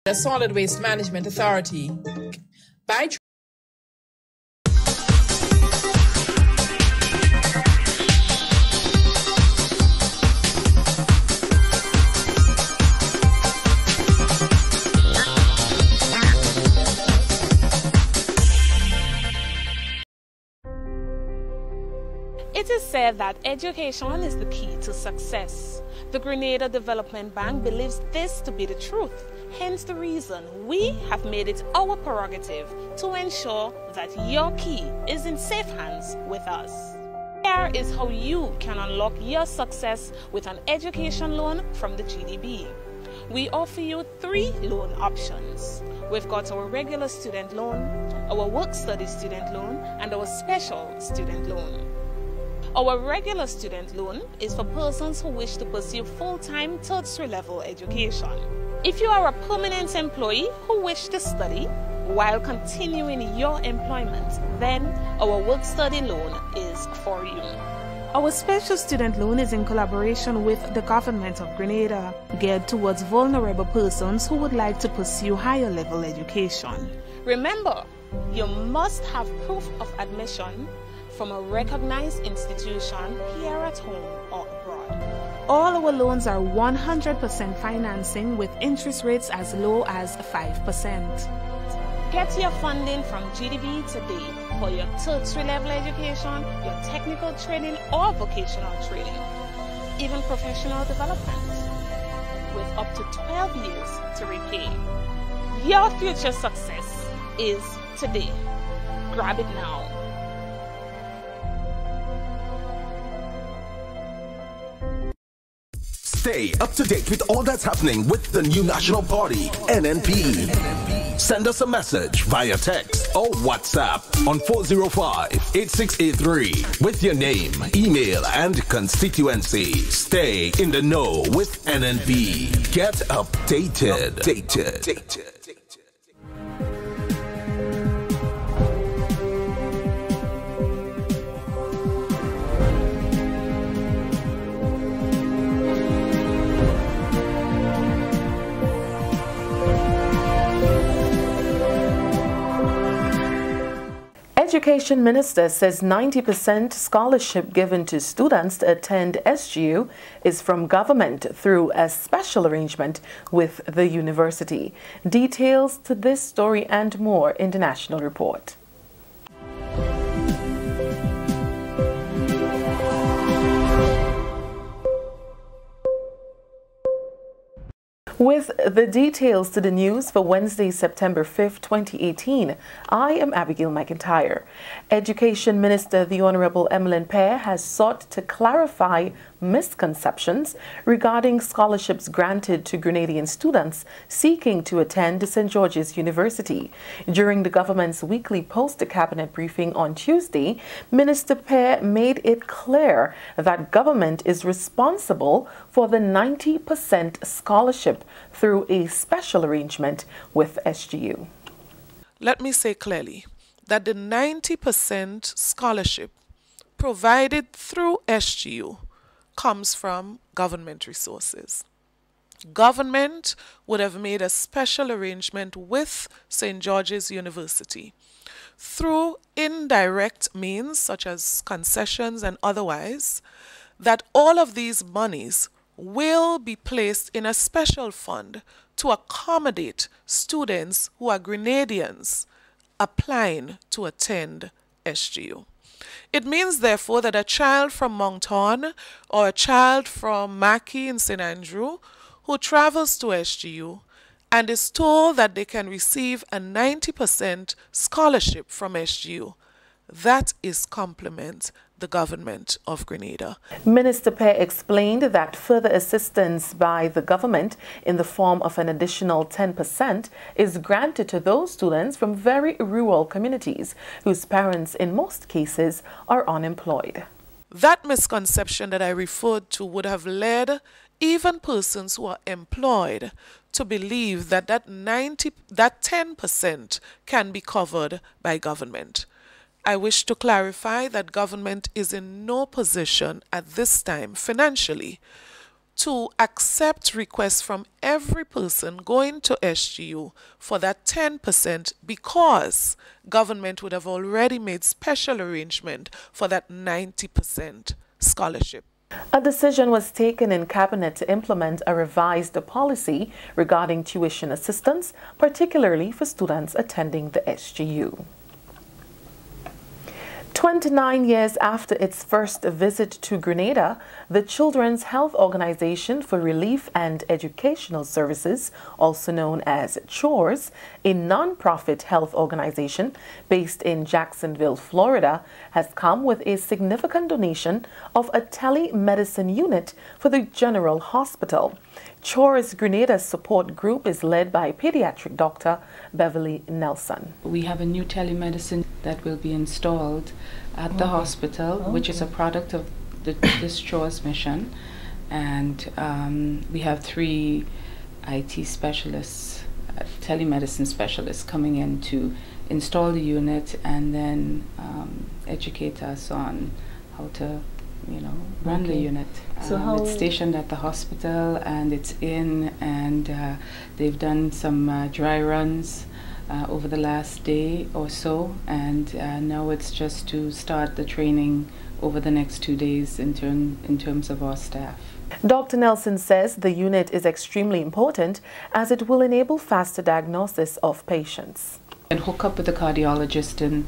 the Solid Waste Management Authority. By It is said that education is the key to success. The Grenada Development Bank believes this to be the truth, hence the reason we have made it our prerogative to ensure that your key is in safe hands with us. Here is how you can unlock your success with an education loan from the GDB. We offer you 3 loan options. We've got our regular student loan, our work-study student loan, and our special student loan. Our regular student loan is for persons who wish to pursue full-time tertiary level education. If you are a permanent employee who wish to study while continuing your employment, then our work-study loan is for you. Our special student loan is in collaboration with the government of Grenada, geared towards vulnerable persons who would like to pursue higher level education. Remember, you must have proof of admission from a recognized institution here at home or abroad. All our loans are 100% financing with interest rates as low as 5%. Get your funding from GDB today for your tertiary level education, your technical training or vocational training, even professional development, with up to 12 years to repay. Your future success is today. Grab it now. Stay up to date with all that's happening with the new national party, NNP. Send us a message via text or WhatsApp on 405-8683 with your name, email, and constituency. Stay in the know with NNP. Get updated. Education Minister says 90% scholarship given to students to attend SGU is from government through a special arrangement with the university. Details to this story and more in the national report. With the details to the news for Wednesday, September 5th, 2018, I am Abigail McIntyre. Education Minister, the Honorable Emmeline Pear, has sought to clarify misconceptions regarding scholarships granted to Grenadian students seeking to attend St. George's University. During the government's weekly post-cabinet briefing on Tuesday, Minister Pear made it clear that government is responsible for the 90% scholarship through a special arrangement with SGU. Let me say clearly that the 90% scholarship provided through SGU comes from government resources. Government would have made a special arrangement with St. George's University through indirect means such as concessions and otherwise, that all of these monies will be placed in a special fund to accommodate students who are Grenadians applying to attend SGU. It means, therefore, that a child from Moncton or a child from Mackay in St. Andrew who travels to SGU and is told that they can receive a 90% scholarship from SGU, that is compliment the government of Grenada. Minister Pear explained that further assistance by the government in the form of an additional 10% is granted to those students from very rural communities whose parents in most cases are unemployed. That misconception that I referred to would have led even persons who are employed to believe that that 10% can be covered by government. I wish to clarify that government is in no position at this time financially to accept requests from every person going to SGU for that 10% because government would have already made special arrangement for that 90% scholarship. A decision was taken in Cabinet to implement a revised policy regarding tuition assistance, particularly for students attending the SGU. 29 years after its first visit to Grenada, the Children's Health Organization for Relief and Educational Services, also known as CHORS, a non-profit health organization based in Jacksonville, Florida, has come with a significant donation of a telemedicine unit for the General Hospital. CHORS Grenada support group is led by pediatric doctor Beverly Nelson. We have a new telemedicine that will be installed at the hospital, which is a product of this CHORS mission. And we have 3 IT specialists, telemedicine specialists coming in to install the unit and then educate us on how to run the unit. So it's stationed at the hospital and it's in, and they've done some dry runs over the last day or so, and now it's just to start the training over the next 2 days in terms of our staff. Dr. Nelson says the unit is extremely important as it will enable faster diagnosis of patients. And hook up with the cardiologist in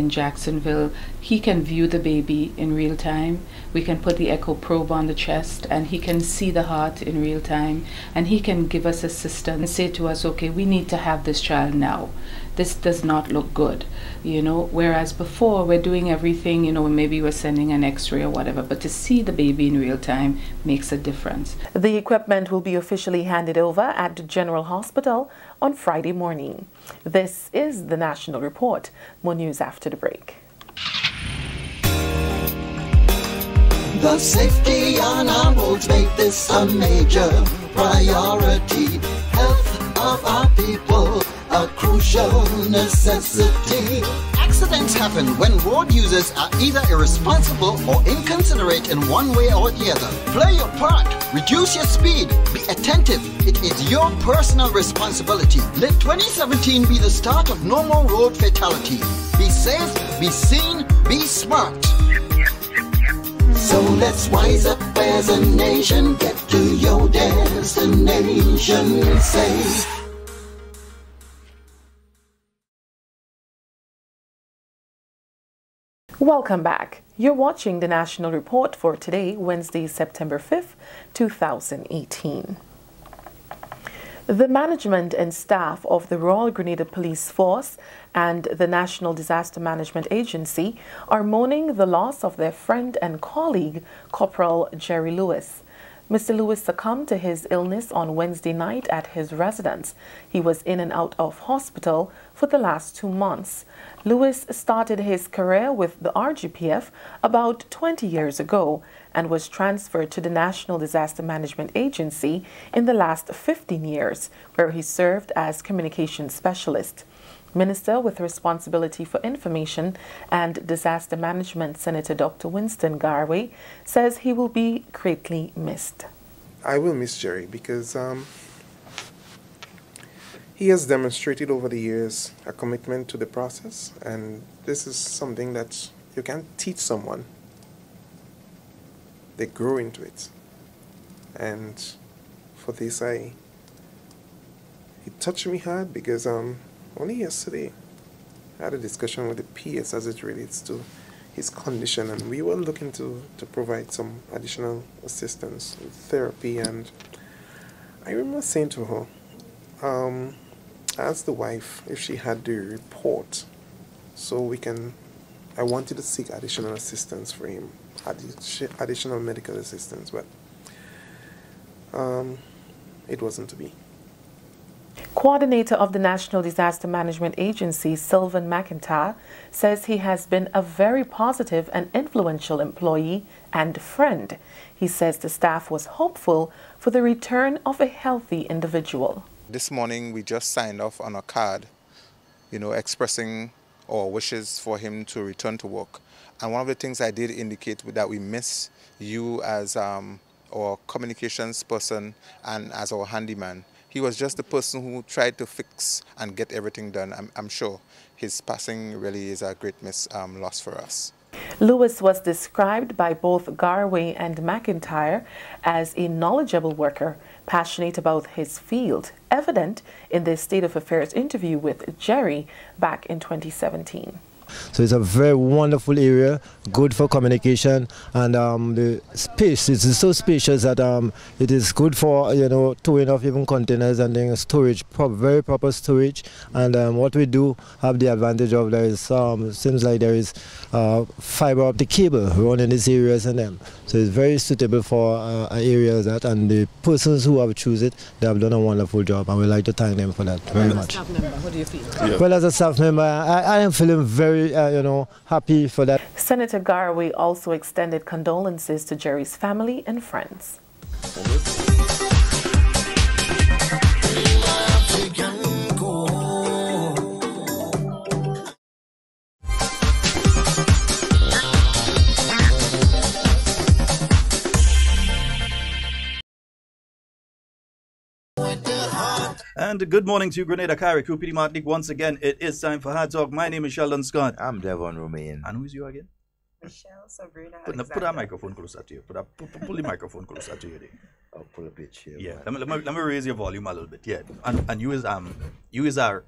Jacksonville. He can view the baby in real time. We can put the echo probe on the chest and he can see the heart in real time, and he can give us assistance and say to us, okay, we need to have this child now. This does not look good, whereas before we're doing everything, maybe we're sending an x-ray or whatever, but to see the baby in real time makes a difference. The equipment will be officially handed over at the General Hospital on Friday morning. This is the National Report. More news after the break. The safety on our roads make this a major priority. Health of our people, a crucial necessity. Accidents happen when road users are either irresponsible or inconsiderate in one way or the other. Play your part. Reduce your speed. Be attentive. It is your personal responsibility. Let 2017 be the start of no more road fatalities. Be safe, be seen, be smart. So let's wise up as a nation. Get to your destination safe. Welcome back. You're watching the National Report for today, Wednesday, September 5th, 2018. The management and staff of the Royal Grenada Police Force and the National Disaster Management Agency are mourning the loss of their friend and colleague, Corporal Jerry Lewis. Mr. Lewis succumbed to his illness on Wednesday night at his residence. He was in and out of hospital for the last 2 months. Lewis started his career with the RGPF about 20 years ago and was transferred to the National Disaster Management Agency in the last 15 years, where he served as communications specialist. Minister with responsibility for information and disaster management, Senator Dr. Winston Garway, says he will be greatly missed. I will miss Jerry because he has demonstrated over the years a commitment to the process, and this is something that you can't teach someone. They grow into it. And for this, it touched me hard because only yesterday I had a discussion with the PS as it relates to his condition, and we were looking to provide some additional assistance with therapy. And I remember saying to her, ask the wife if she had the report so I wanted to seek additional assistance for him, additional medical assistance, but it wasn't to be. Coordinator of the National Disaster Management Agency, Sylvan McIntyre, says he has been a very positive and influential employee and friend. He says the staff was hopeful for the return of a healthy individual. This morning we just signed off on a card, expressing our wishes for him to return to work. And one of the things I did indicate that we miss you as our communications person and as our handyman. He was just the person who tried to fix and get everything done. I'm sure his passing really is a great loss for us. Lewis was described by both Garway and McIntyre as a knowledgeable worker, passionate about his field, evident in the State of Affairs interview with Jerry back in 2017. So it's a very wonderful area, good for communication, and the space is so spacious that it is good for towing of even containers and then storage, very proper storage. And what we do have the advantage of there is seems like there is fiber optic cable running these areas and them. So it's very suitable for an area like that, and the persons who have chosen it, they have done a wonderful job, and we'd like to thank them for that very much. Staff member, what do you feel? Yeah. Well, as a staff member, I am feeling very happy for that. Senator Garway also extended condolences to Jerry's family and friends. And good morning to you, Grenada, Carriacou, Pity Martinique. Once again, it is time for Hard Talk. My name is Sheldon Scott. I'm Devon Romain. And who is you again? Michelle Sabrina. Put that microphone closer to you. Pull the microphone closer to you. I'll pull a bit here. Yeah, let me raise your volume a little bit. Yeah, and you is our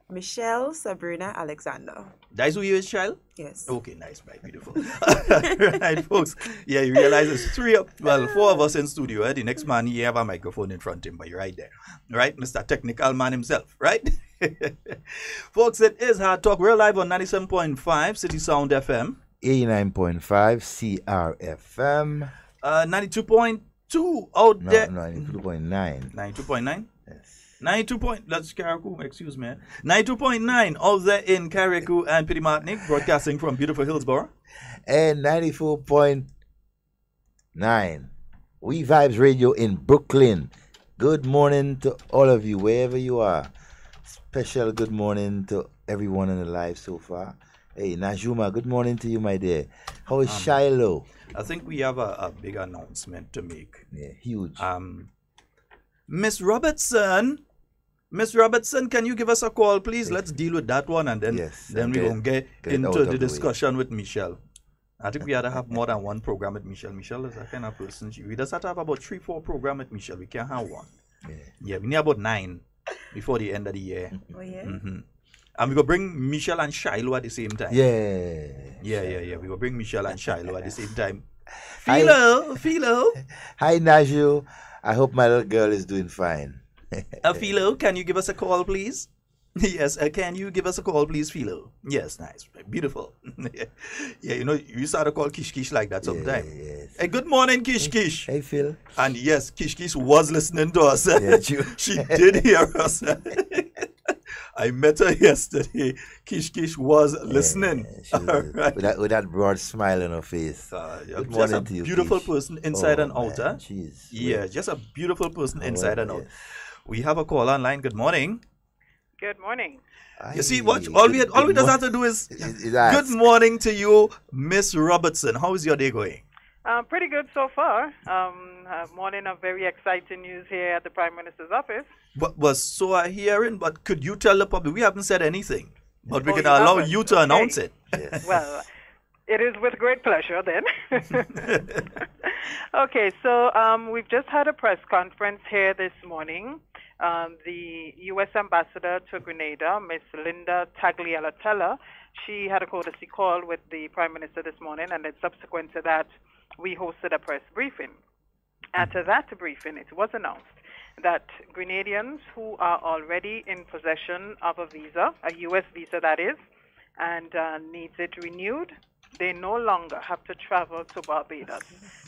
Michelle Sabrina Alexander. That's who you is, child? Yes. Okay, nice, right, beautiful. Right, folks. Yeah, you realize it's four of us in studio. The next man, he have a microphone in front of him, but you're right there. Right, Mr. Technical Man himself, right? Folks, it is Hard Talk. We're live on 97.5 City Sound FM. 89.5 CRFM. 92.2 out there. No, 92.9. 92.9? Yes. 92. That's Carriacou, excuse me. 92.9 out there in Carriacou and Pity Martinique, broadcasting from beautiful Hillsborough. And 94.9 We Vibes Radio in Brooklyn. Good morning to all of you, wherever you are. Special good morning to everyone in the live so far. Hey, Najuma, good morning to you, my dear. How is Shiloh? I think we have a big announcement to make. Yeah, huge. Miss Robertson, can you give us a call, please? Let's deal with that one, and then we're going to get into the discussion with Michelle. I think we had to have more than one program with Michelle. Michelle is a kind of person. We just have to have about 3-4 programs with Michelle. We can't have one. Yeah, we need about 9 before the end of the year. Oh, yeah? Mm-hmm. And we're going to bring Michelle and Shiloh at the same time. Yeah. We're going to bring Michelle and Shiloh at the same time. Philo. Hi, Naju. I hope my little girl is doing fine. Philo, can you give us a call, please? Yes, can you give us a call, please, Philo? Yes, nice. Beautiful. Yeah, you start to call Kish Kish like that sometime. Yes. Hey, good morning, Kish Kish. Hey, Phil. And yes, Kish Kish was listening to us. Yeah, she did hear us. I met her yesterday. Kish Kish was listening. She was, right. with that broad smile on her face. Good morning to you, beautiful Kish. person inside and out. Jeez. Yeah, just a beautiful person inside and out. We have a call online. Good morning. Good morning. You see, all we does have to do is good morning to you, Miss Robertson. How is your day going? Pretty good so far. Morning of very exciting news here at the Prime Minister's office. So I'm hearing, but could you tell the public? We haven't said anything, but we can allow you to announce it. Yes. Well, it is with great pleasure then. Okay, so we've just had a press conference here this morning. The U.S. Ambassador to Grenada, Miss Linda Tagliatella, she had a courtesy call with the Prime Minister this morning, and then subsequent to that, we hosted a press briefing. After that briefing, it was announced that Grenadians who are already in possession of a visa, a U.S. visa that is, and needs it renewed, they no longer have to travel to Barbados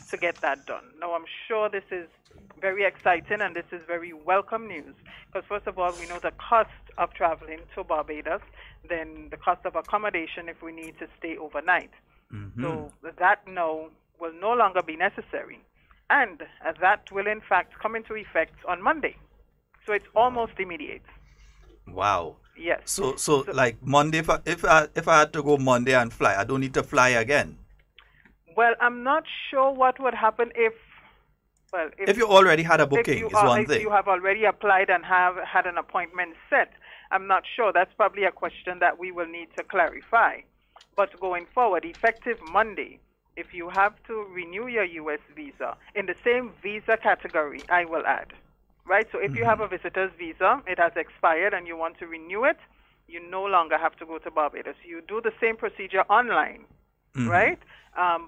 to get that done. Now, I'm sure this is very exciting and this is very welcome news because, first of all, we know the cost of traveling to Barbados, then the cost of accommodation if we need to stay overnight. Mm-hmm. So that now will no longer be necessary. And that will, in fact, come into effect on Monday. So it's almost immediate. Wow. Yes. So like Monday, if I had to go Monday and fly, I don't need to fly again. Well, I'm not sure what would happen if Well, if you already had a booking, is one thing. If you have already applied and have had an appointment set, I'm not sure. That's probably a question that we will need to clarify. But going forward, effective Monday, if you have to renew your U.S. visa in the same visa category, I will add, right? So if you have a visitor's visa, it has expired and you want to renew it, you no longer have to go to Barbados. You do the same procedure online, right?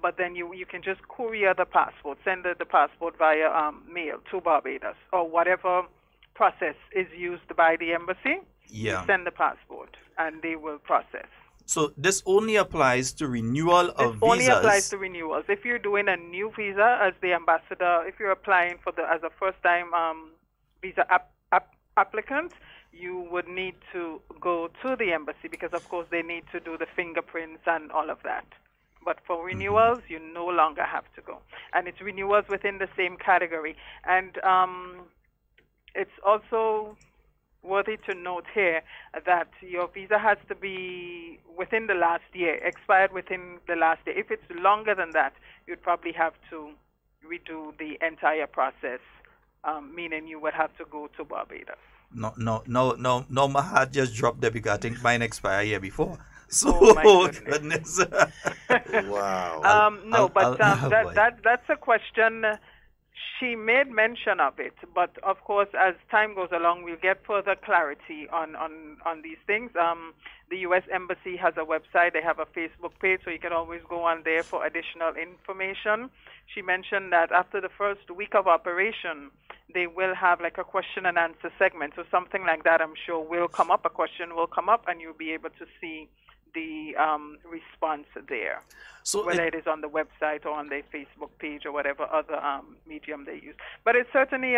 But then you can just courier the passport, send the passport via mail to Barbados or whatever process is used by the embassy. Yeah. You send the passport and they will process. So this only applies to renewal of visas? This only applies to renewals. If you're doing a new visa as the ambassador, if you're applying for as a first-time visa applicant, you would need to go to the embassy because, of course, they need to do the fingerprints and all of that. But for renewals, you no longer have to go. And it's renewals within the same category. And it's also worthy to note here that your visa has to be within the last year, expired within the last year. If it's longer than that, you'd probably have to redo the entire process, meaning you would have to go to Barbados. No, my heart just dropped there because I think mine expired a year before. So, oh my goodness. Wow. That's a question. She made mention of it, but of course, as time goes along, we'll get further clarity on these things. The U.S. Embassy has a website. They have a Facebook page, so you can always go on there for additional information. She mentioned that after the first week of operation, they will have like a question and answer segment. So something like that, I'm sure, will come up. A question will come up, and you'll be able to see the response there, so whether it is on the website or on their Facebook page or whatever other medium they use. But it's certainly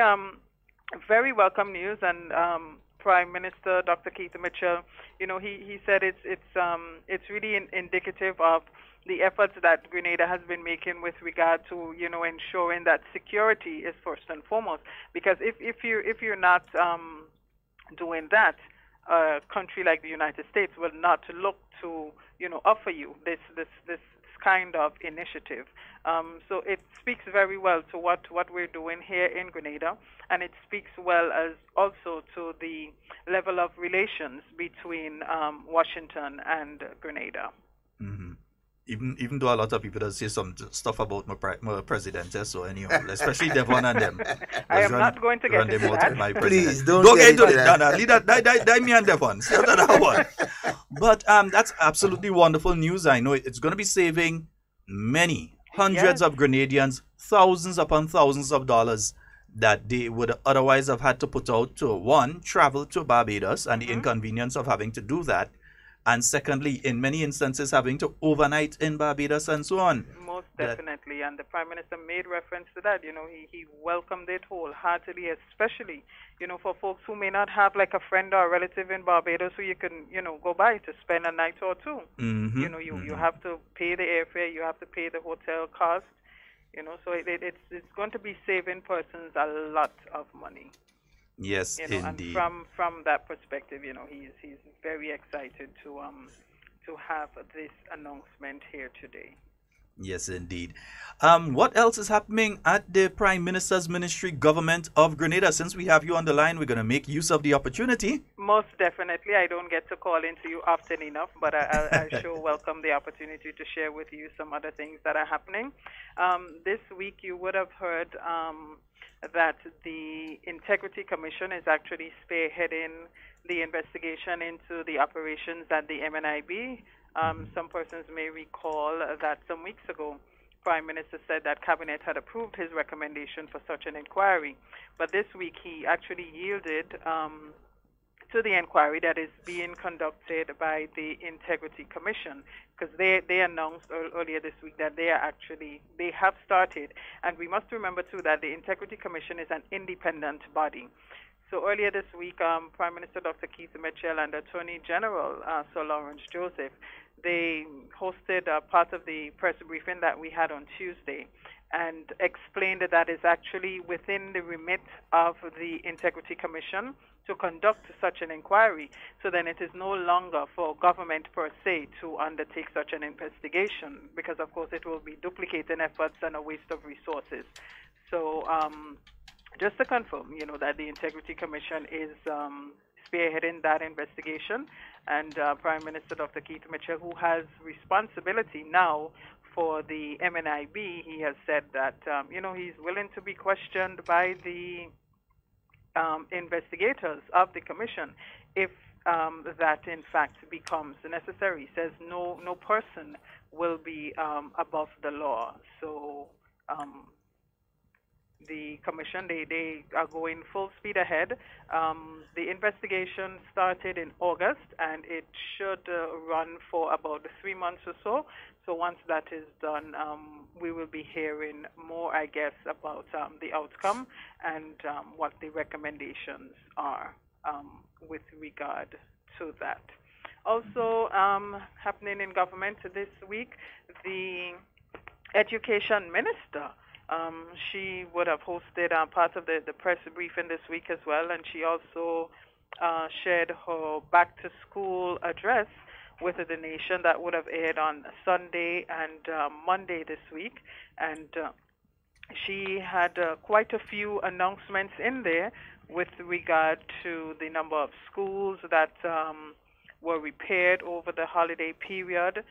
very welcome news, and Prime Minister Dr. Keith Mitchell, he said it's really indicative of the efforts that Grenada has been making with regard to ensuring that security is first and foremost. Because if you're not doing that, a country like the United States will not look to offer you this kind of initiative. So it speaks very well to what we're doing here in Grenada, and it speaks well as also to the level of relations between Washington and Grenada. Mm-hmm. Even though a lot of people does say some stuff about my president, so anyhow, especially Devon and them. I am not going to get into that. Please don't get into it. No, leave that me and Devon. Say that one. But that's absolutely wonderful news. I know it's going to be saving many hundreds of Grenadians thousands upon thousands of dollars that they would otherwise have had to put out to, one, travel to Barbados and the inconvenience of having to do that. And secondly, in many instances, having to overnight in Barbados and so on. Most definitely. And the Prime Minister made reference to that. He welcomed it wholeheartedly, especially, for folks who may not have like a friend or a relative in Barbados who you can, go by to spend a night or two. Mm-hmm. You have to pay the airfare, you have to pay the hotel cost, so it's going to be saving persons a lot of money. Yes, indeed. And from that perspective, he's very excited to have this announcement here today. Yes, indeed. What else is happening at the Prime Minister's Ministry, Government of Grenada? Since we have you on the line, we're going to make use of the opportunity. Most definitely. I don't get to call into you often enough, but I sure welcome the opportunity to share with you some other things that are happening. This week, you would have heard that the Integrity Commission is actually spearheading the investigation into the operations at the MNIB. Some persons may recall that some weeks ago, Prime Minister said that Cabinet had approved his recommendation for such an inquiry. But this week, he actually yielded to the inquiry that is being conducted by the Integrity Commission, because they announced earlier this week that they have started. And we must remember, too, that the Integrity Commission is an independent body. So earlier this week, Prime Minister Dr. Keith Mitchell and Attorney General Sir Lawrence Joseph, they hosted a part of the press briefing that we had on Tuesday and explained that is actually within the remit of the Integrity Commission to conduct such an inquiry. So then it is no longer for government per se to undertake such an investigation, because of course it will be duplicating efforts and a waste of resources. So just to confirm, that the Integrity Commission is spearheading that investigation, and Prime Minister Dr. Keith Mitchell, who has responsibility now for the MNIB, he has said that he's willing to be questioned by the investigators of the commission if that in fact becomes necessary. He says no person will be above the law. So the commission, they are going full speed ahead. The investigation started in August, and it should run for about 3 months or so. So once that is done, we will be hearing more, I guess, about the outcome and what the recommendations are with regard to that. Also happening in government this week, the education minister, she would have hosted part of the press briefing this week as well, and she also shared her back-to-school address with the nation that would have aired on Sunday and Monday this week. And she had quite a few announcements in there with regard to the number of schools that were repaired over the holiday period.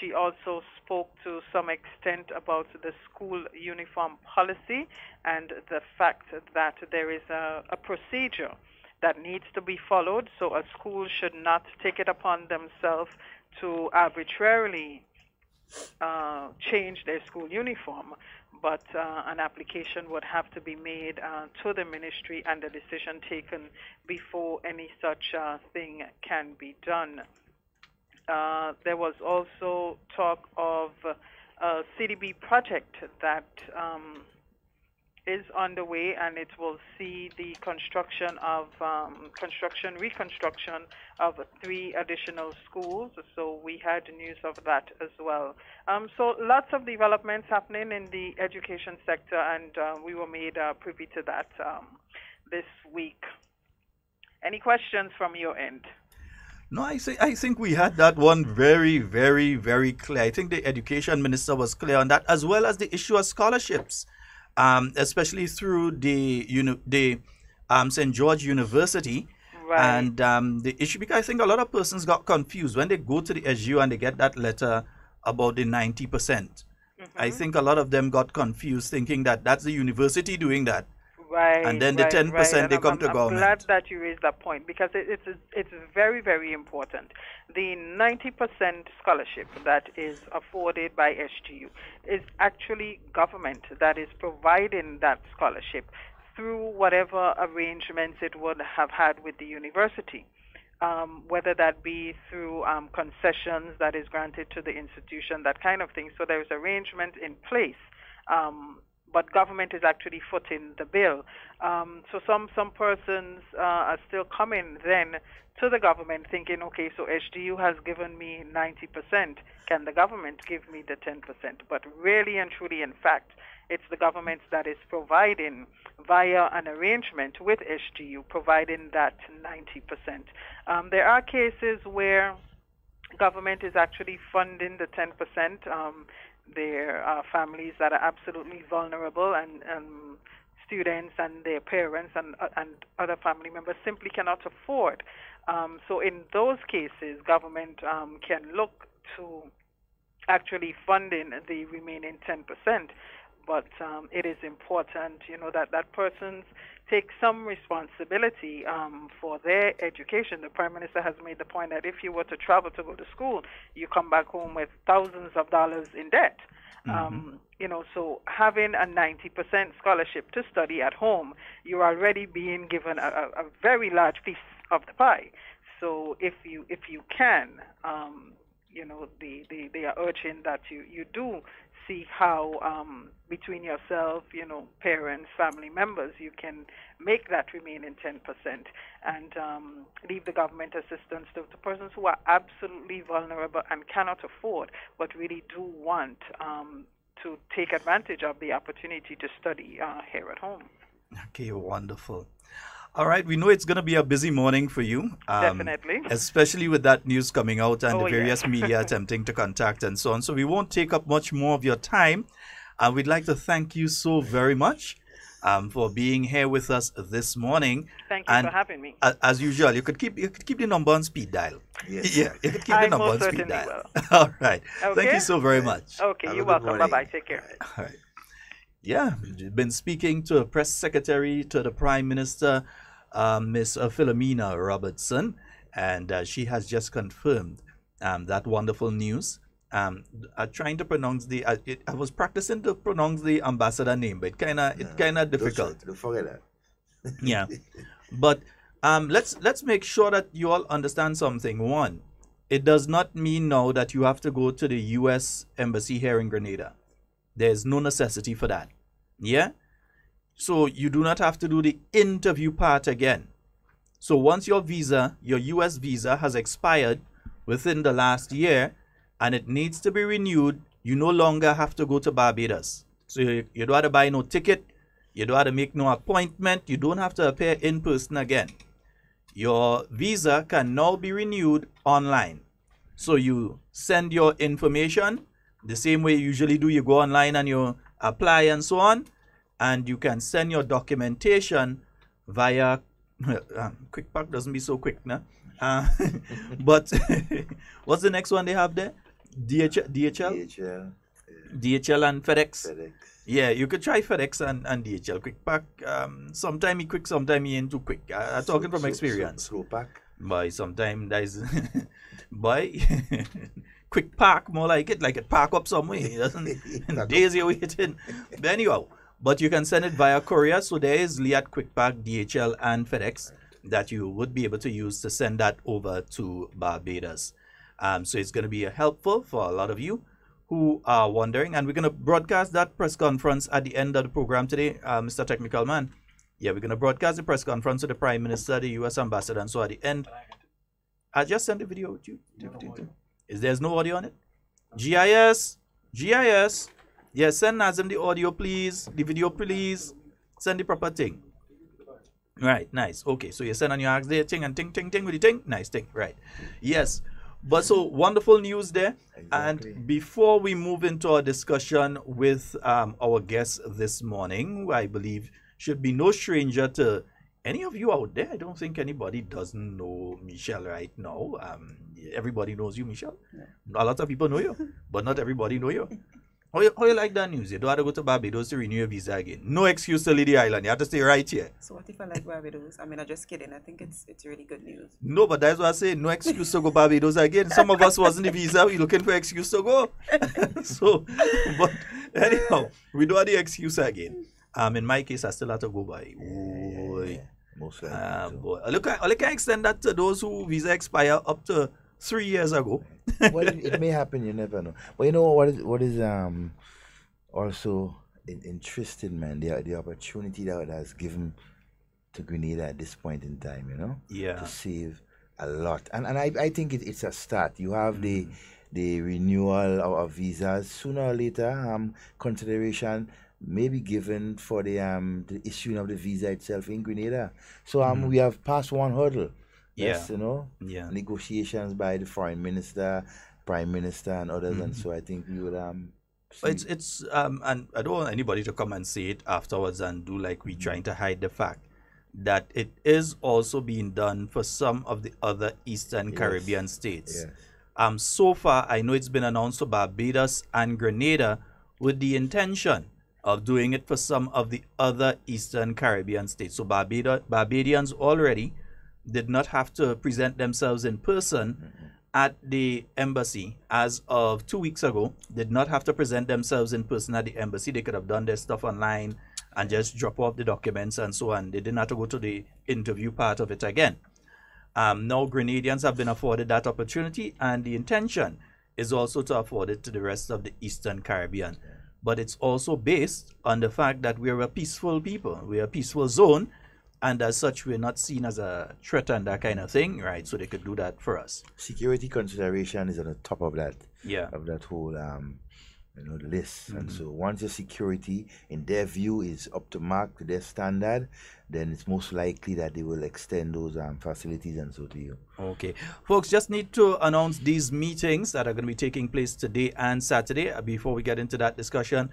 She also spoke to some extent about the school uniform policy and the fact that there is a procedure that needs to be followed. So a school should not take it upon themselves to arbitrarily change their school uniform, but an application would have to be made to the ministry and a decision taken before any such thing can be done. There was also talk of a CDB project that is underway, and it will see the reconstruction of 3 additional schools. So we had news of that as well. So lots of developments happening in the education sector, and we were made privy to that this week. Any questions from your end? No, I think we had that one very, very, very clear. I think the education minister was clear on that, as well as the issue of scholarships, especially through the St. George University. Right. And the issue, because I think a lot of persons got confused when they go to the SGU and they get that letter about the 90%. Mm-hmm. I think a lot of them got confused thinking that that's the university doing that. Right, and then the 10% they come to government. I'm glad that you raised that point, because it's very, very important. The 90% scholarship that is afforded by SGU is actually government that is providing that scholarship through whatever arrangements it would have had with the university, whether that be through concessions that is granted to the institution, that kind of thing. So there's arrangement in place. But government is actually footing the bill. So some persons are still coming then to the government thinking, okay, so SGU has given me 90%. Can the government give me the 10%? But really and truly, in fact, it's the government that is providing via an arrangement with SGU, providing that 90%. There are cases where government is actually funding the 10%. There are families that are absolutely vulnerable, and students and their parents and other family members simply cannot afford. So in those cases, government can look to actually funding the remaining 10%. But it is important, that persons take some responsibility for their education. The Prime Minister has made the point that if you were to travel to go to school, you come back home with thousands of dollars in debt. Mm-hmm. So having a 90% scholarship to study at home, you're already being given a very large piece of the pie. So if you can, they are urging that you do see how between yourself, parents, family members, you can make that remaining 10% and leave the government assistance to persons who are absolutely vulnerable and cannot afford, but really do want to take advantage of the opportunity to study here at home. Okay, wonderful. All right, we know it's going to be a busy morning for you. Definitely. Especially with that news coming out and the various media attempting to contact and so on. So we won't take up much more of your time. And we'd like to thank you so very much for being here with us this morning. Thank you for having me. As usual, you could keep the number on speed dial. Yes. Yeah, you could keep the number on speed dial. Will. All right. Okay. Thank you so very much. Okay, you're welcome. Bye-bye. Take care. All right. Yeah, we've been speaking to a press secretary to the Prime Minister, Miss Philomena Robertson, and she has just confirmed that wonderful news. Trying to pronounce I was practicing to pronounce the ambassador name, but it's kind of difficult. Don't forget that. Yeah, but let's make sure that you all understand something. One, it does not mean now that you have to go to the U.S. Embassy here in Grenada. There's no necessity for that. Yeah? So you do not have to do the interview part again. So once your U.S. visa has expired within the last year and it needs to be renewed, you no longer have to go to Barbados. So you don't have to buy no ticket. You don't have to make no appointment. You don't have to appear in person again. Your visa can now be renewed online. So you send your information the same way you usually do. You go online and you apply and so on, and you can send your documentation via quick pack. Doesn't be so quick now, but what's the next one they have there? DHL and FedEx. Yeah, you could try FedEx and DHL. Quick pack, sometime he quick, sometime he ain't too quick. I'm talking from experience. Slow pack. By sometime that is by quick park, more like it park up somewhere. It doesn't days you're waiting. But anyhow, but you can send it via courier. So there is Liat Quick Pack, DHL and FedEx that you would be able to use to send that over to Barbados. So it's going to be helpful for a lot of you who are wondering, and we're going to broadcast that press conference at the end of the program today, Mr. Technical Man. Yeah, we're going to broadcast the press conference to the Prime Minister, the U.S. Ambassador, and so at the end, I just sent the video with you. There's no audio on it? GIS. Yes, send Nazim the audio, please. The video, please. Send the proper thing. Right, nice. Okay, so you send on your axe there, ting and ting with the ting. Nice thing, right. Yes. But so wonderful news there. Exactly. And before we move into our discussion with our guest this morning, who I believe should be no stranger to any of you out there. I don't think anybody doesn't know Michelle right now. Everybody knows you, Michelle. Yeah. A lot of people know you, but not everybody know you. How you like that news? You don't have to go to Barbados to renew your visa again. No excuse to leave the island. You have to stay right here. So what if I like Barbados? I mean, I'm just kidding. I think it's really good news. No, but that's what I say. No excuse to go Barbados again. Some of us wasn't the visa. We're looking for excuse to go. So, but anyhow, we don't have the excuse again. In my case, I still have to go by. Yeah. Most likely. Look, I can extend that to those who visa expire up to 3 years ago. Well, it may happen. You never know. But you know what is also interesting, man. The opportunity that has given to Grenada at this point in time. You know. Yeah. To save a lot, and I think it's a start. You have the renewal of visas. Sooner or later, consideration may be given for the issuing of the visa itself in Grenada. So we have passed one hurdle. Yes, you know, negotiations by the foreign minister, prime minister, and others, and so I think we would it's and I don't want anybody to come and say it afterwards and do like we trying to hide the fact that it is also being done for some of the other Eastern Caribbean states. Yes. So far, I know it's been announced for Barbados and Grenada with the intention of doing it for some of the other Eastern Caribbean states. So Barbadians already did not have to present themselves in person at the embassy as of 2 weeks ago. Did not have to present themselves in person at the embassy. They could have done their stuff online and just drop off the documents and so on. They didn't have to go to the interview part of it again. Now Grenadians have been afforded that opportunity, and the intention is also to afford it to the rest of the Eastern Caribbean. But it's also based on the fact that we're a peaceful people. We're a peaceful zone, and as such, we're not seen as a threat and that kind of thing, right? So they could do that for us. Security consideration is on the top of that. Yeah. Of that whole lists. And so once the security, in their view, is up to mark to their standard, then it's most likely that they will extend those facilities and so to you. Okay. Folks, just need to announce these meetings that are going to be taking place today and Saturday. Before we get into that discussion,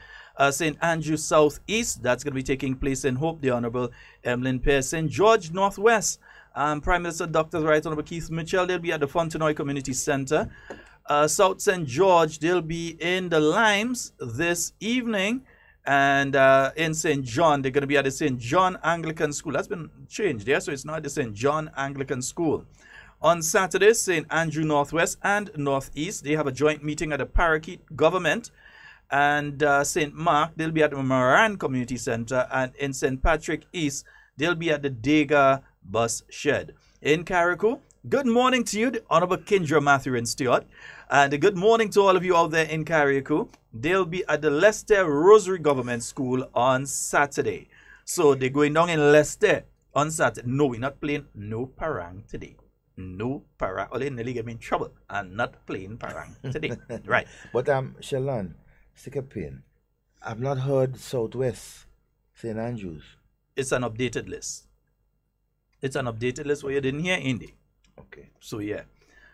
St. Andrew Southeast, that's going to be taking place in Hope, the Honorable Emlyn Pearce. St. George Northwest, Prime Minister Dr. Right Honorable Keith Mitchell, they'll be at the Fontenoy Community Center. South St. George, they'll be in the Limes this evening. And in St. John, they're going to be at the St. John Anglican School. That's been changed there, so it's now at the St. John Anglican School. On Saturday, St. Andrew Northwest and Northeast, they have a joint meeting at the Parakeet Government. And St. Mark, they'll be at the Moran Community Center. And in St. Patrick East, they'll be at the Dega Bus Shed. In Carriacou, good morning to you, the Honorable Kindra Mathurin Stewart. And good morning to all of you out there in Carriacou. They'll be at the Leicester Rosary Government School on Saturday. So they're going down in Leicester on Saturday. No, we're not playing no parang today. No parang. Only nearly get me in trouble. I'm not playing parang today. Right. But Sheldon, stick a pin. I've not heard Southwest St. Andrews. It's an updated list. It's an updated list where you didn't hear Indy. Okay. So yeah.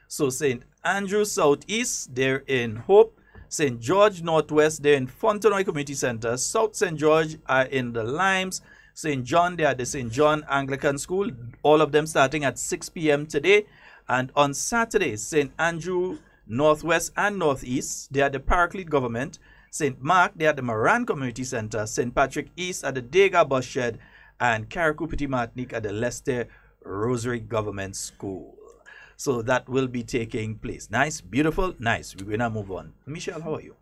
So St. Andrew Southeast, they're in Hope. St. George Northwest, they're in Fontenoy Community Center. South St. George are in the Limes. St. John, they are at the St. John Anglican School. All of them starting at 6 p.m. today. And on Saturday, St. Andrew Northwest and Northeast, they are at the Paraclete Government. St. Mark, they are at the Moran Community Center. St. Patrick East at the Dega Bus Shed. And Carriacou Petit Martinique at the Leicester Rosary Government School. So that will be taking place. Nice, beautiful, nice. We're going to move on. Michelle, how are you?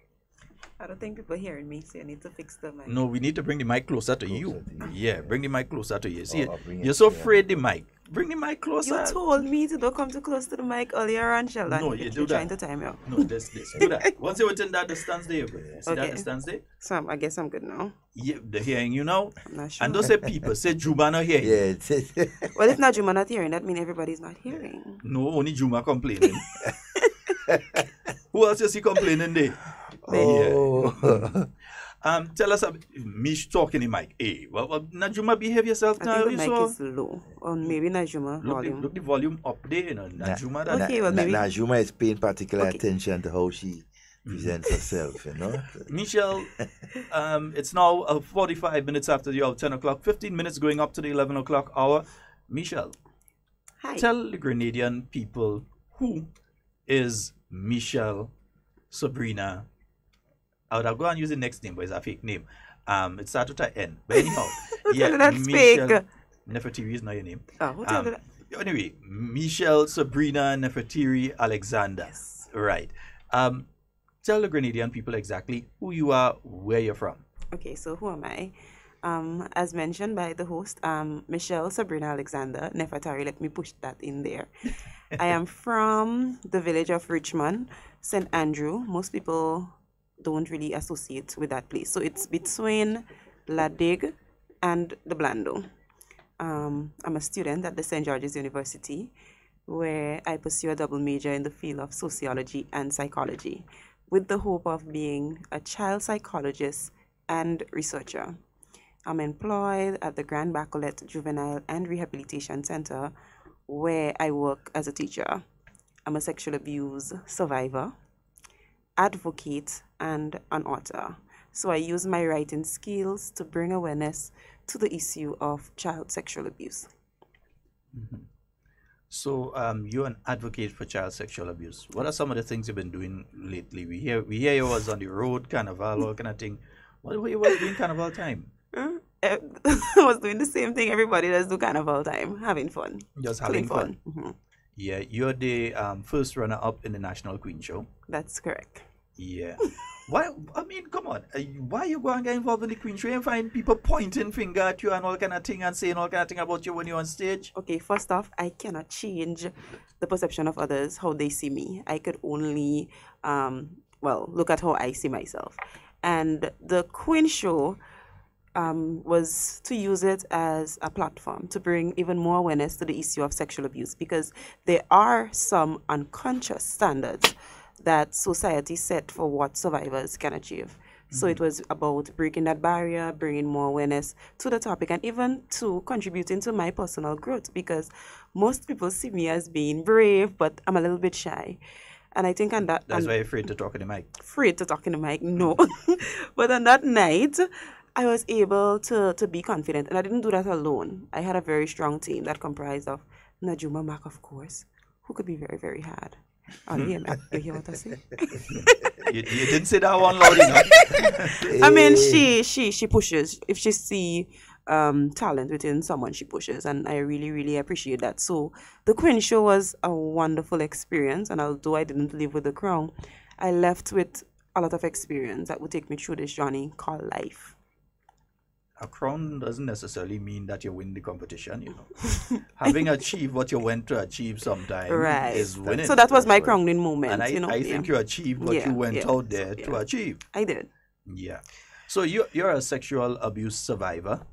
I don't think people are hearing me, so I need to fix the mic. No, we need to bring the mic closer to you. Yeah, bring the mic closer to you. See, you're so afraid the mic. Bring the mic closer. You told me to don't come too close to the mic earlier on, Sheldon. No, you do You're that. trying to time you. No, this. Do that. Once you're within that distance there, see that distance there? So I guess I'm good now. Yeah, they're hearing you now. I'm not sure. And don't say people, say Juma not hearing. Yeah, well, if not Juma not hearing, that means everybody's not hearing. No, only Juma complaining. Who else you see complaining there? Oh. Yeah. Tell us, Mish talking in mic. Hey, well, Najuma, behave yourself I now. think the mic is low. Or maybe Najuma volume. Look the volume up there, you know. Najuma. Okay, well, maybe. Najuma is paying particular attention to how she presents herself, you know. Michelle, it's now 45 minutes after the hour, 10 o'clock, 15 minutes going up to the 11 o'clock hour. Michelle, Hi. Tell the Grenadian people who is Michelle Sabrina. I would have gone and use the next name, but it's a fake name. It starts with an N. But anyhow, yeah, that's fake. Nefertiri is not your name. Oh, who told you that? Anyway, Michelle Sabrina Nefertiri Alexander. Yes. Right. Tell the Grenadian people exactly who you are, where you're from. Okay, so who am I? As mentioned by the host, Michelle Sabrina Alexander Nefertari. Let me push that in there. I am from the village of Richmond, St. Andrew. Most people don't really associate with that place. So it's between La Digue and the Blando. I'm a student at the St. George's University, where I pursue a double major in the field of sociology and psychology, with the hope of being a child psychologist and researcher. I'm employed at the Grand Bacolet Juvenile and Rehabilitation Center, where I work as a teacher. I'm a sexual abuse survivor, advocate, and an author. So I use my writing skills to bring awareness to the issue of child sexual abuse. Mm-hmm. So you're an advocate for child sexual abuse. What are some of the things you've been doing lately? We hear you was on the road, carnival, all kind of thing. What were you doing carnival time? I was doing the same thing everybody does do carnival time, having fun. Just having fun. Mm-hmm. Yeah, you're the first runner-up in the National Queen Show. That's correct. Yeah. Why? I mean, come on. Why you go and get involved in the Queen Show and find people pointing finger at you and all kind of thing and saying all kind of thing about you when you're on stage? Okay, first off, I cannot change the perception of others, how they see me. I could only, look at how I see myself. And the Queen Show was to use it as a platform to bring even more awareness to the issue of sexual abuse, because there are some unconscious standards that society set for what survivors can achieve. So it was about breaking that barrier, bringing more awareness to the topic, and even to contributing to my personal growth, because most people see me as being brave, but I'm a little bit shy. And I think on that... That's why you're afraid to talk in the mic. Afraid to talk in the mic, no. But on that night, I was able to be confident. And I didn't do that alone. I had a very strong team that comprised of Najuma Mac, of course, who could be very, very hard. Oh, you hear what I say? You didn't say that one loud enough. I mean, she pushes. If she see talent within someone, she pushes, and I really, really appreciate that. So the Queen Show was a wonderful experience, and although I didn't live with the crown, I left with a lot of experience that would take me through this journey called life. A crown doesn't necessarily mean that you win the competition, you know. Having achieved what you went to achieve sometime is winning. So that was my crowning moment. And I think you achieved what you went out there to achieve. I did. Yeah. So you're a sexual abuse survivor.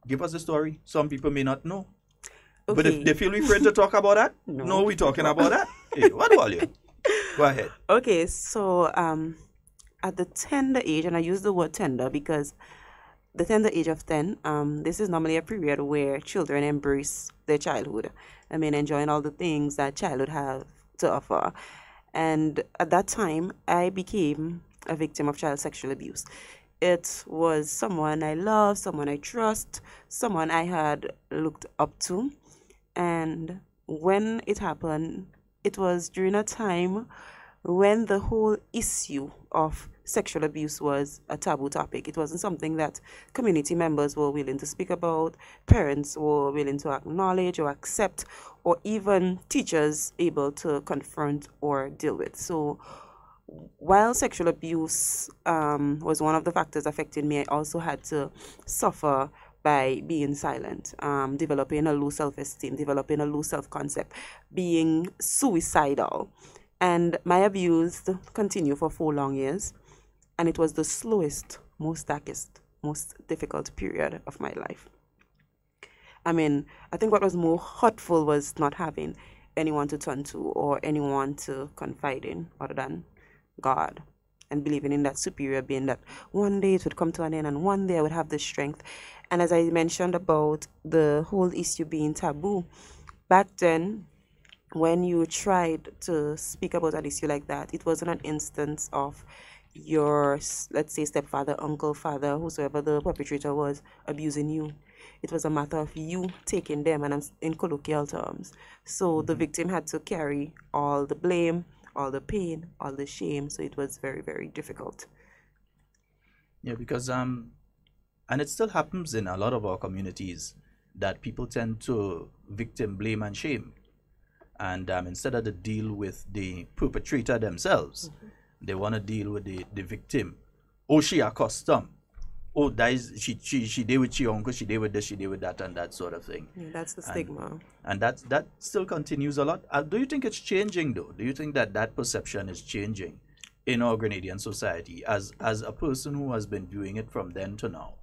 Give us the story. Some people may not know. Okay. But if they feel afraid to talk about that, no, we're talking about that. Hey, what about you? Go ahead. Okay, so at the tender age, and I use the word tender because the tender age of 10, this is normally a period where children embrace their childhood. I mean, enjoying all the things that childhood have to offer. And at that time, I became a victim of child sexual abuse. It was someone I love, someone I trust, someone I had looked up to. And when it happened, it was during a time when the whole issue of sexual abuse was a taboo topic. It wasn't something that community members were willing to speak about, parents were willing to acknowledge or accept, or even teachers able to confront or deal with. So while sexual abuse was one of the factors affecting me, I also had to suffer by being silent, developing a low self-esteem, developing a low self-concept, being suicidal. And my abuse continued for 4 long years. And it was the slowest, most darkest, most difficult period of my life. I mean, I think what was more hurtful was not having anyone to turn to or anyone to confide in other than God, and believing in that superior being that one day it would come to an end and one day I would have the strength. And as I mentioned about the whole issue being taboo, back then, when you tried to speak about an issue like that, it wasn't an instance of your, let's say, stepfather, uncle, father, whosoever the perpetrator was, abusing you. It was a matter of you taking them, and I'm in colloquial terms. So the victim had to carry all the blame, all the pain, all the shame. So it was very, very difficult. Yeah, because and it still happens in a lot of our communities that people tend to victim blame and shame, and instead of to deal with the perpetrator themselves, they want to deal with the victim. Oh, she accustomed. Oh, that is, she did with your uncle, she did with this, she did with that, and that sort of thing. Yeah, that's the stigma. And that still continues a lot. Do you think it's changing, though? Do you think that perception is changing in our Grenadian society as a person who has been viewing it from then to now?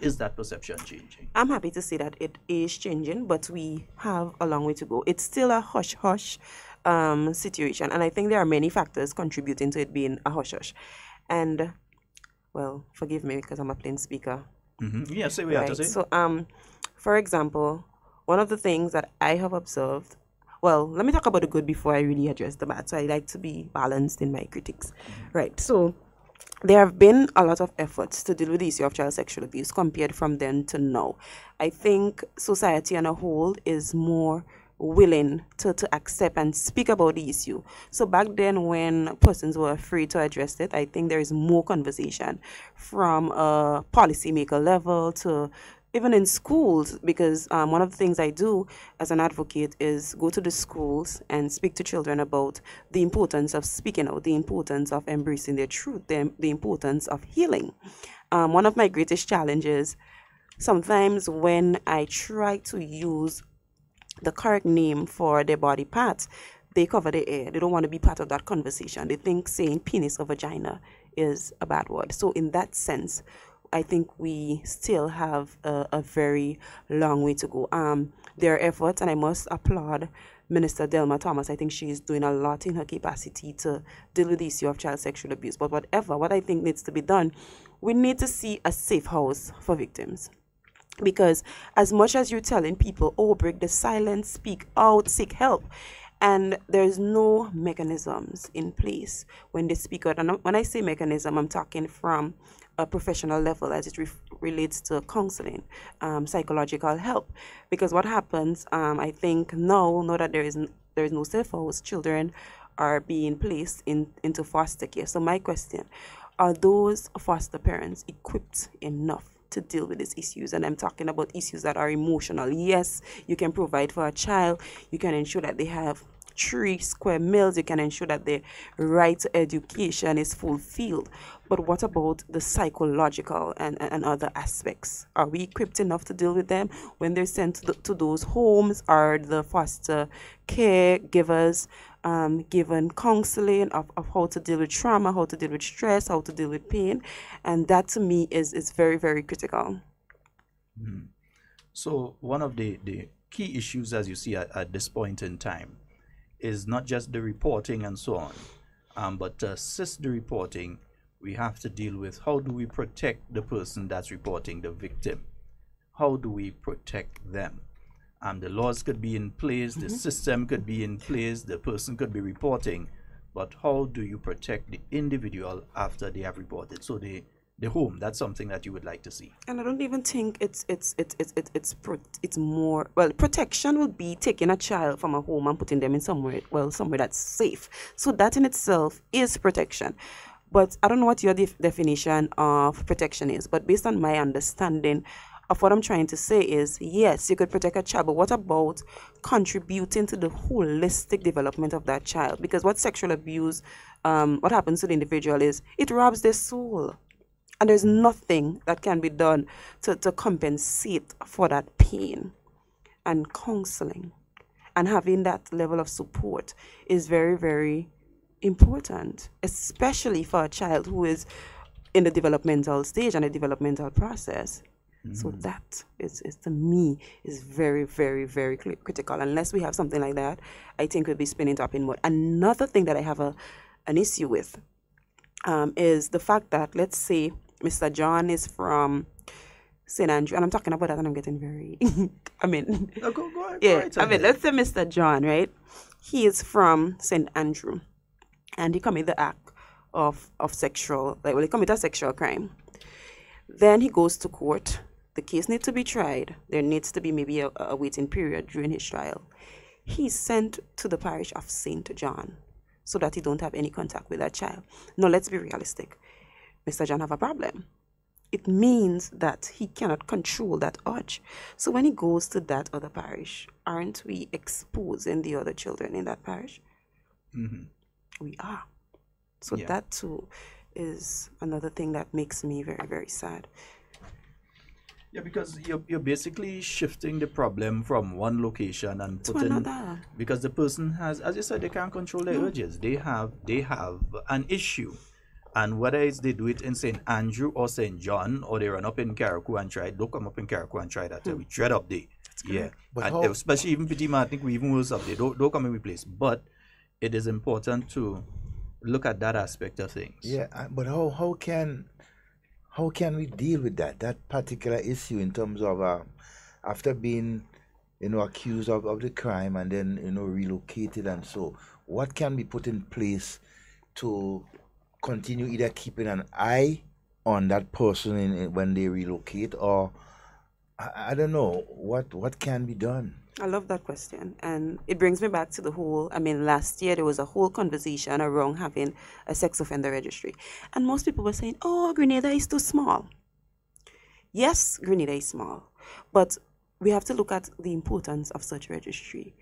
Is that perception changing? I'm happy to say that it is changing, but we have a long way to go. It's still a hush-hush situation, and I think there are many factors contributing to it being a hush-hush. And, well, forgive me because I'm a plain speaker. Yeah, say what you have to say. So, for example, one of the things that I have observed, well, let me talk about the good before I really address the bad. So I like to be balanced in my critiques. Right, so there have been a lot of efforts to deal with the issue of child sexual abuse compared from then to now. I think society on a whole is more willing to accept and speak about the issue. So back then when persons were afraid to address it, I think there is more conversation from a policymaker level to even in schools, because one of the things I do as an advocate is go to the schools and speak to children about the importance of speaking out, the importance of embracing their truth, the importance of healing. One of my greatest challenges, sometimes when I try to use the correct name for their body parts, they cover their ear. They don't want to be part of that conversation. They think saying penis or vagina is a bad word. So in that sense, I think we still have a very long way to go. There are efforts, and I must applaud Minister Delma Thomas. I think she is doing a lot in her capacity to deal with the issue of child sexual abuse. But what I think needs to be done, we need to see a safe house for victims. Because as much as you're telling people, oh, break the silence, speak out, seek help, and there's no mechanisms in place when they speak out. And when I say mechanism, I'm talking from a professional level as it relates to counseling, psychological help. Because what happens, I think now that there is no safe house, children are being placed into foster care. So my question, are those foster parents equipped enough to deal with these issues? And I'm talking about issues that are emotional. Yes, you can provide for a child, you can ensure that they have 3 square meals, you can ensure that their right to education is fulfilled. But what about the psychological and other aspects? Are we equipped enough to deal with them when they're sent to those homes? Are the foster caregivers given counseling of how to deal with trauma, how to deal with stress, how to deal with pain? And that to me is very, very critical. So one of the key issues, as you see at this point in time, is not just the reporting and so on, but to assist the reporting, we have to deal with how do we protect the person that's reporting, the victim. How do we protect them? The laws could be in place, the system could be in place, the person could be reporting, but how do you protect the individual after they have reported? So the home, that's something that you would like to see. And I don't even think it's more, well, protection will be taking a child from a home and putting them in somewhere that's safe. So that in itself is protection. But I don't know what your definition of protection is, but based on my understanding of what I'm trying to say is, yes, you could protect a child, but what about contributing to the holistic development of that child? Because what sexual abuse, what happens to the individual is, it robs their soul. And there's nothing that can be done to compensate for that pain. And counseling and having that level of support is very, very important, especially for a child who is in the developmental stage and the developmental process. So that is to me is very, very, very critical. Unless we have something like that, I think we'll be spinning top in mud. Another thing that I have an issue with is the fact that, let's say Mr. John is from St. Andrew, and I'm talking about that and I'm getting very, I mean, go ahead, yeah, I mean, let's say Mr. John, right? He is from St. Andrew and he commit the act of sexual, he commit a sexual crime. Then he goes to court. The case needs to be tried. There needs to be maybe a waiting period during his trial. He's sent to the parish of St. John so that he don't have any contact with that child. Now, let's be realistic. Mr. John have a problem. It means that he cannot control that urge. So when he goes to that other parish, aren't we exposing the other children in that parish? We are. So that too is another thing that makes me very, very sad. Yeah, because you're basically shifting the problem from one location and putting another. Because the person has, as you said, they can't control their urges. They have an issue. And whether it's they do it in St. Andrew or St. John, or they run up in Carriacou and try, don't come up in Carriacou and try that. We dread up there. Yeah. But and especially even Pitima, I think we even worse up there. Don't come in my place. But it is important to look at that aspect of things. Yeah, but how can we deal with that particular issue in terms of after being accused of the crime and then relocated, and so what can be put in place to continue either keeping an eye on that person when they relocate, or I don't know what can be done? I love that question, and it brings me back to the whole, last year there was a whole conversation around having a sex offender registry, and most people were saying, oh, Grenada is too small. Yes, Grenada is small, but we have to look at the importance of such registry.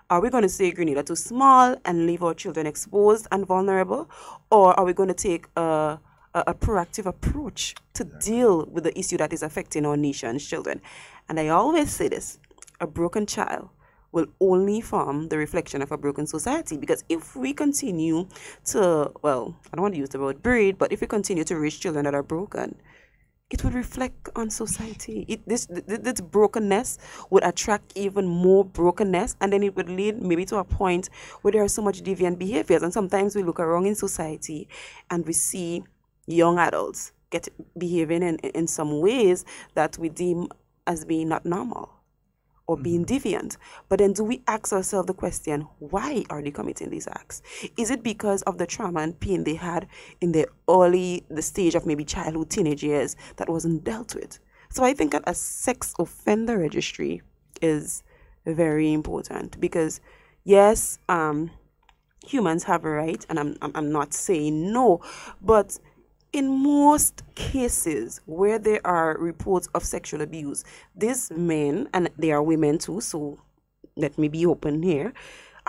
Are we going to say Grenada too small and leave our children exposed and vulnerable, or are we going to take a proactive approach to deal with the issue that is affecting our nation's children? And I always say this, a broken child will only form the reflection of a broken society, because if we continue to, I don't want to use the word breed, but if we continue to raise children that are broken, it would reflect on society. This brokenness would attract even more brokenness, and then it would lead maybe to a point where there are so much deviant behaviors. And sometimes we look around in society and we see young adults behaving in some ways that we deem as being not normal or being deviant. But then do we ask ourselves the question, why are they committing these acts? Is it because of the trauma and pain they had in the stage of maybe childhood, teenage years that wasn't dealt with? So I think that a sex offender registry is very important because, yes, humans have a right, and I'm not saying no, but in most cases where there are reports of sexual abuse, these men, and they are women too, so let me be open here,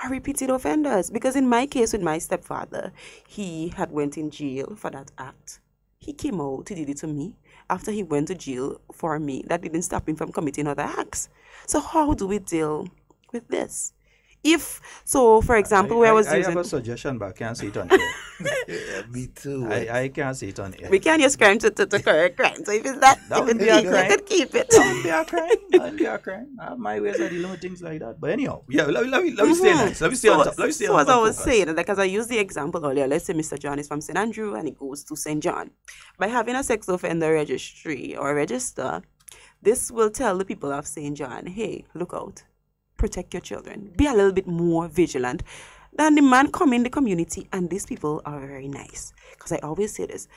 are repeated offenders. Because in my case with my stepfather, he had went in jail for that act. He came out, he did it to me. After he went to jail for me, that didn't stop him from committing other acts. So how do we deal with this? For example, I have a suggestion, but I can't say it on air. Yeah, me too. I can't say it on air. We can't use crime to correct crime. So if it's that would be a crime. You could keep it. That would be a crime. That would be a crime. I have my ways of dealing with things like that. But anyhow, yeah, let me stay nice. Let me stay on top. Let me stay on top. So as I was saying, like as I used the example earlier, let's say Mr. John is from St. Andrew and he goes to St. John. By having a sex offender registry or register, this will tell the people of St. John, hey, look out. Protect your children. Be a little bit more vigilant. Then the man come in the community, and these people are very nice. Because I always say this,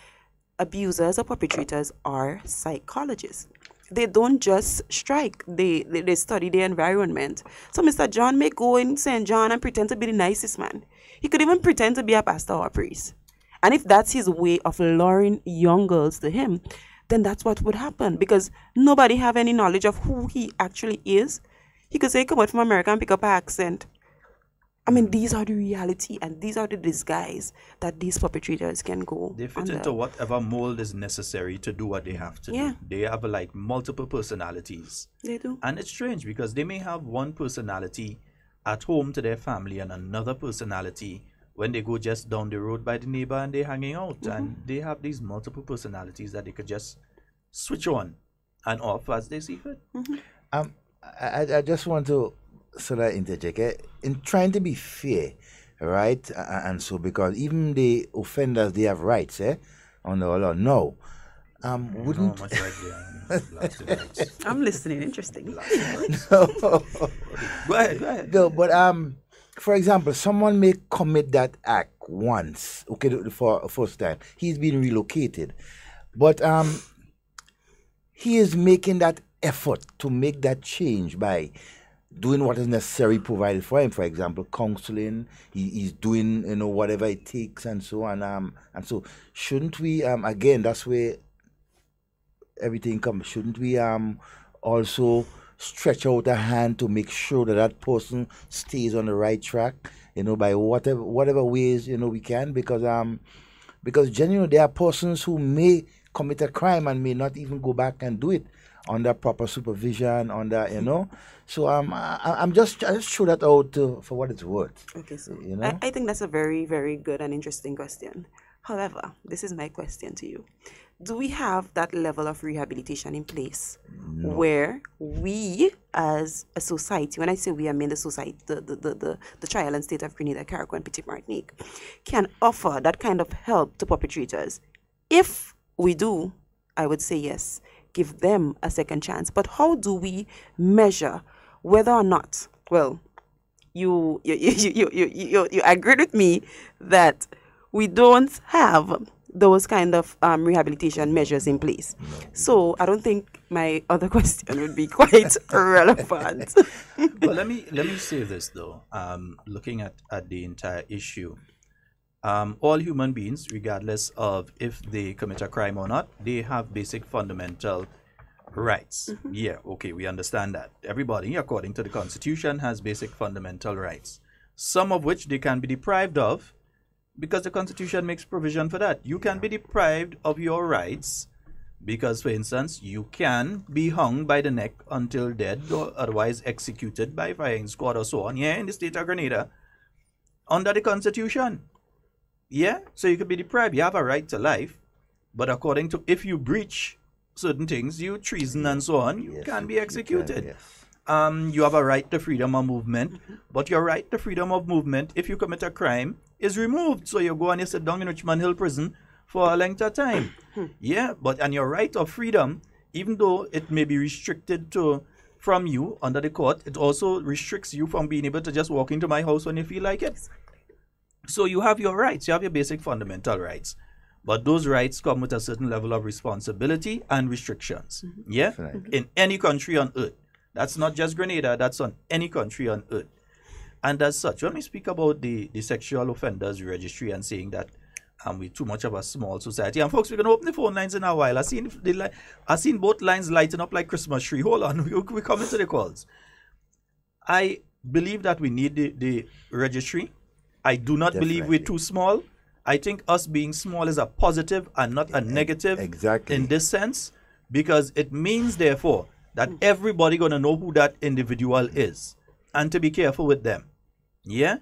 abusers or perpetrators are psychologists. They don't just strike. They study the environment. So Mr. John may go in St. John and pretend to be the nicest man. He could even pretend to be a pastor or a priest. And if that's his way of luring young girls to him, then that's what would happen. Because nobody have any knowledge of who he actually is. He could say, come out from America and pick up an accent. I mean, these are the reality and these are the disguise that these perpetrators can go They fit under. into whatever mold is necessary to do what they have to do. They have like multiple personalities. They do. And it's strange because they may have one personality at home to their family and another personality when they go just down the road by the neighbor and they're hanging out. And they have these multiple personalities that they could just switch on and off as they see fit. I just want to sort of interject. In trying to be fair, right? And so, because even the offenders, they have rights, on the law. No. Wouldn't... I'm listening. Interesting. No. Go ahead. No, but for example, someone may commit that act once, okay, for a first time. He's been relocated. But he is making that effort to make that change by doing what is necessary provided for him. For example, counseling. He's doing whatever it takes and so on. And so shouldn't we again? That's where everything comes. Shouldn't we also stretch out a hand to make sure that that person stays on the right track? By whatever ways we can, because genuinely there are persons who may commit a crime and may not even go back and do it under proper supervision, So I just throw that out for what it's worth. Okay, so I think that's a very, very good and interesting question. However, this is my question to you. Do we have that level of rehabilitation in place where we as a society, when I say we, I mean the society, the trial and state of Grenada, Carriacou, and Petite Martinique, can offer that kind of help to perpetrators? If we do, I would say yes. Give them a second chance. But how do we measure whether or not, well, you agreed with me that we don't have those kind of rehabilitation measures in place. So I don't think my other question would be quite relevant. Well, let me say this though. Looking at the entire issue, all human beings, regardless of if they commit a crime or not, they have basic fundamental rights. Yeah, okay, we understand that. Everybody, according to the Constitution, has basic fundamental rights, some of which they can be deprived of because the Constitution makes provision for that. You can be deprived of your rights because, for instance, you can be hung by the neck until dead or otherwise executed by firing squad or so on, in the state of Grenada, under the Constitution. Yeah, so you could be deprived. You have a right to life, but according to, if you breach certain things, you treason and so on, you can be executed. You have a right to freedom of movement, but your right to freedom of movement, if you commit a crime, is removed. So you go and you sit down in Richmond Hill Prison for a length of time. And your right of freedom, even though it may be restricted from you under the court, it also restricts you from being able to just walk into my house when you feel like it. So you have your rights, you have your basic fundamental rights. But those rights come with a certain level of responsibility and restrictions. In any country on earth. That's not just Grenada, that's on any country on earth. And as such, when we speak about the sexual offenders registry and saying that we're too much of a small society, and folks, we're going to open the phone lines in a while. I've seen both lines lighting up like Christmas tree. Hold on, we're coming to the calls. I believe that we need the registry. I do not believe we're too small. I think us being small is a positive and not a negative in this sense, because it means, therefore, that everybody going to know who that individual is and to be careful with them. I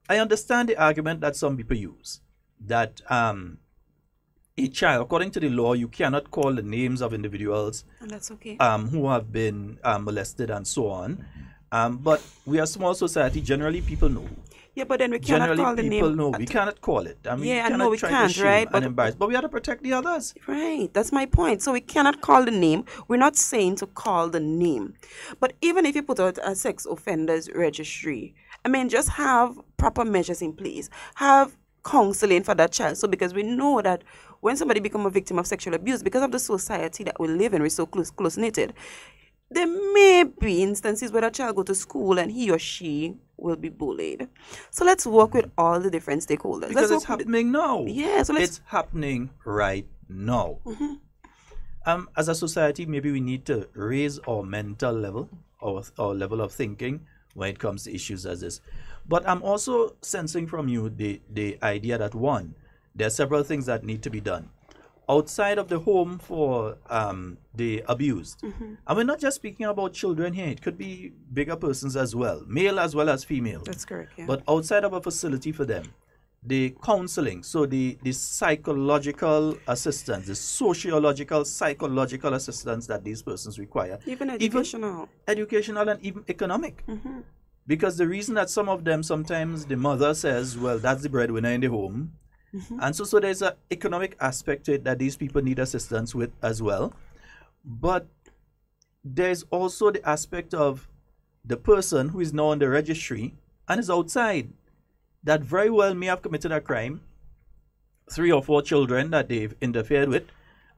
understand the argument that some people use that a child, according to the law, you cannot call the names of individuals that's okay. Who have been molested and so on. But we are a small society. Generally, people know. Yeah, but then we cannot call the name. Generally, people know. We cannot call it. I mean, I know we can't, right? And embarrass. But we have to protect the others. Right. That's my point. So we cannot call the name. We're not saying to call the name. But even if you put out a sex offenders registry, I mean, just have proper measures in place. Have counseling for that child. So because we know that when somebody becomes a victim of sexual abuse, because of the society that we live in, we're so close-knitted, there may be instances where a child go to school and he or she will be bullied. So let's work with all the different stakeholders. Because it's happening now. Yeah, so it's happening right now. As a society, maybe we need to raise our mental level, our level of thinking when it comes to issues as this. But I'm also sensing from you the idea that, one, there are several things that need to be done outside of the home for the abused. And we're not just speaking about children here. It could be bigger persons as well, male as well as female. That's correct, yeah. But outside of a facility for them, the counseling, so the psychological assistance, the sociological, psychological assistance that these persons require. Even educational. Educational and even economic. Because the reason that some of them, sometimes the mother says, well, that's the breadwinner in the home. And so there's an economic aspect to it that these people need assistance with as well. But there's also the aspect of the person who is now on the registry and is outside that very well may have committed a crime, 3 or 4 children that they've interfered with,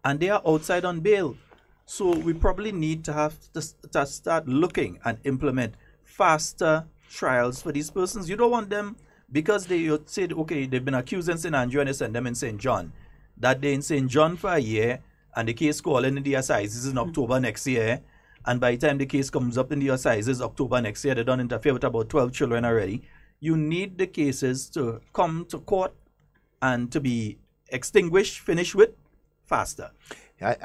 and they are outside on bail. So we probably need to have to start looking and implement faster trials for these persons. You don't want them, because they said, okay, they've been accused in St. Andrew and they send them in St. John. That day in St. John for a year, and the case calling in the assizes in October next year. And by the time the case comes up in the assizes, October next year, they don't interfere with about 12 children already. You need the cases to come to court and to be extinguished, finished with, faster.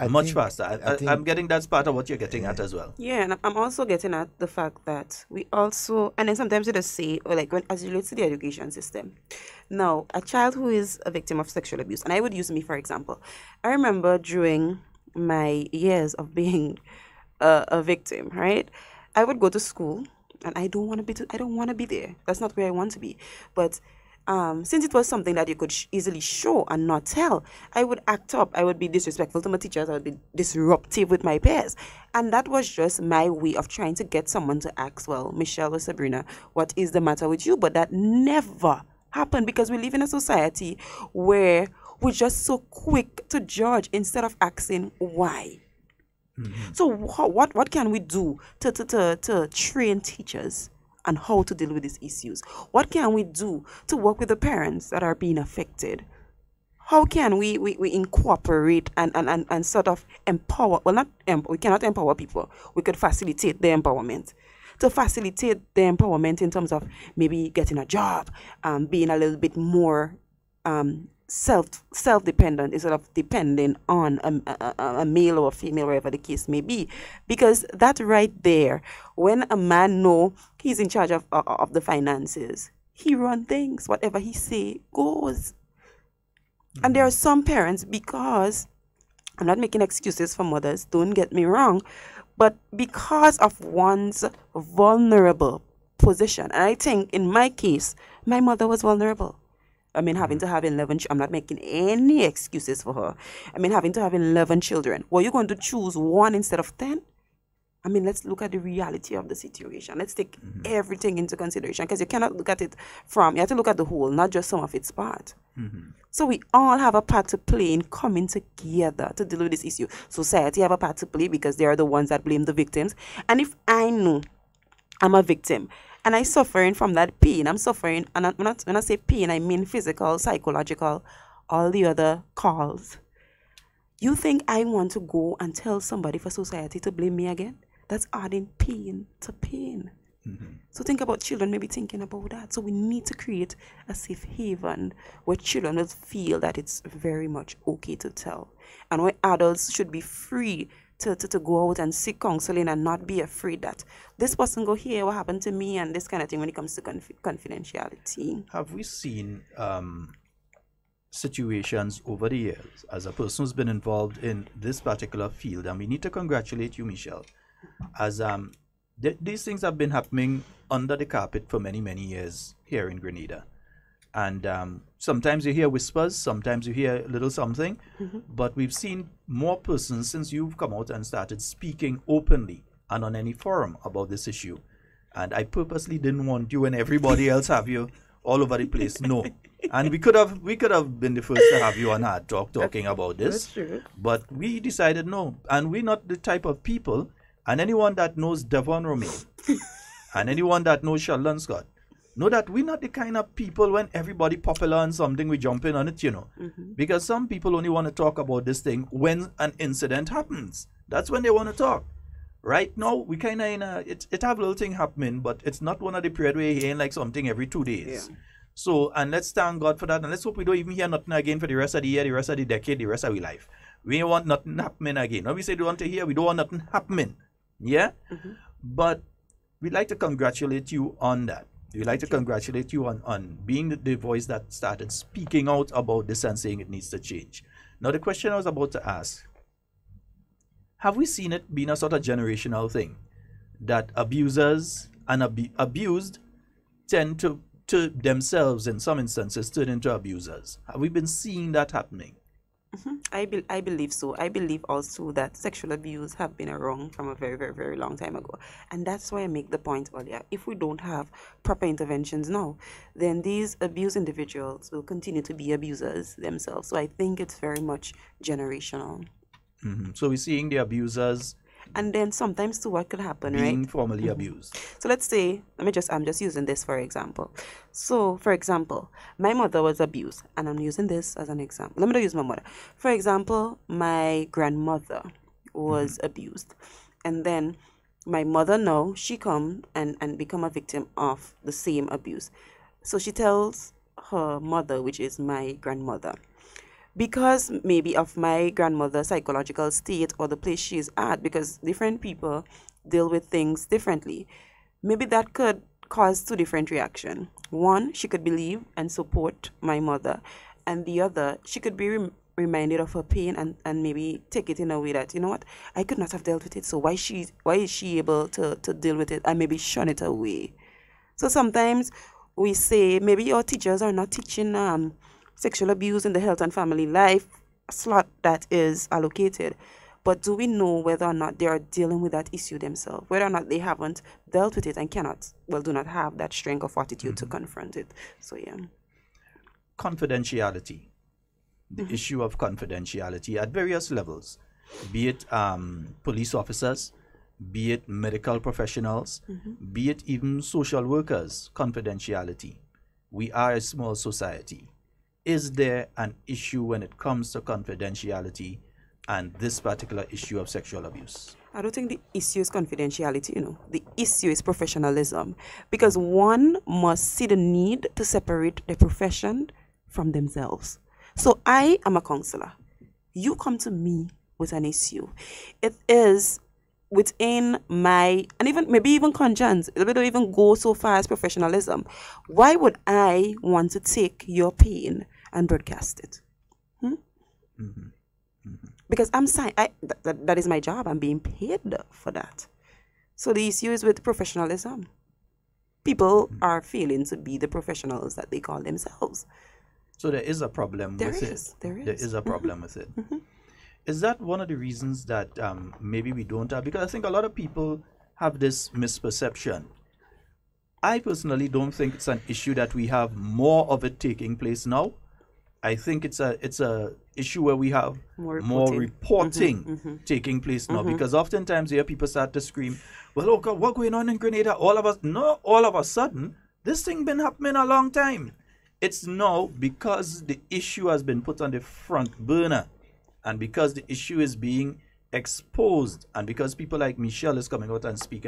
Much faster. I'm getting that's part of what you're getting at as well. Yeah, and I'm also getting at the fact that we also, and then sometimes you just say, or like when as it relates to the education system. Now, a child who is a victim of sexual abuse, and I would use me for example. I remember during my years of being a victim, right? I would go to school, and I don't want to be there. That's not where I want to be, but. Since it was something that you could easily show and not tell, I would act up. I would be disrespectful to my teachers. I would be disruptive with my peers. And that was just my way of trying to get someone to ask, well, Michelle or Sabrina, what is the matter with you? But that never happened because we live in a society where we're just so quick to judge instead of asking why. So what can we do to train teachers and how to deal with these issues? What can we do to work with the parents that are being affected? How can we incorporate and sort of empower, we cannot empower people. We could facilitate their empowerment. To facilitate their empowerment in terms of maybe getting a job, being a little bit more self-dependent instead of depending on a male or a female, wherever the case may be. Because that right there, when a man know he's in charge of the finances, he run things. Whatever he say goes. And there are some parents, because I'm not making excuses for mothers, don't get me wrong, but because of one's vulnerable position, and I think in my case, my mother was vulnerable. I mean, having to have 11, I'm not making any excuses for her. I mean, having to have 11 children. Were you going to choose one instead of 10? I mean, let's look at the reality of the situation. Let's take everything into consideration, because you cannot look at it you have to look at the whole, not just some of its part. So we all have a part to play in coming together to deal with this issue. Society have a part to play because they are the ones that blame the victims. And if I know I'm a victim and I'm suffering from that pain, I'm suffering, and when I say pain, I mean physical, psychological, all the other cause. You think I want to go and tell somebody for society to blame me again? That's adding pain to pain. So think about children maybe thinking about that. So we need to create a safe haven where children will feel that it's very much okay to tell. And where adults should be free to go out and seek counseling and not be afraid that this person go here, what happened to me, and this kind of thing when it comes to confidentiality. Have we seen situations over the years as a person who's been involved in this particular field, and we need to congratulate you, Michelle, as these things have been happening under the carpet for many, many years here in Grenada. And sometimes you hear whispers, sometimes you hear a little something, but we've seen more persons since you've come out and started speaking openly and on any forum about this issue. And I purposely didn't want you and everybody else have you all over the place. No. And we could have been the first to have you on Hard Talk talking about this. That's true. But we decided no. And we're not the type of people. And anyone that knows Devon Romain and anyone that knows Sheldon Scott know that we're not the kind of people when everybody popular on something, we jump in on it, you know. Because some people only want to talk about this thing when an incident happens. That's when they want to talk. Right now, we kind of it have a little thing happening, but it's not one of the period where you hear like something every 2 days. Yeah. So, and let's thank God for that. And let's hope we don't even hear nothing again for the rest of the year, the rest of the decade, the rest of our life. We don't want nothing happening again. When we say we want to hear, we don't want nothing happening. Yeah? But we'd like to congratulate you on that. We'd like to congratulate you on being the voice that started speaking out about this and saying it needs to change. Now, the question I was about to ask, have we seen it being a sort of generational thing? That abusers and abused tend to themselves, in some instances, turn into abusers. Have we been seeing that happening? I believe so. I believe also that sexual abuse have been around from a very, very, very long time ago. And that's why I make the point earlier. If we don't have proper interventions now, then these abused individuals will continue to be abusers themselves. So I think it's very much generational. So we're seeing the abusers. And then sometimes too, what could happen, being formally abused. So let's say, I'm just using this for example. So for example, my mother was abused, and I'm using this as an example. Let me not use my mother. For example, my grandmother was abused. And then my mother now, she come and become a victim of the same abuse. So she tells her mother, which is my grandmother, because maybe of my grandmother's psychological state or the place she's at, because different people deal with things differently, maybe that could cause two different reactions. One, she could believe and support my mother, and the other, she could be reminded of her pain and maybe take it in a way that, you know what, I could not have dealt with it, so why is she able to deal with it, and maybe shun it away. So sometimes we say maybe your teachers are not teaching sexual abuse in the health and family life slot that is allocated. But do we know whether or not they are dealing with that issue themselves? Whether or not they haven't dealt with it and do not have that strength of fortitude to confront it. So, yeah. Confidentiality. The issue of confidentiality at various levels. Be it police officers, be it medical professionals, be it even social workers. Confidentiality. We are a small society. Is there an issue when it comes to confidentiality and this particular issue of sexual abuse? I don't think the issue is confidentiality, The issue is professionalism. Because one must see the need to separate the profession from themselves. So I am a counselor. You come to me with an issue. It is within my, and even maybe even conscience, it don't even go so far as professionalism. Why would I want to take your pain and broadcast it? because that is my job. I'm being paid for that. So the issue is with professionalism. People are failing to be the professionals that they call themselves. So there is a problem with it. There is a problem with it. Is that one of the reasons that maybe we don't have? Because I think a lot of people have this misperception. I personally don't think it's an issue that we have more of it taking place now. I think it's a issue where we have more reporting taking place now, because oftentimes you hear people start to scream, well, oh God, what's going on in Grenada? All of a sudden, this thing been happening a long time. It's now because the issue has been put on the front burner, and because the issue is being exposed, and because people like Michelle is coming out and speak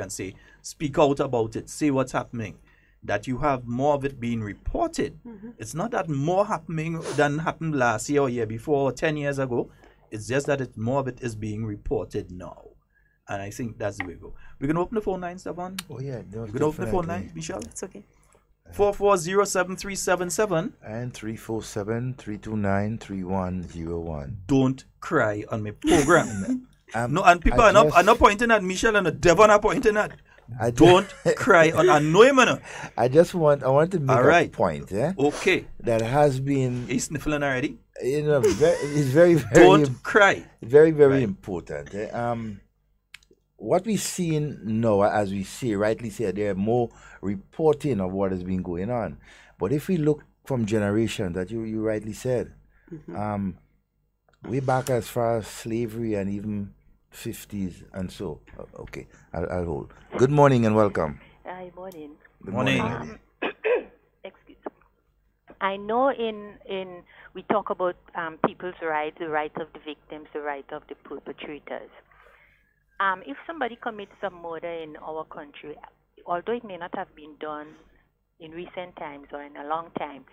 out about it, say what's happening, that you have more of it being reported. It's not that more happening than happened last year or year before or 10 years ago. It's just that more of it is being reported now. And I think that's the way we go. We're going to open the phone line, Devon. Oh, yeah. We're going to open the phone line, Michelle. It's okay. 440-7377 and 347-329-3101. Don't cry on my program. No, and people are not pointing at Michelle and Devon are pointing at. Don't cry on a no man. I want to make a point. Okay. That has been. He's sniffling already. It's very, very. Don't cry. Very, very important. What we've seen now, as we say, rightly said, there are more reporting of what has been going on. But if we look from generations, that you rightly said, way back as far as slavery and even 50s and so. Okay, I'll hold. Good morning and welcome. Hi, morning. Good morning. Excuse me. I know we talk about people's rights, the right of the victims, the right of the perpetrators. If somebody commits a murder in our country, although it may not have been done in recent times or in a long time,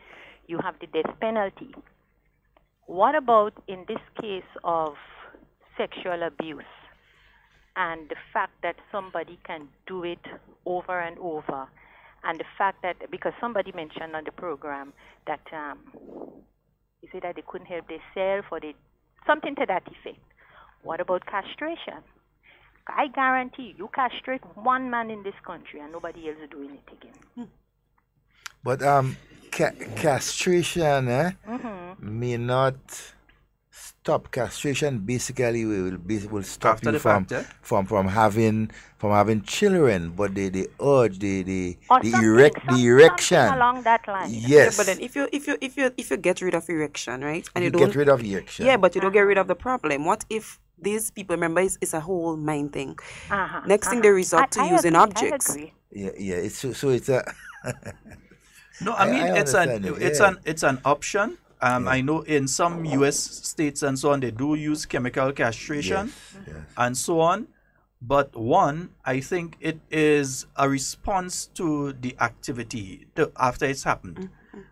you have the death penalty. What about in this case of sexual abuse and the fact that somebody can do it over and over, and the fact that, because somebody mentioned on the program that you say that they couldn't help themselves or something to that effect. What about castration? I guarantee you castrate one man in this country and nobody else is doing it again. But castration may not stop. Castration basically will stop you from having children, but the urge, the erection along that line. Yes. Yeah, but then if you get rid of erection, right? And you don't get rid of erection. Yeah, but you don't get rid of the problem. What if these people, remember, it's a whole mind thing. Next thing they resort to using objects. Yeah. It's a. No, I mean it's an option. I know in some U.S. states and so on, they do use chemical castration and so on. But I think it is a response to the activity after it's happened.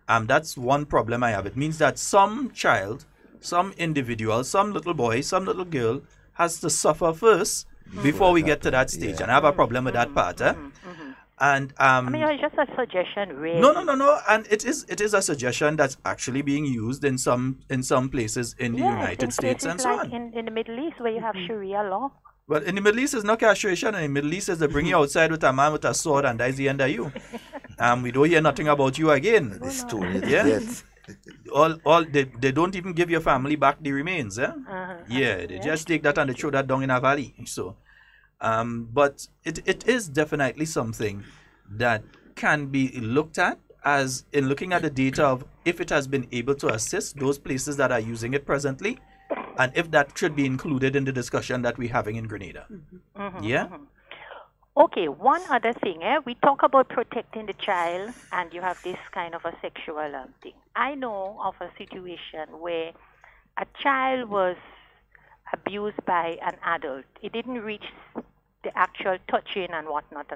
That's one problem I have. It means that some child, some individual, some little boy, some little girl has to suffer first before we get to that stage. And I have a problem with that part. And I mean, it's just a suggestion, really. No. And it is a suggestion that's actually being used in some places in the United States and so like on. In the Middle East, where you have Sharia law. Well, in the Middle East, it's not castration. In the Middle East, they bring you outside with a man with a sword, and that's the end of you. We don't hear nothing about you again. They don't even give your family back the remains. They just take that and they throw that down in a valley. So, but it is definitely something that can be looked at as in looking at the data of if it has been able to assist those places that are using it presently, and if that should be included in the discussion that we're having in Grenada. Okay, one other thing. We talk about protecting the child, and you have this kind of a sexual thing. I know of a situation where a child was abused by an adult. It didn't reach the actual touching and whatnot,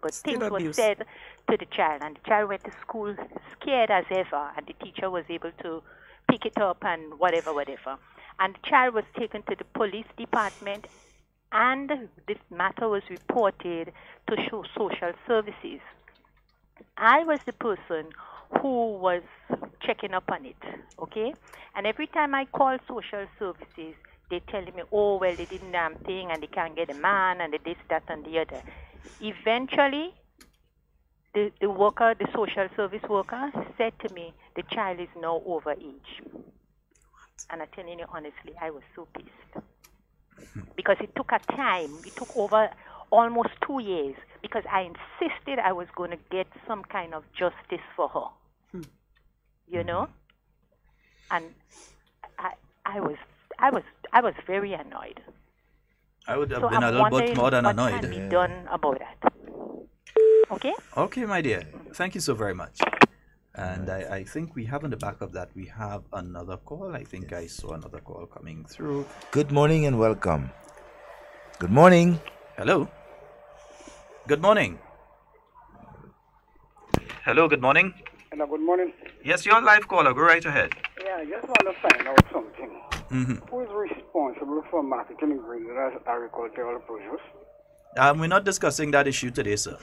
but Still things abuse. were said to the child, and the child went to school scared as ever, and the teacher was able to pick it up and whatever. And the child was taken to the police department, and this matter was reported to social services. I was the person who was checking up on it, okay? And every time I called social services, they telling me, oh, well, they didn't thing, and they can't get a man, and the this, that, and the other. Eventually, the worker, the social service worker, said to me, the child is now over age. And I'm telling you honestly, I was so pissed. Because it took a time. It took over almost 2 years because I insisted I was going to get some kind of justice for her. You know? And I was very annoyed. I would have been a little bit more than annoyed. What can be done about that? Okay? Okay, my dear. Thank you so very much. And I think we have on the back of that, we have another call. I think I saw another call coming through. Good morning and welcome. Good morning. Hello. Good morning. Hello, good morning. Hello, good morning. Yes, you're a live caller. Go right ahead. Yeah, I just want to find out something. Who is responsible for marketing ingredients as agricultural produce? We're not discussing that issue today, sir.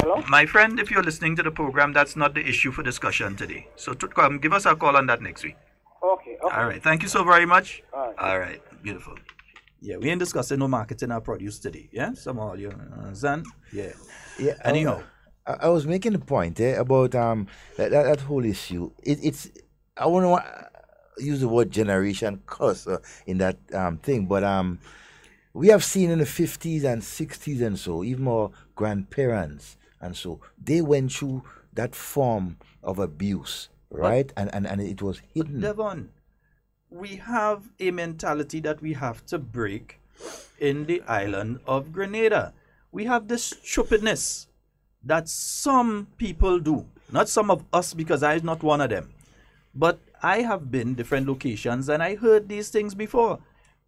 Hello? My friend, if you're listening to the program, that's not the issue for discussion today. So give us a call on that next week. Okay. All right. Thank you so very much. All right. All right. Beautiful. Yeah, we ain't discussing no marketing or produce today. Yeah? Somehow you understand? Yeah. Yeah. Anyhow. I was making a point about that whole issue. It's I want to use the word generation curse in that thing, but we have seen in the 50s and 60s and so, even more grandparents and so, they went through that form of abuse, right? And it was hidden. Devon, we have a mentality that we have to break in the island of Grenada. We have this stupidness that some people do. Not some of us, because I'm not one of them. But I have been different locations and I heard these things before.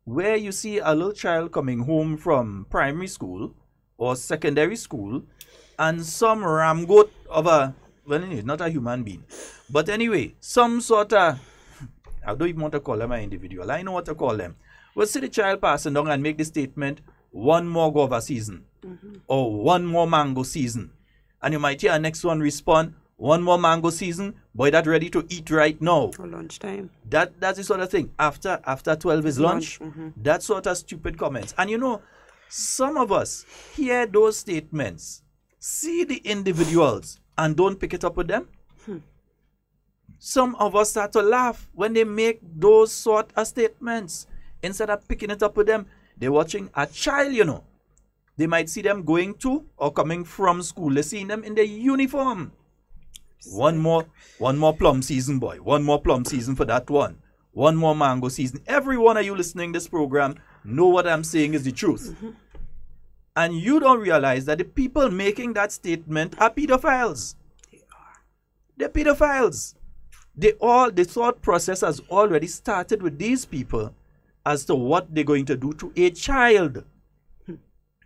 Where you see a little child coming home from primary school or secondary school and some ramgoat of well, he's not a human being. But anyway, some sort of, I don't even want to call them an individual. I know what to call them. We'll see the child passing down and make the statement, one more guava season or one more mango season. And you might hear the next one respond, one more mango season, boy, that ready to eat right now. For lunchtime. That's the sort of thing. After 12 is lunch. That sort of stupid comments. And you know, some of us hear those statements, see the individuals, and don't pick it up with them. Some of us start to laugh when they make those sort of statements. Instead of picking it up with them, they're watching a child, you know. They might see them going to or coming from school. They're seeing them in their uniform. One more plum season, boy. One more plum season for that one. One more mango season. Every one of you listening to this program know what I'm saying is the truth. And you don't realize that the people making that statement are pedophiles. They're pedophiles. The thought process has already started with these people as to what they're going to do to a child.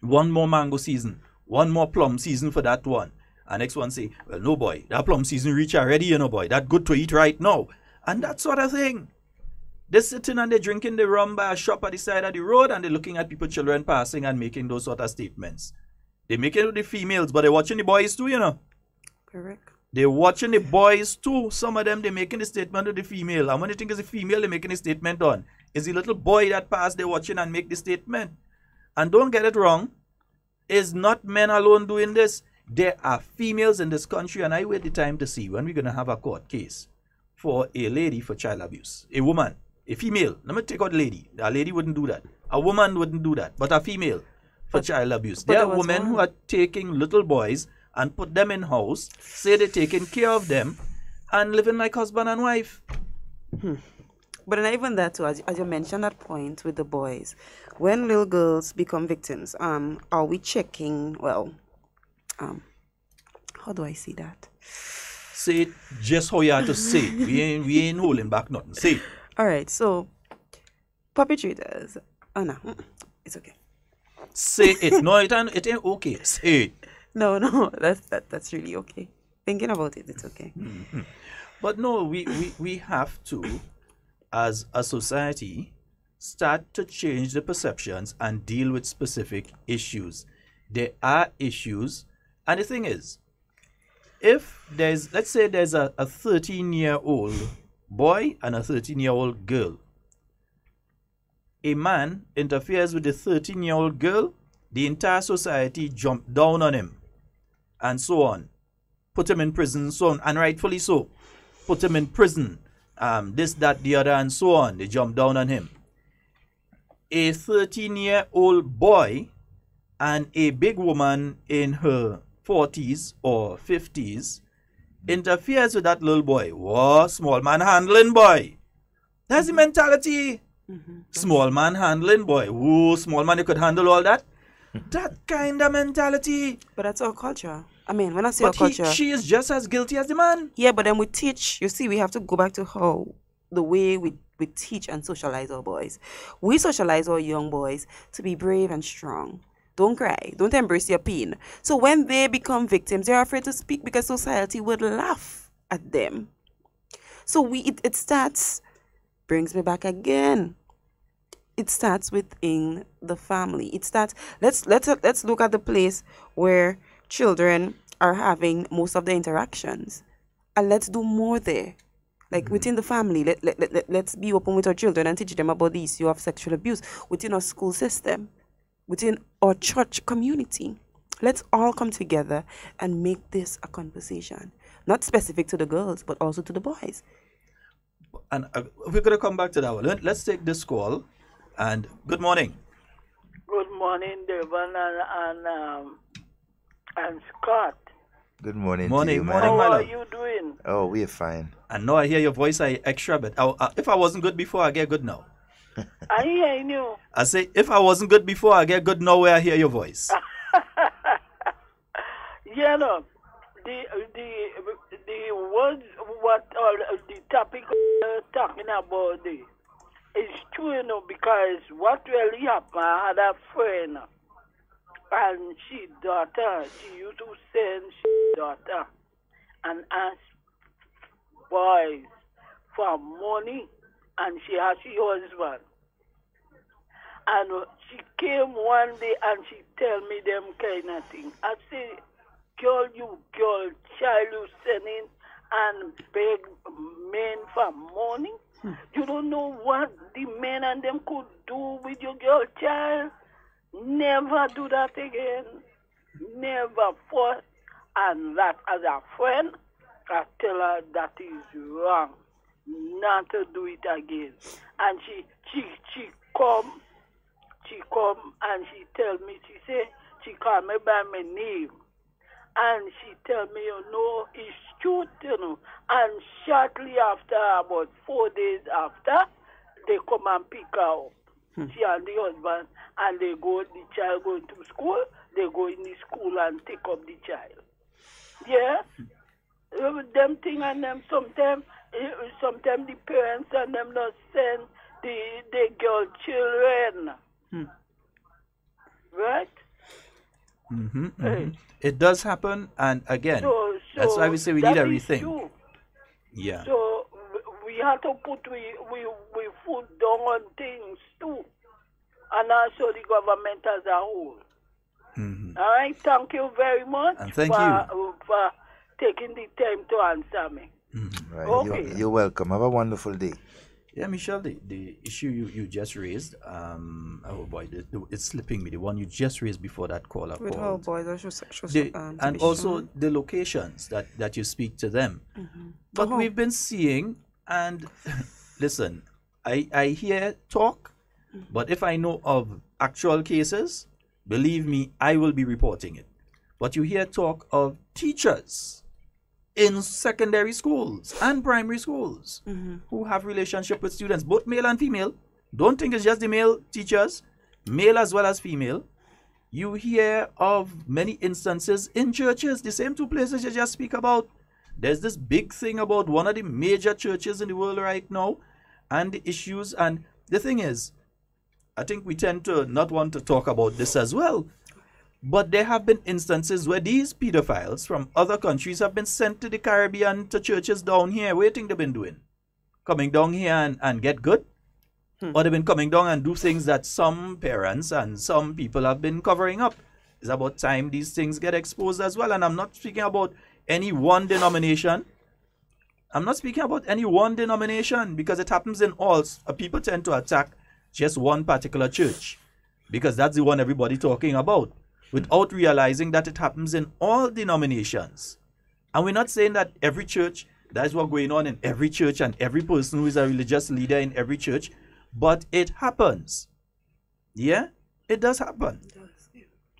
One more mango season. One more plum season for that one. And next one say, well, no, boy, that plum season reach already, you know, boy. That good to eat right now. And that sort of thing. They're sitting and they're drinking the rum by a shop at the side of the road and they're looking at people, children passing and making those sort of statements. They're making it with the females, but they're watching the boys too, you know. Correct. They're watching the boys too. Some of them, they're making the statement with the female. And when you think it's a female, they're making a statement on. It's the little boy that passed, they're watching and make the statement. And don't get it wrong. It's not men alone doing this. There are females in this country, and I wait the time to see when we're going to have a court case for a lady for child abuse. A woman, a female. Let me take out lady. A lady wouldn't do that. A woman wouldn't do that. But a female for child abuse. There are women who are taking little boys and put them in house, say they're taking care of them, and living like husband and wife. But not even that too, as you mentioned that point with the boys. When little girls become victims, are we checking, how do I see that? Say it just how you have to say it. We ain't holding back nothing. Say it. All right, so perpetrators. Oh no, it's okay. Say it. No, it ain't okay. Say it. No, that's really okay. Thinking about it, it's okay. But no, we have to, as a society, start to change the perceptions and deal with specific issues. There are issues, and the thing is, if let's say there's a 13-year-old boy and a 13-year-old girl. A man interferes with the 13-year-old girl, the entire society jump down on him, and so on. Put him in prison, so on, and rightfully so. Put him in prison, this, that, the other, and so on. They jump down on him. A 13-year-old boy and a big woman in her 40s or 50s interferes with that little boy. Whoa, small man handling boy. That's the mentality. Small man handling boy. Whoa, small man, you could handle all that. That kind of mentality. But that's our culture. I mean, when I say our culture, she is just as guilty as the man. Yeah, but then we teach. You see, we have to go back to how the way we teach and socialize our boys. We socialize our young boys to be brave and strong. Don't cry. Don't embrace your pain. So when they become victims, they're afraid to speak because society would laugh at them. So it starts, brings me back again. It starts within the family. It starts, let's look at the place where children are having most of the interactions. And let's do more there. Like within the family, let's be open with our children and teach them about the issue of sexual abuse within our school system, within our church community. Let's all come together and make this a conversation, not specific to the girls, but also to the boys. And we're going to come back to that one. Let's take this call. And good morning. Good morning, Devon and Scott. Good morning. Morning, to you, man. How are you doing? Oh, we're fine. And now I hear your voice, I extra bit. If I wasn't good before, I get good now. I hear you. I say, if I wasn't good before, I get good now where I hear your voice. You know, the words, what the topic talking about is true, you know, because what really happened, I had a friend, and she used to send she daughter and ask boys for money, and she had her husband. And she came one day and she tell me them kind of thing. I say, girl, child, you sending and beg men for money? You don't know what the men and them could do with your girl child? Never do that again. Never for. And that as a friend, I tell her that is wrong. Not to do it again. And she come and she tell me, she say, she call me by my name. And she tell me, you know, it's truth, you know. And shortly after, about 4 days after, they come and pick her up. She and the husband, and the child going to school, they go in the school and take up the child. Yeah? Them thing and them, sometimes the parents and them not send the girl children. Right? It does happen, and again, that's why we say we need a rethink. True. Yeah. So we have to put we foot down on things too, and also the government as a whole. All right, thank you very much. And thank you for taking the time to answer me. Right. Okay. You're welcome. Have a wonderful day. Yeah, Michelle, the issue you just raised, oh boy, it's slipping me. The one you just raised before that caller with called. boys, that's just sexual and also the locations that you speak to them. But we've been seeing, and listen, I hear talk, but if I know of actual cases, believe me, I will be reporting it. But you hear talk of teachers in secondary schools and primary schools who have relationship with students, both male and female. Don't think it's just the male teachers, male as well as female. You hear of many instances in churches, the same two places you just speak about. There's this big thing about one of the major churches in the world right now and the issues. And the thing is, I think we tend to not want to talk about this as well. But there have been instances where these pedophiles from other countries have been sent to the Caribbean, to churches down here. What do you think they've been doing? Coming down here and get good? Or they've been coming down and do things that some parents and some people have been covering up. It's about time these things get exposed as well. And I'm not speaking about any one denomination. I'm not speaking about any one denomination, because it happens in all. People tend to attack just one particular church because that's the one everybody talking about, without realizing that it happens in all denominations. And we're not saying that every church, that's what's going on in every church and every person who is a religious leader in every church, but it happens. Yeah, it does happen.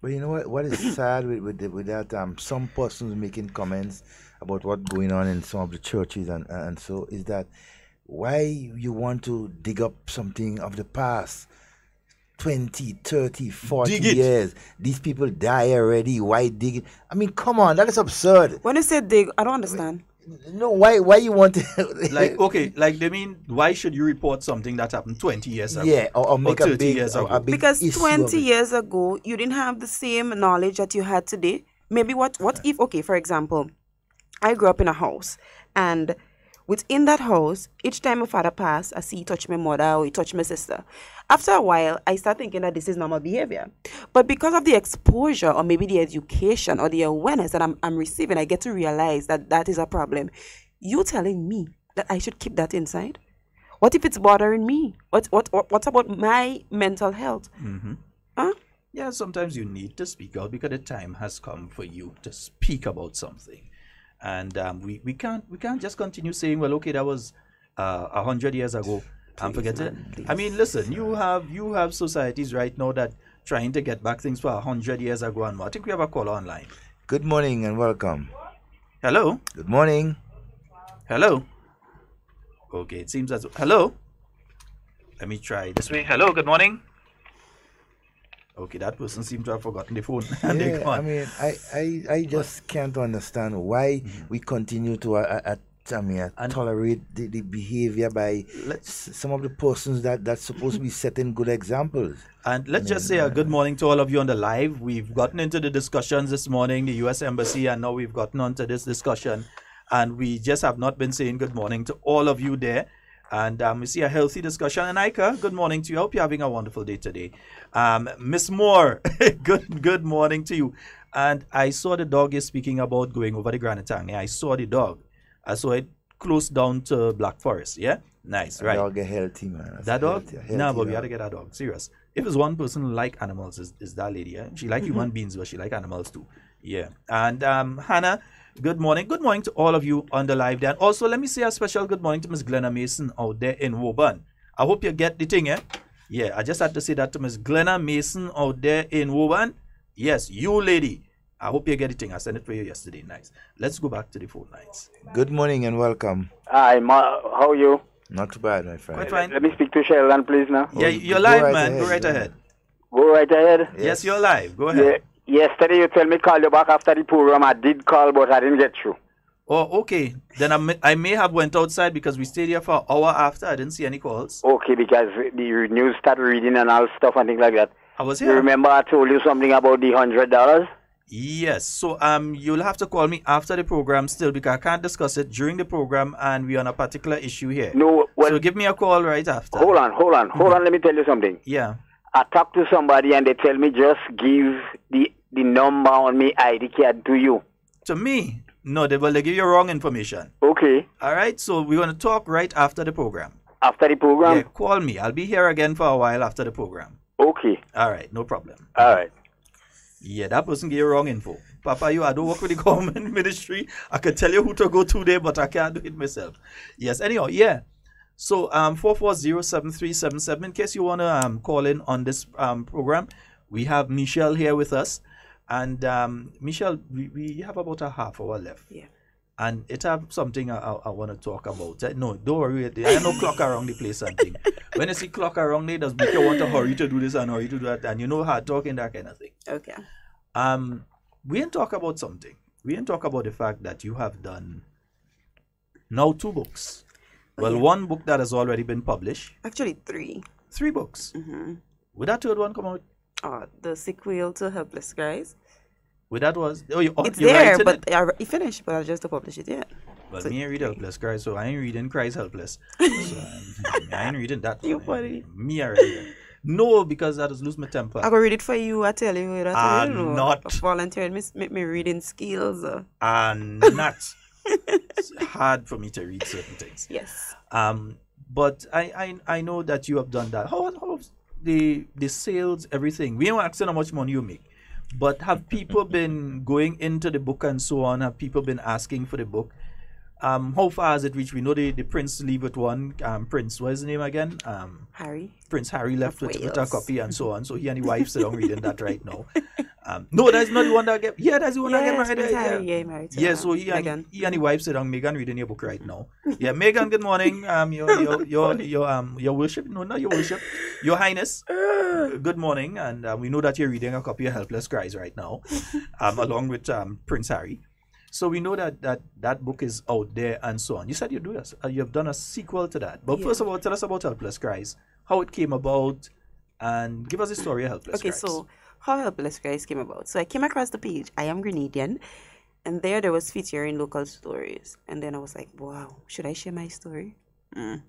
But you know what is sad with that, some persons making comments about what's going on in some of the churches and so, is that why you want to dig up something of the past 20, 30, 40 years. These people die already. Why dig it? I mean, come on, that is absurd. When you say dig, I don't understand. No, why you want to... like, okay, like they mean, why should you report something that happened 20 years ago? Yeah, or make or 30 a big, years ago? Because 20 years ago, you didn't have the same knowledge that you had today. Maybe what if, okay, for example, I grew up in a house, and within that house, each time my father passed, I see he touch my mother or he touch my sister. After a while, I start thinking that this is normal behavior. But because of the exposure or maybe the education or the awareness that I'm receiving, I get to realize that that is a problem. You telling me that I should keep that inside? What if it's bothering me? What about my mental health? Mm-hmm. Huh? Yeah, sometimes you need to speak out because the time has come for you to speak about something. And we can't just continue saying, well, okay, that was 100 years ago and forget it. I mean, listen, you have societies right now that trying to get back things for 100 years ago and more. I think we have a caller online. Good morning and welcome. Hello. Good morning. Hello. Okay, it seems as hello. Let me try this way. Hello. Good morning. Okay, that person seemed to have forgotten the phone. And Yeah, I mean, I just can't understand why we continue to tolerate the behavior by some of the persons that's supposed to be setting good examples. And let's just say a good morning to all of you on the live. We've gotten into the discussions this morning, the U.S. Embassy, and now we've gotten onto this discussion. And we just have not been saying good morning to all of you there. And we see a healthy discussion. And Ika, good morning to you. I hope you're having a wonderful day today. Miss Moore, good morning to you. And I saw the dog is speaking about going over the Granatang. I saw the dog. I saw it close down to Black Forest. Yeah? Nice, right? That dog is healthy, man. That dog? Healthy No, but dog. we had to get that dog. Serious. If it's one person who like animals, is that lady. Yeah? She like human beings, but she like animals too. Yeah. And Hannah, good morning. Good morning to all of you on the live there. And also, let me say a special good morning to Miss Glenna Mason out there in Woburn. I hope you get the thing, eh? Yeah, I just had to say that to Miss Glenna Mason out there in Woburn. Yes, you lady. I hope you get the thing. I sent it for you yesterday. Nice. Let's go back to the phone lines. Good morning and welcome. Hi, how are you? Not too bad, my friend. Quite fine. Let me speak to Sheldon, please, now. Yeah, you're live, man. Go right ahead. Go right ahead? Yes, you're live. Go ahead. Yeah. Yesterday you tell me call you back after the program. I did call, but I didn't get through. Oh, okay. Then I may have went outside because we stayed here for an hour after. I didn't see any calls. Okay, because the news started reading and all stuff and things like that. I was You here. remember I told you something about the $100? Yes. So you'll have to call me after the program still because I can't discuss it during the program and we're on a particular issue here. No, well, so give me a call right after. Hold on. Let me tell you something. Yeah. I talked to somebody and they tell me just give the number on me ID card to you. To me? No, they give you wrong information. Okay. All right. So we're going to talk right after the program. After the program? Yeah, call me. I'll be here again for a while after the program. Okay. All right. No problem. All right. Yeah, that person gave you wrong info. Papa, I don't work with the government ministry. I can tell you who to go to there, but I can't do it myself. Yes, anyhow, yeah. So 440-7377, in case you want to call in on this program, we have Michelle here with us. And Michelle, we have about a half hour left. Yeah. And it have something I want to talk about. No, don't worry. There are no clock around the place and thing. When you see clock around there, does make you want to hurry to do this and hurry to do that. And you know how talking that kind of thing. Okay. We ain't talk about something. We ain't talk about the fact that you have done now 2 books. Well, 1 book that has already been published. Actually, 3. 3 books. Mm-hmm. Would that 3rd one come out? The sequel to Helpless Cries. Well, that was... It's there, but it finished, but I just to publish it yet. Well, me ain't read Helpless Cries, so I ain't reading Cries Helpless. So I ain't reading that. You funny. Me I read. No, because I just lose my temper. I go read it for you, I tell you. I'm not. Volunteering me reading skills. I'm not. it's hard for me to read certain things. Yes. But I know that you have done that. How the sales, everything? We don't asking how much money you make, but have people been going into the book and so on? Have people been asking for the book? How far has it reached? We know the Prince leave with one. Prince, what is his name again? Harry. Prince Harry left with a copy and so on. So he and his wife sit down reading that right now. No, that's not the one that get. Yeah, that's the one that get married. Prince Harry, yeah, married. Yeah, so he and his wife sit down. Megan reading your book right now. Yeah, Megan. Good morning. Your worship. No, not your worship. Your Highness. Good morning. And we know that you're reading a copy of Helpless Cries right now, along with Prince Harry. So we know that book is out there and so on. You said you do this. You've done a sequel to that. But first of all, tell us about Helpless Cries, how it came about, and give us a story of Helpless Cries. Okay, so how Helpless Cries came about. So I came across the page, I Am Grenadian, and there was featuring local stories. And then I was like, wow, should I share my story? And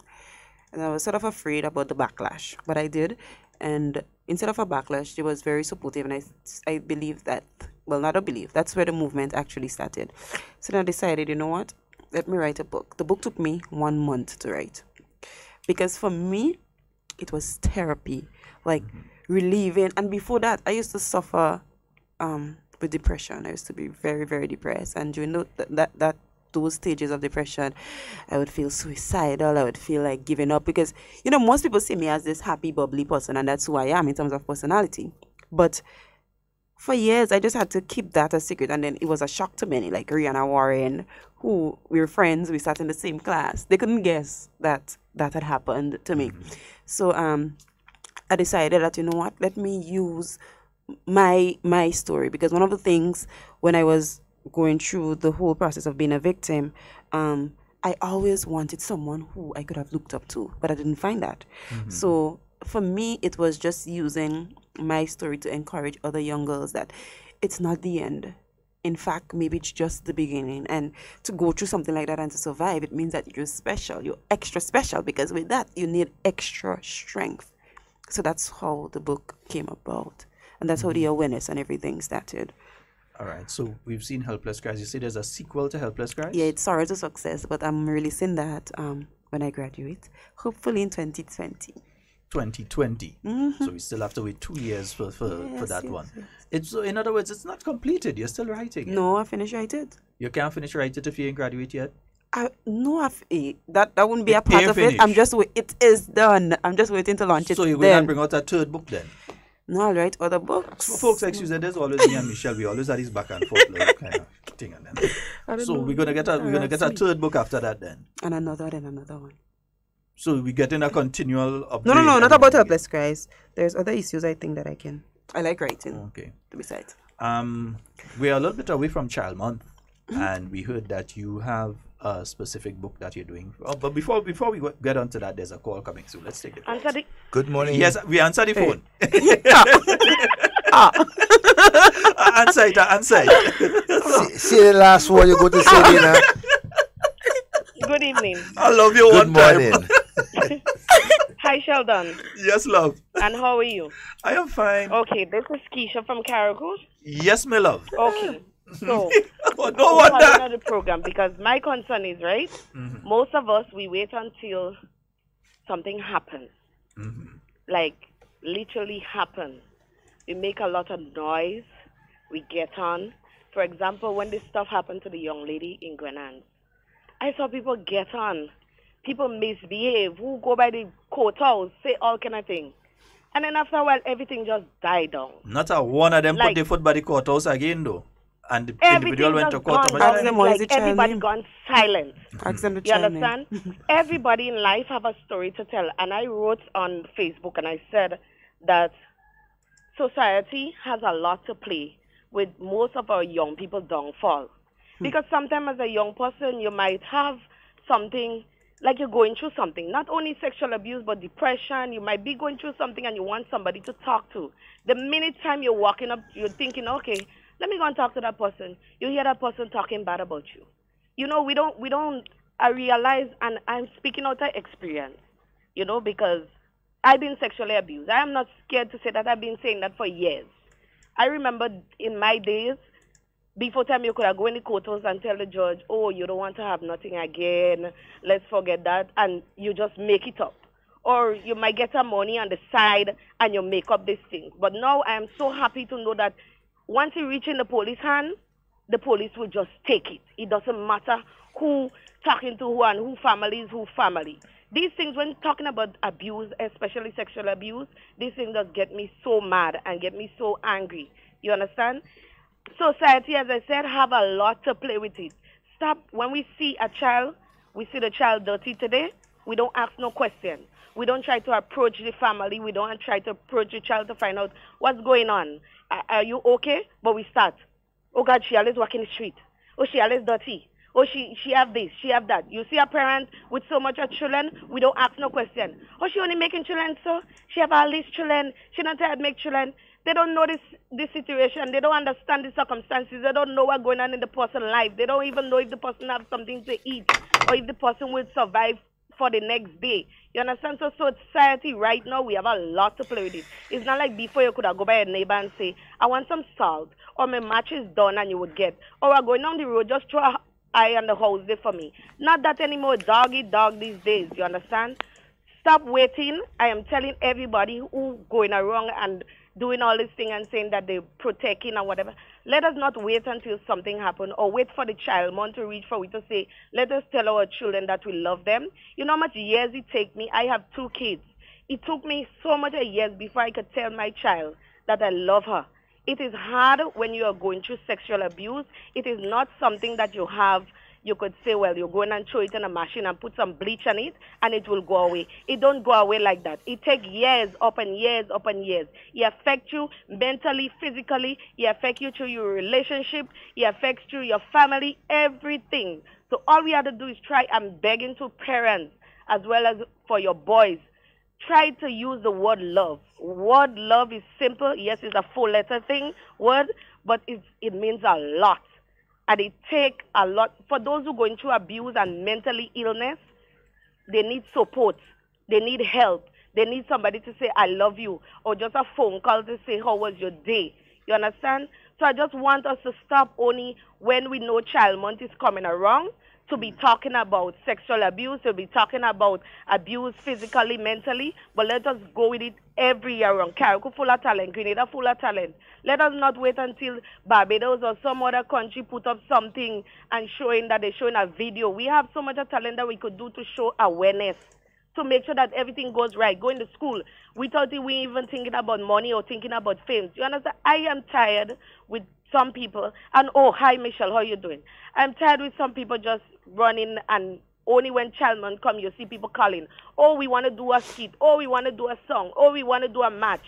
I was sort of afraid about the backlash, but I did. And instead of a backlash, she was very supportive, and I believe that, well, not a belief, that's where the movement actually started. So then I decided, you know what, let me write a book. The book took me 1 month to write, because for me, it was therapy, like relieving. And before that, I used to suffer with depression. I used to be very, very depressed, and during those stages of depression, I would feel suicidal. I would feel like giving up, because, you know, most people see me as this happy, bubbly person, and that's who I am in terms of personality. But for years, I just had to keep that a secret, and then it was a shock to many, like Rihanna Warren, who we were friends, we sat in the same class. They couldn't guess that had happened to me. So I decided that, you know what, let me use my story, because one of the things when I was going through the whole process of being a victim, I always wanted someone who I could have looked up to, but I didn't find that. So for me, it was just using my story to encourage other young girls that it's not the end. In fact, maybe it's just the beginning. And to go through something like that and to survive, it means that you're special. You're extra special, because with that, you need extra strength. So that's how the book came about. And that's how the awareness and everything started. All right, so we've seen Helpless Cries. You say there's a sequel to Helpless Cries? Yeah, it's Sorrow to Success, but I'm releasing that when I graduate, hopefully in 2020. 2020. So we still have to wait 2 years for that one. Yes. It's, so in other words, it's not completed. You're still writing it. No, I finished writing it. You can't finish writing it if you ain't graduate yet? No, that wouldn't be a part of it. It is done. I'm just waiting to launch it. So you're going to bring out a third book then? No, I'll write other books. For folks excuse me, there's always me and Michelle. We always had this back and forth kind of thing. And then. So we're gonna get a third book after that then. And another one. So we're getting a continual update. No, not about Helpless Cries. There's other issues I think that I like writing. Okay. Besides. We're a little bit away from Child Month, and we heard that you have a specific book that you're doing. But before we get onto that, there's a call coming, so let's take it. Good morning. Yes, we answer the phone. Answer it. See the last one you go to say, Dina. Good evening. I love you. Good morning. Hi, Sheldon. Yes, love. And how are you? I am fine. Okay, this is Keisha from Caracos. Yes, my love. Okay. So, no wonder. The program, because my concern is, right, most of us, we wait until something happens. Like, literally happens. We make a lot of noise. We get on. For example, when this stuff happened to the young lady in Grenada, I saw people get on. People misbehave, who go by the courthouse, say all kind of things. And then after a while, everything just died down. Not a one of them put their foot by the courthouse again, though. And the individual went to court. Everybody gone silent. Ask them to you understand? Everybody in life have a story to tell. And I wrote on Facebook and I said that society has a lot to play with most of our young people downfall. Because sometimes as a young person, you might have something, like you're going through something, not only sexual abuse, but depression. You might be going through something and you want somebody to talk to. The minute time you're walking up, you're thinking, okay, let me go and talk to that person. You hear that person talking bad about you. You know, I realize, and I'm speaking out of experience, you know, because I've been sexually abused. I am not scared to say that. I've been saying that for years. I remember in my days, Before time you could have go in the courthouse and tell the judge, oh, you don't want to have nothing again, let's forget that, and you just make it up. Or you might get some money on the side and you make up these things. But now I am so happy to know that once you reach in the police hand, the police will just take it. It doesn't matter who talking to who and who family is who family. These things, when talking about abuse, especially sexual abuse, these things just get me so mad and get me so angry. You understand? Society, as I said, have a lot to play with it. Stop. When we see a child, we see the child dirty today, we don't ask no question. We don't try to approach the family. We don't try to approach the child to find out what's going on. Are you okay? But we start. Oh, God, she always walking the street. Oh, she always dirty. Oh, she have this, she have that. You see a parent with so much of children, we don't ask no question. Oh, she only making children, so she have all these children. She not tired make children. They don't know this situation. They don't understand the circumstances. They don't know what's going on in the person's life. They don't even know if the person have something to eat or if the person will survive for the next day. You understand? So society right now, we have a lot to play with it. It's not like before you could have go by a neighbor and say, I want some salt, or my match is done and you would get. Or we're going down the road, just throw a eye on the house there for me. Not that anymore. Dog eat dog these days. You understand? Stop waiting. I am telling everybody who going around and doing all this thing and saying that they're protecting or whatever. Let us not wait until something happens or wait for the child month to reach for we to say, let us tell our children that we love them. You know how much years it take me? I have 2 kids. It took me so much years before I could tell my child that I love her. It is hard when you are going through sexual abuse. It is not something that you have, you could say, well, you're going and throw it in a machine and put some bleach on it and it will go away. It don't go away like that. It takes years upon years upon years. It affects you mentally, physically. It affects you through your relationship. It affects through your family, everything. So all we have to do is try. I'm begging to parents as well as for your boys. Try to use the word love. Word love is simple. Yes, it's a 4-letter thing, word, but it means a lot. And it takes a lot. For those who are going through abuse and mentally illness, they need support. They need help. They need somebody to say, I love you. Or just a phone call to say, how was your day? You understand? So I just want us to stop only when we know Child Month is coming around to be talking about sexual abuse, to be talking about abuse physically, mentally, but let us go with it every year around. Carriacou full of talent, Grenada full of talent. Let us not wait until Barbados or some other country put up something and showing that they're showing a video. We have so much of talent that we could do to show awareness, to make sure that everything goes right. Going to school without we even thinking about money or thinking about fame. You understand? I am tired with some people, and oh, hi Michelle, how you doing? I'm tired with some people just running, and only when Child Month come, you see people calling, oh, we want to do a skit, oh, we want to do a song, oh, we want to do a match.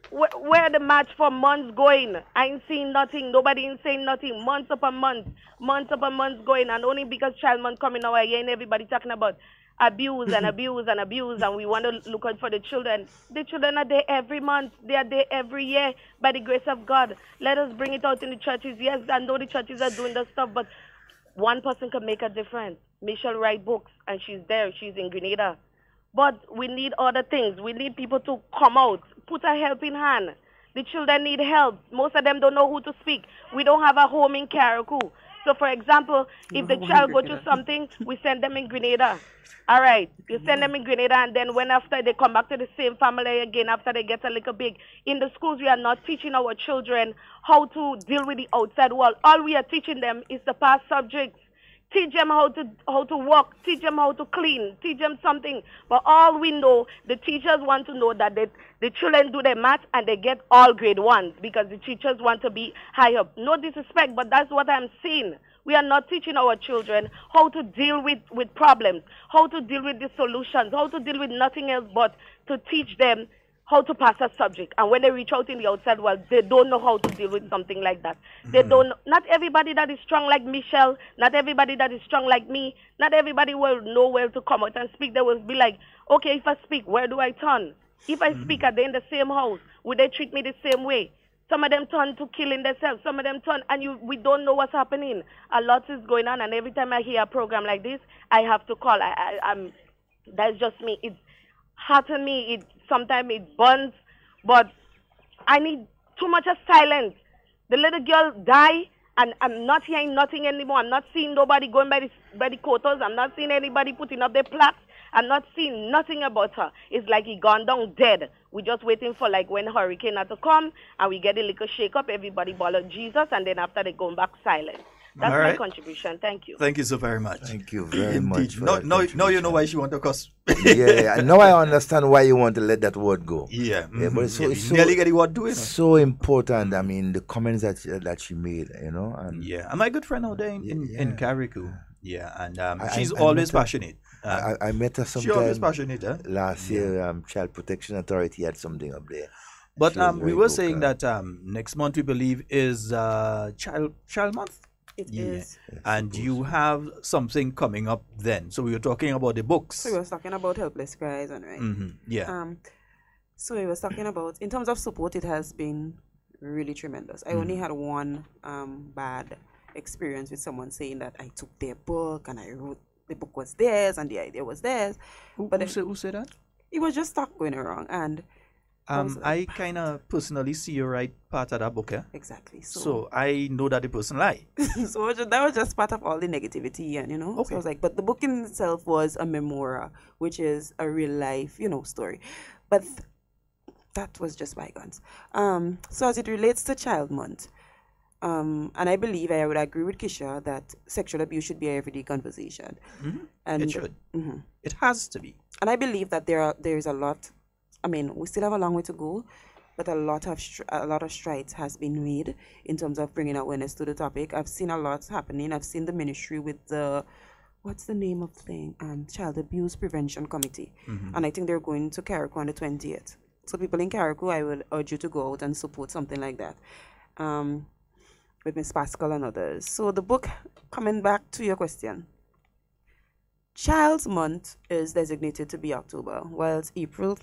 Where the match for months going? I ain't seen nothing. Nobody ain't saying nothing. Months upon months going, and only because Child Month coming our year and everybody talking about abuse and abuse and abuse, and we want to look out for the children. The children are there every month. They are there every year by the grace of God. Let us bring it out in the churches. Yes, I know the churches are doing the stuff, but one person can make a difference. Michelle write books, and she's there. She's in Grenada. But we need other things. We need people to come out, put a helping hand. The children need help. Most of them don't know who to speak. We don't have a home in Carriacou. So, for example, if the child go through something, we send them in Grenada. All right, you send them in Grenada, and then when after they come back to the same family again, after they get a little big. In the schools, we are not teaching our children how to deal with the outside world. All we are teaching them is the past subjects. Teach them how to walk, teach them how to clean, teach them something. But all we know, the teachers want to know that the children do their math and they get all grade 1s because the teachers want to be high up. No disrespect, but that's what I'm seeing. We are not teaching our children how to deal with problems, how to deal with the solutions, how to deal with nothing else but to teach them how to pass a subject. And when they reach out in the outside world, they don't know how to deal with something like that. They don't. Not everybody that is strong like Michelle, not everybody that is strong like me, not everybody will know where to come out and speak. They will be like, okay, if I speak, where do I turn? If I speak, are they in the same house? Would they treat me the same way? Some of them turn to killing themselves. Some of them turn, and we don't know what's happening. A lot is going on, and every time I hear a program like this, I have to call. That's just me. It's hard to me. Sometimes it burns, but I need too much of silence. The little girl died, And I'm not hearing nothing anymore. I'm not seeing nobody going by the quotas. I'm not seeing anybody putting up their plaques. I'm not seeing nothing about her. It's like he gone down dead. We're just waiting for like when hurricane had to come and we get a little shake up, everybody ball of Jesus, and then after they go back silent. That's my contribution. Thank you. Thank you so very much. Thank you very much. Now you know why she want to cuss. Yeah, now I understand why you want to let that word go. Yeah, but it's so nearly get the word doing. So important. I mean, the comments that she made, you know. And and my good friend out there in Carriacou. Yeah, and she's always passionate. I met her sometime. She's always passionate. Last year, Child Protection Authority had something up there. But we were saying that next month we believe is Child Month. It is. And you have something coming up then. So we were talking about the books. So we were talking about Helpless Cries, and right? Yeah. So we were talking about, in terms of support, it has been really tremendous. I only had one bad experience with someone saying that I took their book and I wrote, the book was theirs and the idea was theirs. Who said that? It was just stuff going wrong. And I kind of personally see you write part of that book, eh? Exactly. So I know that the person lied. So that was just part of all the negativity, and Okay. So I was like, but the book in itself was a memoir, which is a real life, story. But that was just bygones. So as it relates to Child Month, and I believe I would agree with Kisha that sexual abuse should be an everyday conversation. And it should. It has to be. And I believe that there is a lot. I mean, we still have a long way to go, but a lot of strides has been made in terms of bringing awareness to the topic. I've seen a lot happening. I've seen the ministry with the, what's the name of the thing? Child Abuse Prevention Committee. And I think they're going to Carriacou on the 20th. So people in Carriacou, I will urge you to go out and support something like that. With Ms. Pascal and others. So the book, coming back to your question, Child's Month is designated to be October, whilst April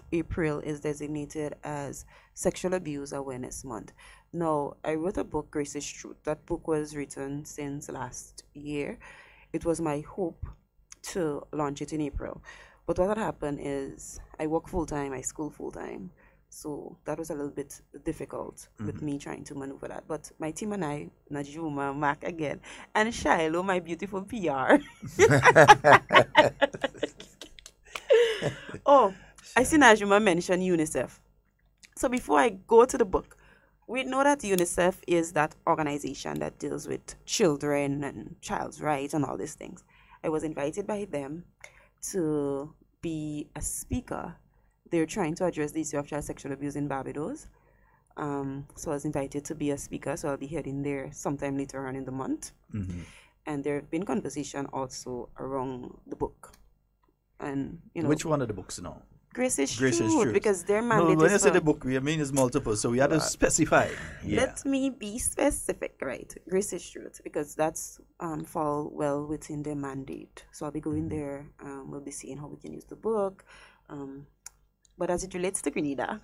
is designated as Sexual Abuse Awareness Month. Now, I wrote a book, Grace is Truth. That book was written since last year. It was my hope to launch it in April. But what had happened is I work full-time, I school full-time. So that was a little bit difficult with me trying to maneuver that. But my team and I, Najuma, Mac again, and Shiloh, my beautiful PR. Oh, I see Najuma mention UNICEF. So before I go to the book, we know that UNICEF is that organization that deals with children and child's rights and all these things. I was invited by them to be a speaker. They're trying to address the issue of child sexual abuse in Barbados. So I was invited to be a speaker, so I'll be heading there sometime later on in the month. And there have been conversation also around the book. And which one of the books now? Grace is Truth, because their mandate when is you say the book, I mean it's multiple, so we had to specify. Let me be specific, right? Grace is Truth, because that's fall well within their mandate. So I'll be going there. We'll be seeing how we can use the book. But as it relates to Grenada,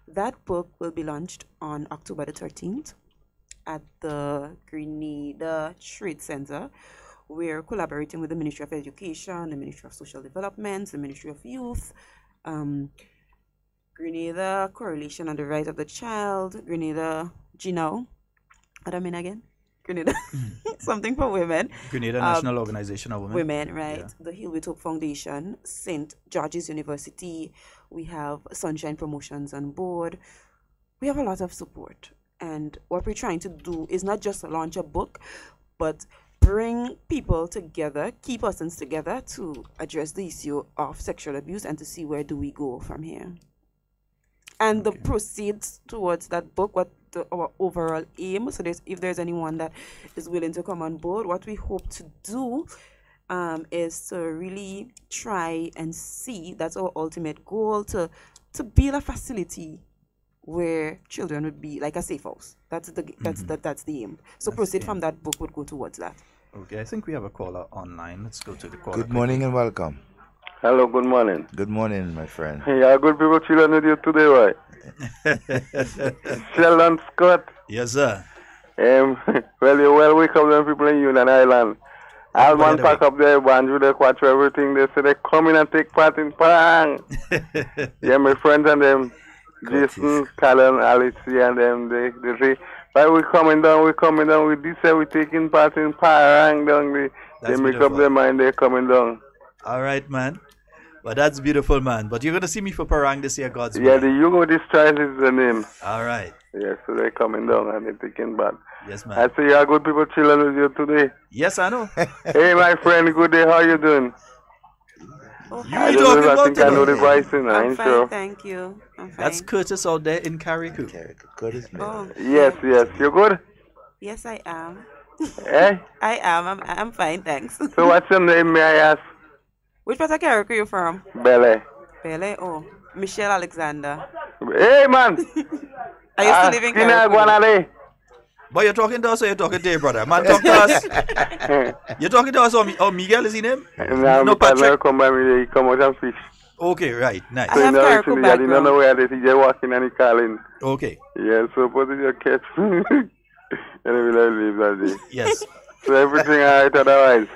that book will be launched on October the 13th at the Grenada Trade Center. We're collaborating with the Ministry of Education, the Ministry of Social Development, the Ministry of Youth, Grenada Coalition on the Rights of the Child, Grenada GNOW, what I mean again? Grenada, something for women. Grenada National Organization of Women. Women, right. The Heal with Hope Foundation, St. George's University. We have Sunshine Promotions on board. We have a lot of support. And what we're trying to do is not just launch a book, but bring people together, key persons together to address the issue of sexual abuse and to see where do we go from here. And the proceeds towards that book, our overall aim, so if there's anyone that is willing to come on board, what we hope to do is to really try and see, that's our ultimate goal, to build a facility where children would be like a safe house. That's the aim. So proceed from that book would go towards that. Okay, I think we have a caller online. Let's go to the caller. Good morning and welcome. Hello, good morning. Good morning, my friend. Yeah, good people chilling with you today, right? Sheldon Scott. Yes, sir. Well, you're well welcome them people in Union Island. All man pack up their banjo, they quattro everything. They say they come in and take part in Pang. Yeah, my friends and them, Jason, Callan, Alicia, and them, they say, But we coming down. We this say we taking part in Parang down. They make up their mind. They're coming down. All right, man. But that's beautiful, man. But you're gonna see me for Parang this year, God's will. Yeah, the Yugo Distress is the name. All right. Yeah, so they're coming down and they're taking part. Yes, man. I see you are good people chilling with you today. Yes, I know. Hey, my friend, good day. How you doing? You talking about I think I know the voice, and I ain't fine, sure. thank you. I'm fine. That's Curtis out there in Carriacou. Curtis, Oh. Yes. You good? Yes, I am. Eh? I am. I'm fine, thanks. So what's your name, may I ask? Which part of Carriacou are you from? Bele. Bele? Oh, Michelle Alexander. Hey, man. I used to live in Carriacou. But you're talking to us or you're talking to your brother? Man, talk to us. You're talking to us or Miguel is his name? No, Patrick. Come by me, he come out and fish. Okay, right, nice. I have Carriacou background. I don't know where they see you walking and he calling. Okay. Yeah, so put it in your catch. And we let leave that day. Yes. So everything alright otherwise?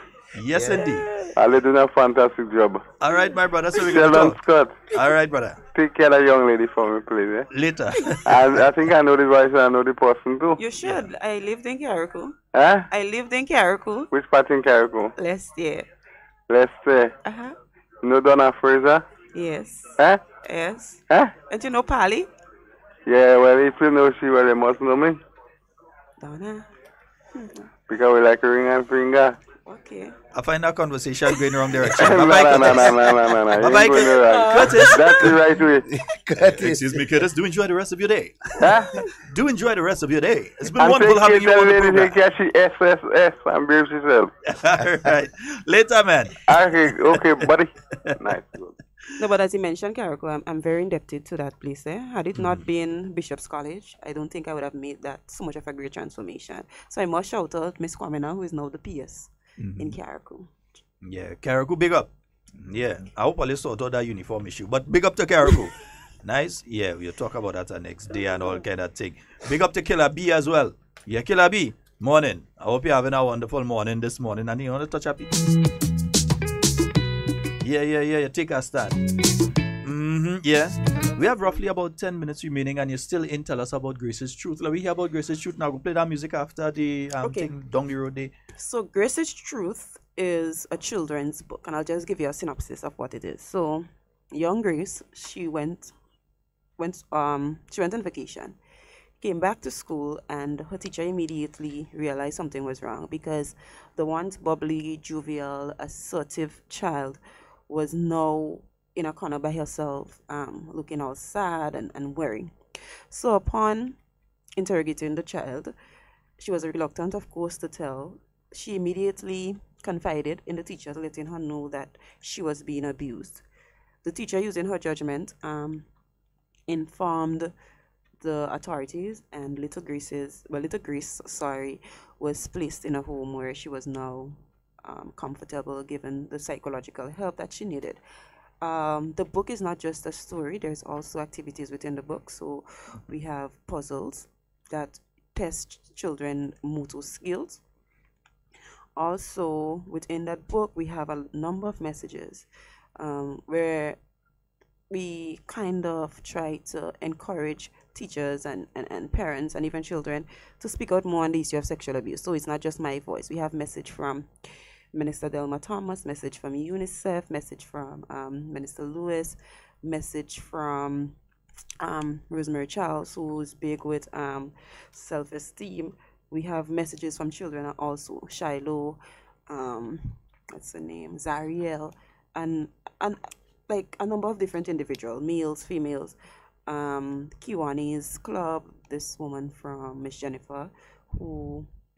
Yes, indeed. They're doing a fantastic job. All right, my brother. So we're Sheldon going to talk. Scott. All right, brother. Take care of that young lady for me, please. Eh? Later. I think I know the voice and I know the person too. You should. Yeah. I lived in Carriacou. Huh? I lived in Carriacou. Which part in Carriacou? Leicester. Leicester. Uh-huh. You know Donna Fraser? Yes. Huh? Yes. Huh? And you know Polly? Yeah, well, if you know she, well, you must know me. Donna. Because we like ring and finger. Okay. I find that conversation going the wrong direction. No. Bye-bye, Curtis. That's the right way. Curtis. Excuse me, Curtis. Do enjoy the rest of your day. Huh? Do enjoy the rest of your day. It's been wonderful having you on the program. She SSS and behave herself. All right. Later, man. Okay, buddy. Nice. No, but as you mentioned, Carriacou, I'm very indebted to that place there. Had it not been Bishop's College, I don't think I would have made that so much of a great transformation. So I must shout out Miss Kwamina, who is now the PS in Carriacou. Yeah, Carriacou, big up. Yeah, I hope I sort out that uniform issue, but big up to Carriacou. Nice. Yeah, we'll talk about that the next day and all kind of thing. Big up to Killer B as well. Yeah, Killer B, morning. I hope you're having a wonderful morning this morning. And you want to touch up? Yeah, take a stand. Yeah. We have roughly about 10 minutes remaining and you're still in. Tell us about Grace's Truth. Let me hear about Grace's Truth. Now, we'll play that music after the thing down the road day. So Grace's Truth is a children's book, and I'll just give you a synopsis of what it is. So young Grace, she went on vacation, came back to school, and her teacher immediately realized something was wrong because the once bubbly, jovial, assertive child was now in a corner by herself, looking all sad and worried. So upon interrogating the child, she was reluctant, of course, to tell. She immediately confided in the teacher, letting her know that she was being abused. The teacher, using her judgment, informed the authorities, and little Grace, was placed in a home where she was now comfortable, given the psychological help that she needed. The book is not just a story, there's also activities within the book. So we have puzzles that test children motor skills. Also within that book we have a number of messages where we kind of try to encourage teachers and parents and even children to speak out more on the issue of sexual abuse. So it's not just my voice. We have message from Minister Delma Thomas, message from UNICEF, message from Minister Lewis, message from Rosemary Charles, who's big with self-esteem. We have messages from children also, Shiloh, what's her name, Zariel, and like a number of different individuals, males, females. Kiwani's Club, this woman from Miss Jennifer,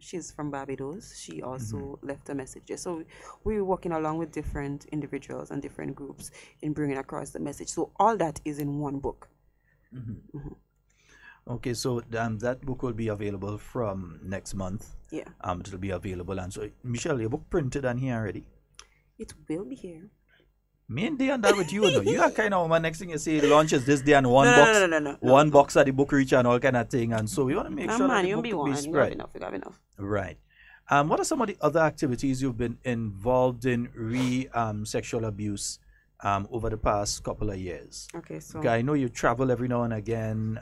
she's from Barbados, she also left a message. So we're working along with different individuals and different groups in bringing across the message. So all that is in one book. Okay, so that book will be available from next month. Yeah. It'll be available. And so, Michelle, your book printed and here already? It will be here. Me and day on that with you, though. You are kind of woman. Next thing you say, launches this day and one box at the book reach and all kind of thing. And so we want to make sure that the book will be spread. You have enough. Right. What are some of the other activities you've been involved in sexual abuse over the past couple of years? Okay, so I know you travel every now and again.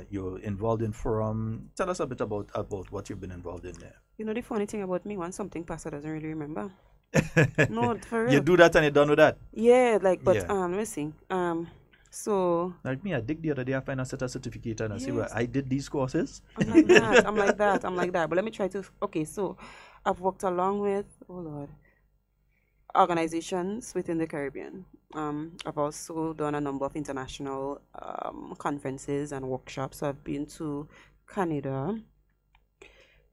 You're involved in forum. Tell us a bit about what you've been involved in there. You know the funny thing about me, when something pastor doesn't really remember. No, for real. You do that and you're done with that? Yeah, like, but let me see. So like me, I dig the other day, I find a set of certificate and I see where I did these courses. I'm like that. I'm like that. But let me try to. Okay, so I've worked along with organizations within the Caribbean. I've also done a number of international conferences and workshops. So I've been to Canada.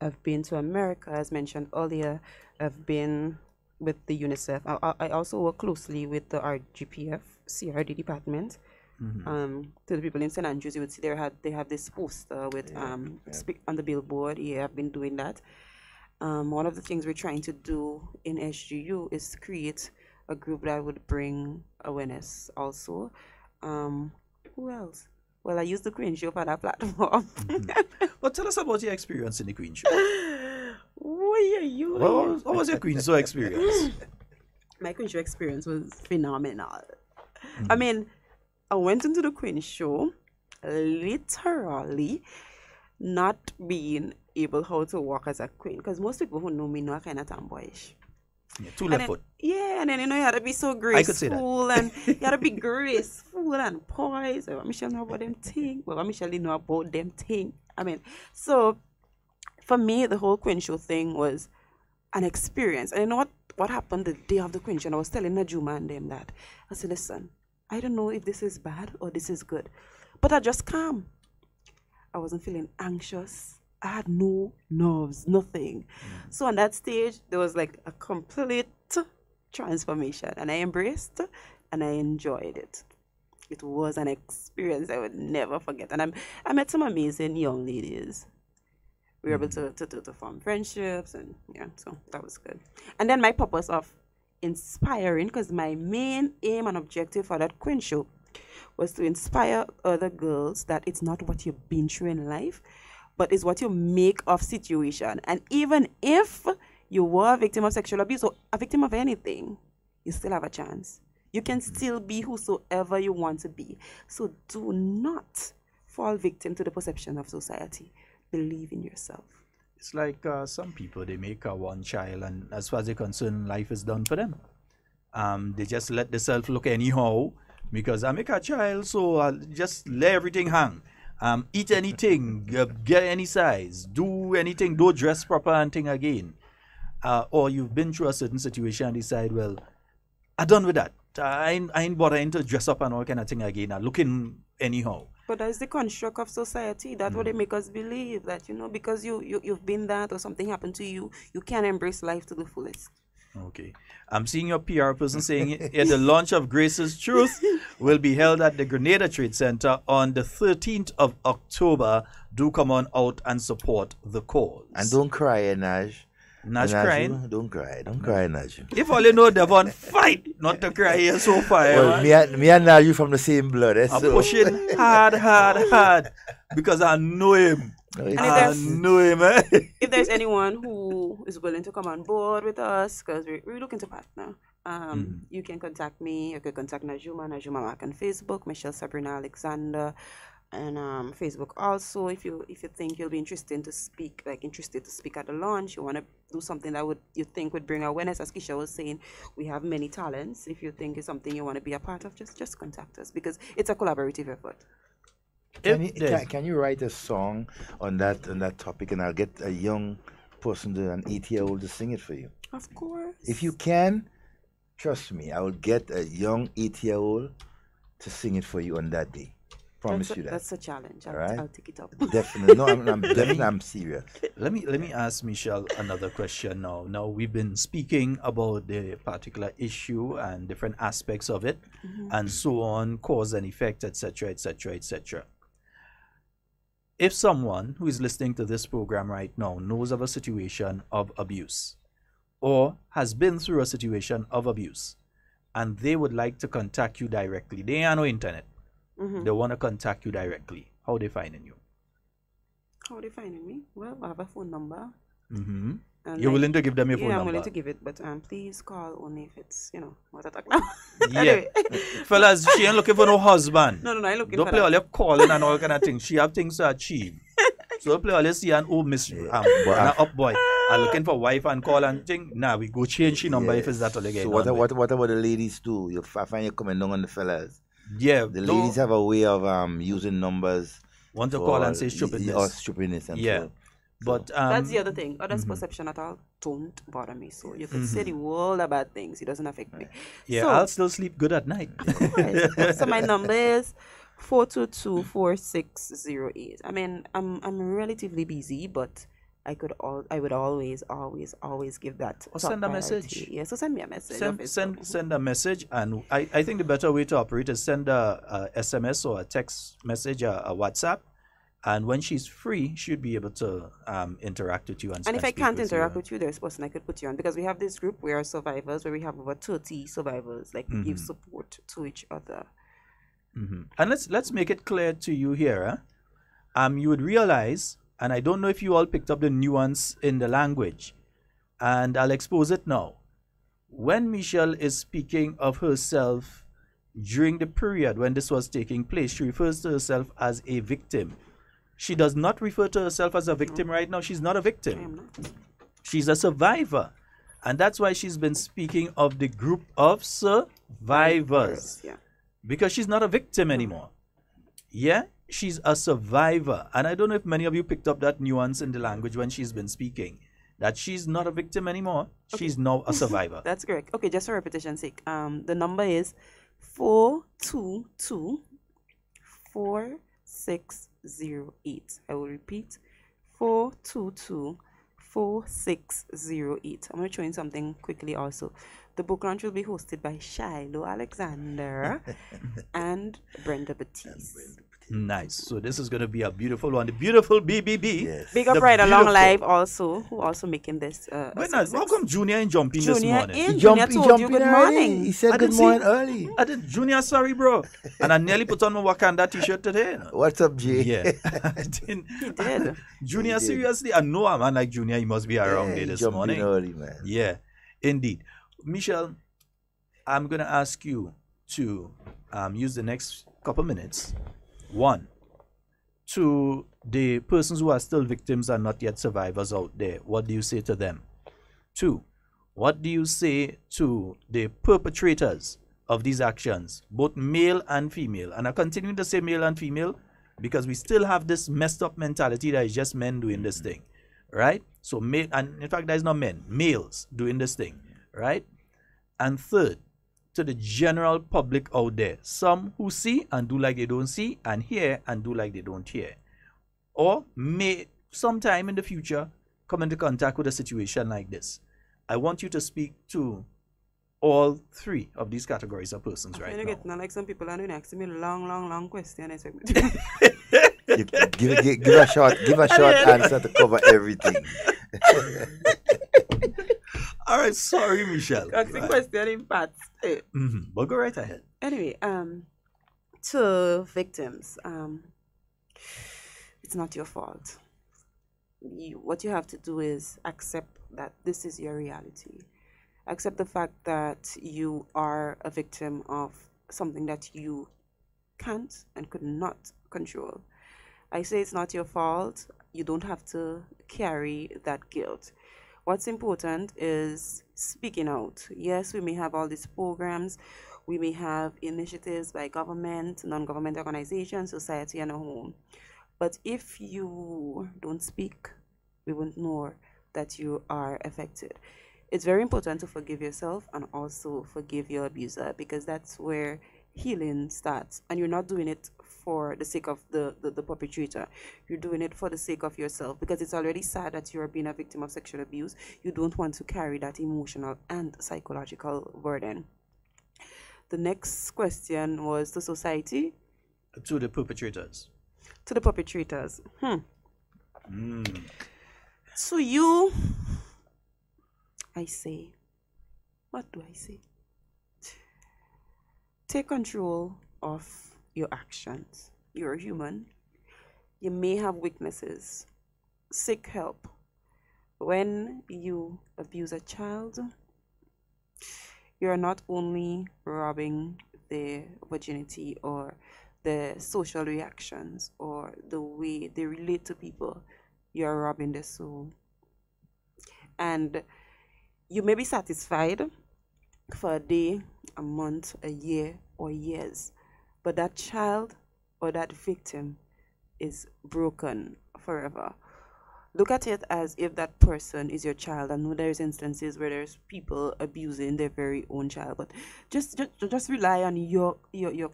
I've been to America, as mentioned earlier. I've been with the UNICEF. I also work closely with the RGPF CRD department. To the people in St. Andrews, you would see they have this poster with speak on the billboard. Yeah, I've been doing that. One of the things we're trying to do in SGU is create a group that would bring awareness also. Who else? Well, I use the Queen Show for that platform. Well, tell us about your experience in the Queen Show. What was your Queen Show experience? My Queen Show experience was phenomenal. I mean, I went into the Queen Show literally not being able how to walk as a queen, because most people who know me know I kind of tomboyish. Yeah, two left foot. Yeah, and then you had to be so graceful. I could say that. And you had to be graceful and poised. Well, Michelle know about them thing. Well, Michelle didn't know about them thing. I mean, so for me, the whole Queen Show thing was an experience. And you know what happened the day of the Queen Show? And I was telling Najuma and them that I said, listen, I don't know if this is bad or this is good, but I just calm. I wasn't feeling anxious. I had no nerves, nothing. So on that stage, there was like a complete transformation, and I embraced and I enjoyed it. It was an experience I would never forget. And I met some amazing young ladies. We were able to form friendships, and yeah, so that was good. And then my purpose of inspiring, because my main aim and objective for that Queen Show was to inspire other girls that it's not what you've been through in life, but it's what you make of situation. And even if you were a victim of sexual abuse or a victim of anything, you still have a chance. You can still be whosoever you want to be. So do not fall victim to the perception of society. Believe in yourself. It's like some people, they make one child, and as far as they're concerned, life is done for them. They just let themselves look anyhow, because I make a child, so I'll just let everything hang. Eat anything, get any size, do anything, don't dress proper and thing again. Or you've been through a certain situation and decide, well, I'm done with that. I ain't bothering to dress up and all kind of thing again. I'm looking anyhow. But that's the construct of society. That's what they make us believe, that, because you've been that or something happened to you, you can embrace life to the fullest. Okay. I'm seeing your PR person saying the launch of Grace's Truth will be held at the Grenada Trade Center on the 13th of October. Do come on out and support the cause. And don't cry, Naj. Naj crying? Don't cry, Naj. If all you know, Devon, fight not to cry here so far. Well, me and Naj, you from the same blood. I'm pushing hard, because I know him. I know him, eh? If there's anyone who is willing to come on board with us, because we're looking to partner, you can contact me. You can contact Najuma Mark on Facebook, Michelle Sabrina Alexander, and Facebook also. If you think you'll be interested to speak at the launch, you want to do something that you think would bring awareness. As Keisha was saying, we have many talents. If you think it's something you want to be a part of, just contact us, because it's a collaborative effort. Can you write a song on that topic, and I'll get a young person, an 8-year-old, to sing it for you? Of course. If you can, trust me, I will get a young 8-year-old to sing it for you on that day. Promise you that. That's a challenge. I'll take it up. Definitely. No, I'm serious. Let me ask Michelle another question now. Now we've been speaking about the particular issue and different aspects of it, and so on, cause and effect, etc., etc., etc. If someone who is listening to this program right now knows of a situation of abuse, or has been through a situation of abuse, and they would like to contact you directly, they are no internet. They want to contact you directly. How they finding you? How they finding me? Well, I have a phone number. And You're willing to give them your phone I'm number? willing to give it, but please call only if it's, what I talk now. Yeah. Fellas, she ain't looking for no husband. No, I ain't looking Don't for play that. all your calling and all kind of things. She have things to achieve. So don't play all your see and miss up boy. I'm looking for wife and call and thing. Nah, we go change she number if it's that all again. So what about the ladies too? I find you coming down on the fellas. Yeah. The ladies have a way of using numbers. Want to call and say stupidness. Or stupidness and yeah. so. But that's the other thing. Others' perception at all don't bother me. So you could say the world of bad things. It doesn't affect me. Yeah, so, I'll still sleep good at night. So my number is 422-4608. I mean, I'm relatively busy, but I would always give that. Or send a message. Yeah, so send me a message. Send a message, and I think the better way to operate is send a SMS or a text message, a WhatsApp. And when she's free, she'd be able to interact with you. And if I can't interact with you, there's a person I could put you on. Because we have this group, we are survivors, where we have over 30 survivors. Like, we give support to each other. And let's make it clear to you here. You would realize, and I don't know if you all picked up the nuance in the language, and I'll expose it now. When Michelle is speaking of herself during the period when this was taking place, she refers to herself as a victim. She does not refer to herself as a victim right now. She's not a victim. She's a survivor. And that's why she's been speaking of the group of survivors. Yeah. Because she's not a victim anymore. Yeah? She's a survivor. And I don't know if many of you picked up that nuance in the language when she's been speaking. That she's not a victim anymore. Okay. She's now a survivor. That's correct. Okay, just for repetition's sake. The number is 422-4608. I will repeat, 422-4608. I'm going to show you something quickly also. The book launch will be hosted by Shiloh Alexander and Brenda Batiste. Nice. So this is going to be a beautiful one. The beautiful BBB. Yes. Big up Right Along Live also, who also making this. Wait, now, how come Junior ain't jumping this morning? Junior told you good morning. He said good morning early. I did. Junior, sorry, bro. And I nearly put on my Wakanda t-shirt today. What's up, Jay? Yeah. He did. Junior, seriously, I know a man like Junior, he must be around there this morning. Early, man. Yeah, indeed. Michelle, I'm going to ask you to use the next couple minutes. One, to the persons who are still victims and not yet survivors out there, what do you say to them? Two, what do you say to the perpetrators of these actions, both male and female? And I'm continuing to say male and female because we still have this messed up mentality that it's just men doing this thing, right? So male, and in fact, there's no men, males doing this thing, right? And third, to the general public out there, some who see and do like they don't see, and hear and do like they don't hear, or may sometime in the future come into contact with a situation like this. I want you to speak to all three of these categories of persons right now. Not like some people are asking me long question. give a short answer to cover everything. All right, sorry, Michelle. Asking question in parts. But go right ahead. Anyway, to victims, it's not your fault. What you have to do is accept that this is your reality. Accept the fact that you are a victim of something that you can't and could not control. I say it's not your fault. You don't have to carry that guilt. What's important is speaking out. Yes, we may have all these programs. We may have initiatives by government, non-government organizations, society, and a home. But if you don't speak, we won't know that you are affected. It's very important to forgive yourself and also forgive your abuser, because that's where healing starts. And you're not doing it for the sake of the perpetrator. You're doing it for the sake of yourself, because it's already sad that you're being a victim of sexual abuse. You don't want to carry that emotional and psychological burden. The next question was to society? To the perpetrators. To the perpetrators. So you, I say, what do I say? Take control of your actions. You're a human. You may have weaknesses. Seek help. when you abuse a child, you're not only robbing their virginity or the social reactions or the way they relate to people, you're robbing their soul. And you may be satisfied for a day, a month, a year, or years, but that child or that victim is broken forever. Look at it as if that person is your child. I know there's instances where there's people abusing their very own child, but just rely on your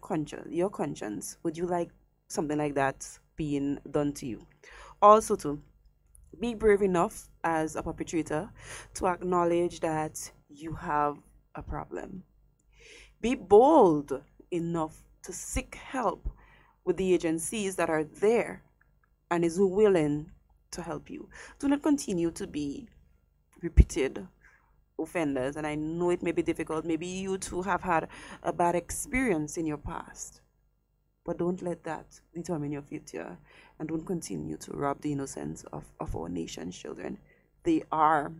conscience. Would you like something like that being done to you? Also, to be brave enough as a perpetrator to acknowledge that you have a problem. Be bold enough to seek help with the agencies that are there and is willing to help you. Do not continue to be repeated offenders. And I know it may be difficult. Maybe you too have had a bad experience in your past. But don't let that determine your future. And don't continue to rob the innocence of our nation's children. They are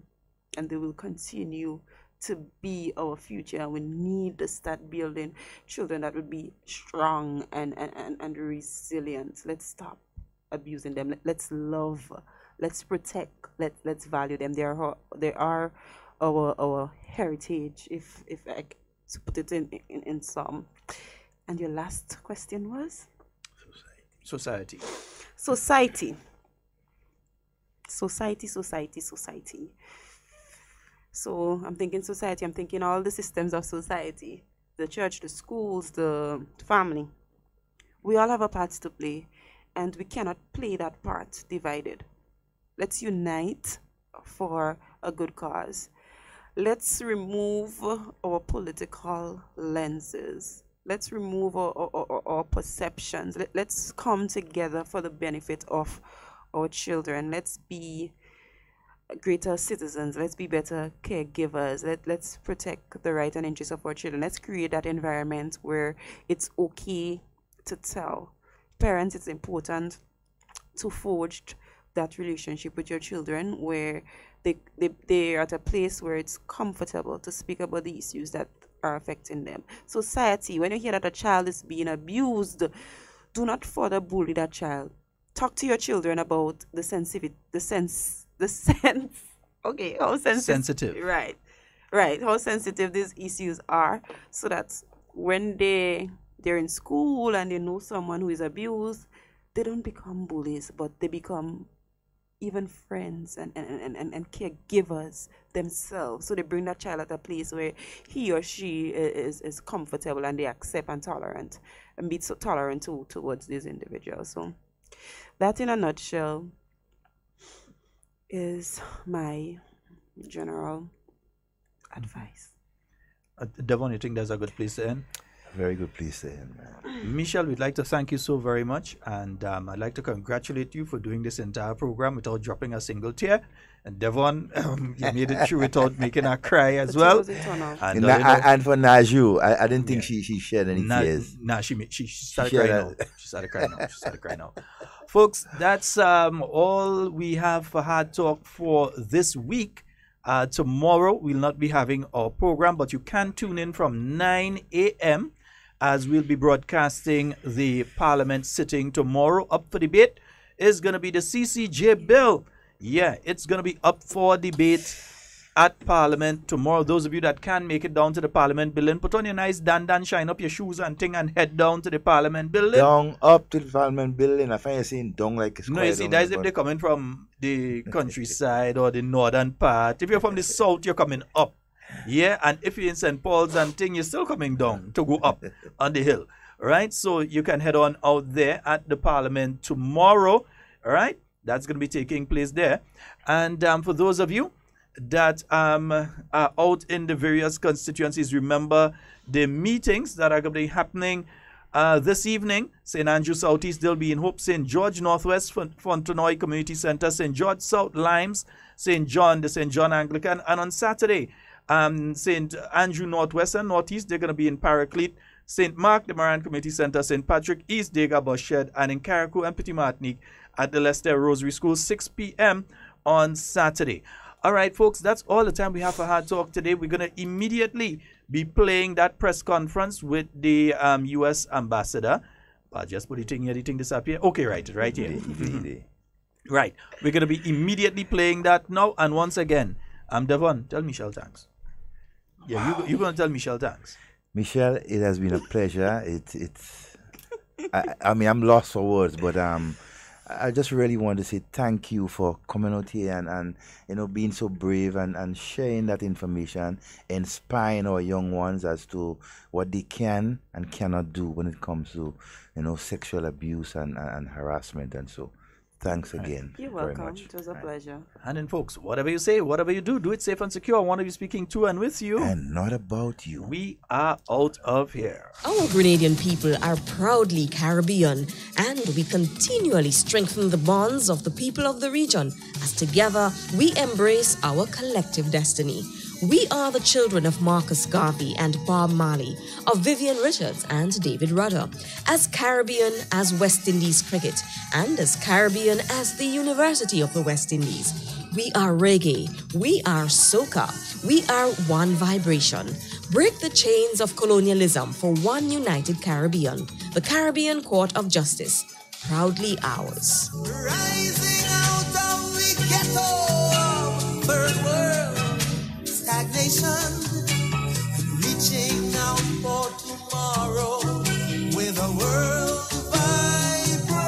and they will continue to be our future. And we need to start building children that would be strong and resilient. Let's stop abusing them. Let's love, let's protect, let's value them. They are our heritage, if I put it in some. And your last question was? Society. So I'm thinking society, I'm thinking all the systems of society, the church, the schools, the family. We all have a part to play, and we cannot play that part divided. Let's unite for a good cause. Let's remove our political lenses. Let's remove our perceptions. Let's come together for the benefit of our children. Let's be greater citizens. Let's be better caregivers. Let's protect the right and interests of our children. Let's create that environment where it's okay to tell. Parents, it's important to forge that relationship with your children where they are at a place where it's comfortable to speak about the issues that are affecting them. Society, when you hear that a child is being abused, do not further bully that child. Talk to your children about the sense. Okay, how sensitive. Right. How sensitive these issues are, so that when they're in school and they know someone who is abused, they don't become bullies, but they become even friends and caregivers themselves. So they bring that child at a place where he or she is comfortable and they accept and tolerant and be so tolerant towards these individuals. So that in a nutshell is my general advice. Devon, you think that's a good place to end? Very good place to end, man. Michelle, we'd like to thank you so very much, and I'd like to congratulate you for doing this entire program without dropping a single tear. And Devon, you made it through without making her cry as well. And for Naju, I didn't think she shed any tears. Nah, she started crying now. She started crying now. Folks, that's all we have for Hard Talk for this week. Tomorrow we'll not be having our program, but you can tune in from 9 a.m. as we'll be broadcasting the Parliament sitting tomorrow. Up for debate is going to be the CCJ bill. Yeah, it's going to be up for debate at Parliament tomorrow. Those of you that can make it down to the Parliament building, put on your nice dandan, shine up your shoes and thing, and head down to the Parliament building. Down up to the Parliament building. I find you saying down like it's no, you see, that's if they're coming from the countryside or the northern part. If you're from the south, you're coming up. Yeah, and if you're in St. Paul's and thing, you're still coming down to go up on the hill. Right? So you can head on out there at the Parliament tomorrow. All right? That's going to be taking place there. And for those of you that are out in the various constituencies, remember the meetings that are going to be happening this evening. St. Andrew Southeast, they'll be in Hope, St. George Northwest, Fontenoy Community Center, St. George South Limes, St. John, the St. John Anglican, and on Saturday, St. Andrew Northwest and Northeast, they're going to be in Paraclete, St. Mark, the Moran Community Center, St. Patrick, East Dega, Bushshed, and in Carriacou and Petit Martinique at the Leicester Rosary School, 6 p.m. on Saturday. All right, folks, that's all the time we have for Hard Talk today. We're going to immediately be playing that press conference with the U.S. ambassador. I'll just put it in here, the thing disappear. Okay, right here. Right. We're going to be immediately playing that now. And once again, Devon, tell Michelle thanks. Yeah, you're going to tell Michelle thanks. Michelle, it has been a pleasure. I mean, I'm lost for words, but I just really want to say thank you for coming out here and being so brave and sharing that information, inspiring our young ones as to what they can and cannot do when it comes to, sexual abuse and harassment. And so thanks again. You're very welcome. much. It was a pleasure. And then, folks, whatever you say, whatever you do it safe and secure. I want to be speaking to and with you. And not about you. We are out of here. Our Grenadian people are proudly Caribbean, and we continually strengthen the bonds of the people of the region as together we embrace our collective destiny. We are the children of Marcus Garvey and Bob Marley, of Vivian Richards and David Rudder, as Caribbean as West Indies cricket, and as Caribbean as the University of the West Indies. We are reggae, we are soca, we are one vibration. Break the chains of colonialism for one united Caribbean. The Caribbean Court of Justice, proudly ours. Rising out of the ghetto, third world stagnation, and reaching out for tomorrow with a world vibration.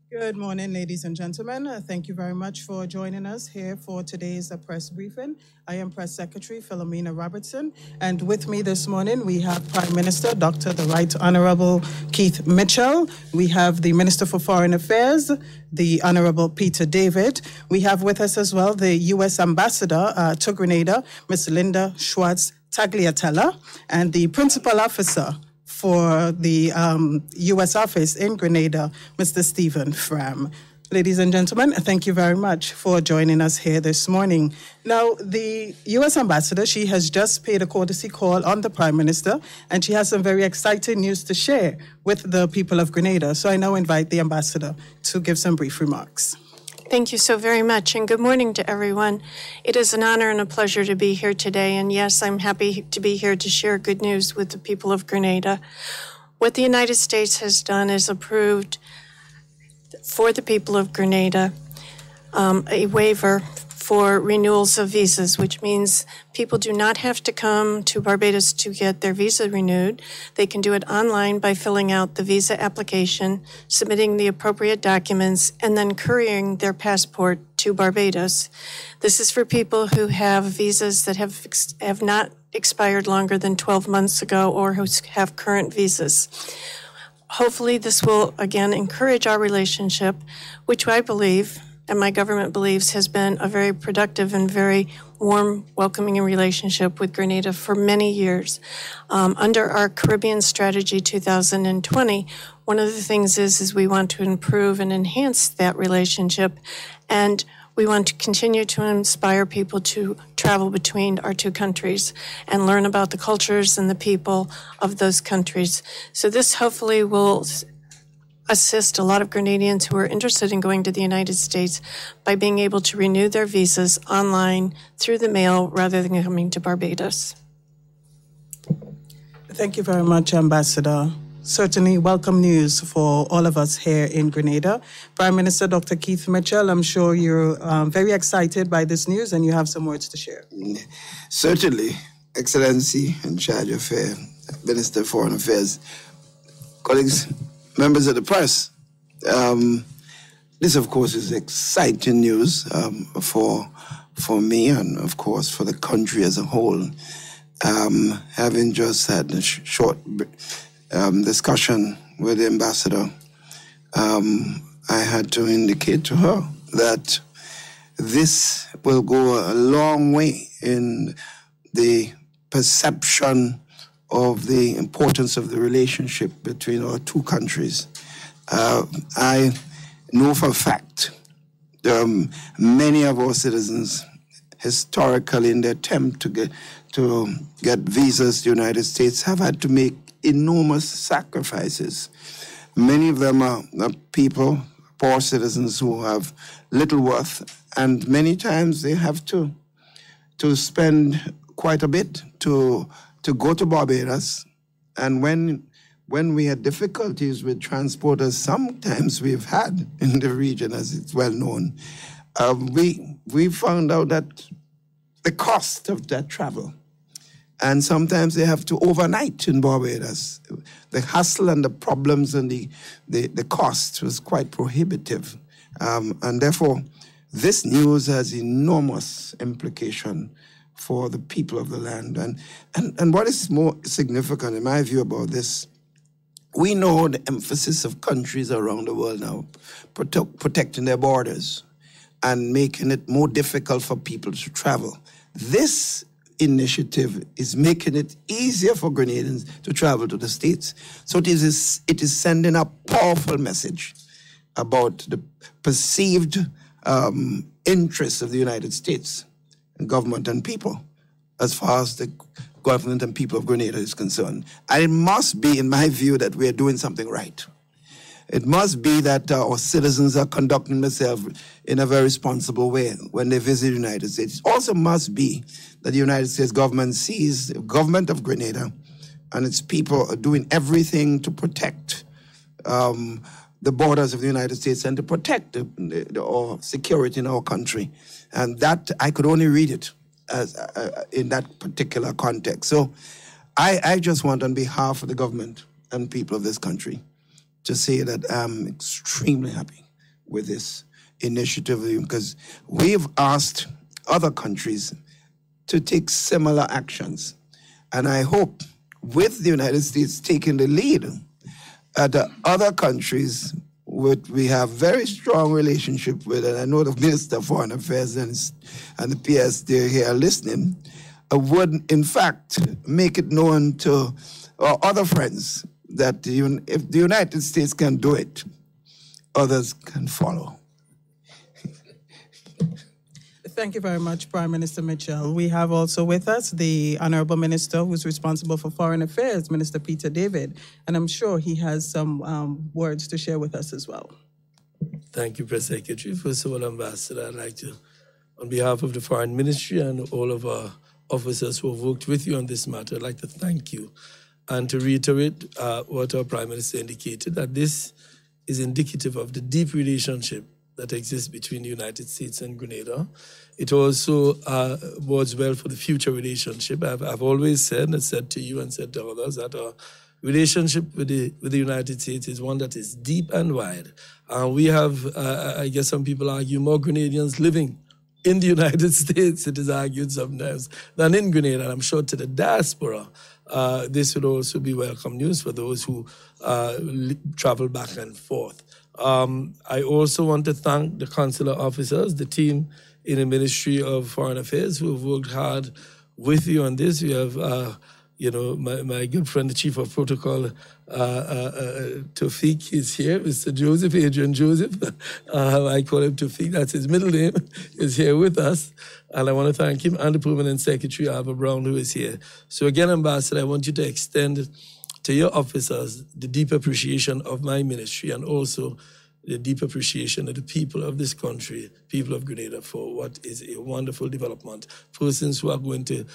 Good morning, ladies and gentlemen. Thank you very much for joining us here for today's press briefing. I am Press Secretary Philomena Robertson, and with me this morning we have Prime Minister Dr. the Right Honorable Keith Mitchell. We have the Minister for Foreign Affairs, the Honorable Peter David. We have with us as well the U.S. Ambassador to Grenada, Ms. Linda Schwartz Tagliatella, and the Principal Officer for the U.S. office in Grenada, Mr. Stephen Fram. Ladies and gentlemen, thank you very much for joining us here this morning. Now, the U.S. ambassador, she has just paid a courtesy call on the Prime Minister, and she has some very exciting news to share with the people of Grenada. So I now invite the ambassador to give some brief remarks. Thank you so very much, and good morning to everyone. It is an honor and a pleasure to be here today, and yes, I'm happy to be here to share good news with the people of Grenada. What the United States has done is approved for the people of Grenada a waiver for renewals of visas, which means people do not have to come to Barbados to get their visa renewed. They can do it online by filling out the visa application, submitting the appropriate documents, and then couriering their passport to Barbados. This is for people who have visas that have not expired longer than 12 months ago or who have current visas. Hopefully, this will, again, encourage our relationship, which I believe, and my government believes, has been a very productive and very warm, welcoming relationship with Grenada for many years. Under our Caribbean Strategy 2020, one of the things is we want to improve and enhance that relationship, and we want to continue to inspire people to travel between our two countries and learn about the cultures and the people of those countries. So this hopefully will assist a lot of Grenadians who are interested in going to the United States by being able to renew their visas online through the mail rather than coming to Barbados. Thank you very much, Ambassador. Certainly welcome news for all of us here in Grenada. Prime Minister Dr. Keith Mitchell, I'm sure you're very excited by this news and you have some words to share. Certainly, Excellency, in charge of Minister of Foreign Affairs, colleagues, members of the press. This, of course, is exciting news for me and, of course, for the country as a whole. Having just had a short discussion with the ambassador, I had to indicate to her that this will go a long way in the perception of the importance of the relationship between our two countries. I know for a fact many of our citizens historically in the attempt to get visas to the United States have had to make enormous sacrifices. Many of them are people, poor citizens who have little worth, and many times they have to spend quite a bit to go to Barbados. And when we had difficulties with transporters, sometimes we've had in the region, as it's well known, we found out that the cost of that travel, and sometimes they have to overnight in Barbados. The hassle and the problems and the cost was quite prohibitive. And therefore, this news has enormous implication for the people of the land. And what is more significant, in my view, about this, we know the emphasis of countries around the world now protecting their borders and making it more difficult for people to travel. This initiative is making it easier for Grenadians to travel to the States. So it is sending a powerful message about the perceived interests of the United States government and people as far as the government and people of Grenada is concerned. And it must be, in my view, that we are doing something right. It must be that our citizens are conducting themselves in a very responsible way when they visit the United States. It also must be that the United States government sees the government of Grenada and its people are doing everything to protect the borders of the United States and to protect our security in our country. And that, I could only read it as in that particular context. So I just want, on behalf of the government and people of this country, to say that I'm extremely happy with this initiative, because we've asked other countries to take similar actions. And I hope, with the United States taking the lead, the other countries we have very strong relationship with, and I know the Minister of Foreign Affairs and the PS, they're here listening, would in fact make it known to our other friends that if the United States can do it, others can follow. Thank you very much, Prime Minister Mitchell. We have also with us the Honorable Minister who's responsible for Foreign Affairs, Minister Peter David, and I'm sure he has some words to share with us as well. Thank you, Press Secretary. First of all, Ambassador, I'd like to, on behalf of the Foreign Ministry and all of our officers who have worked with you on this matter, I'd like to thank you and to reiterate what our Prime Minister indicated, that this is indicative of the deep relationship that exists between the United States and Grenada. It also bodes well for the future relationship. I've always said, and said to you and said to others, that our relationship with the United States is one that is deep and wide. We have, I guess some people argue, more Grenadians living in the United States, it is argued sometimes, than in Grenada. And I'm sure to the diaspora, this would also be welcome news for those who travel back and forth. I also want to thank the consular officers, the team in the Ministry of Foreign Affairs who have worked hard with you on this. We have, my good friend, the Chief of Protocol, Tawfiq, is here. Mr. Joseph, Adrian Joseph, I call him Tawfiq, that's his middle name, is here with us. And I want to thank him, and the Permanent Secretary, Alva Brown, who is here. So again, Ambassador, I want you to extend to your officers the deep appreciation of my ministry and also the deep appreciation of the people of this country, people of Grenada, for what is a wonderful development. Persons who are going to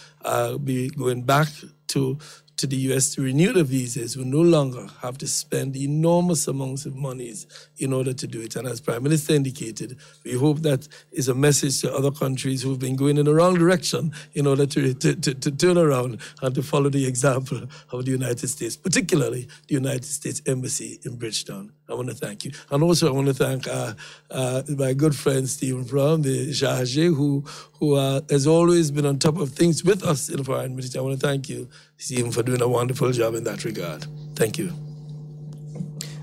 be going back to the U.S. to renew the visas will no longer have to spend enormous amounts of monies in order to do it. And as Prime Minister indicated, we hope that is a message to other countries who've been going in the wrong direction in order to turn around and to follow the example of the United States, particularly the United States Embassy in Bridgetown. I want to thank you. And also I want to thank my good friend Stephen Brown, the charge, who has always been on top of things with us in the Foreign Ministry. I want to thank you, Stephen, for doing a wonderful job in that regard. Thank you.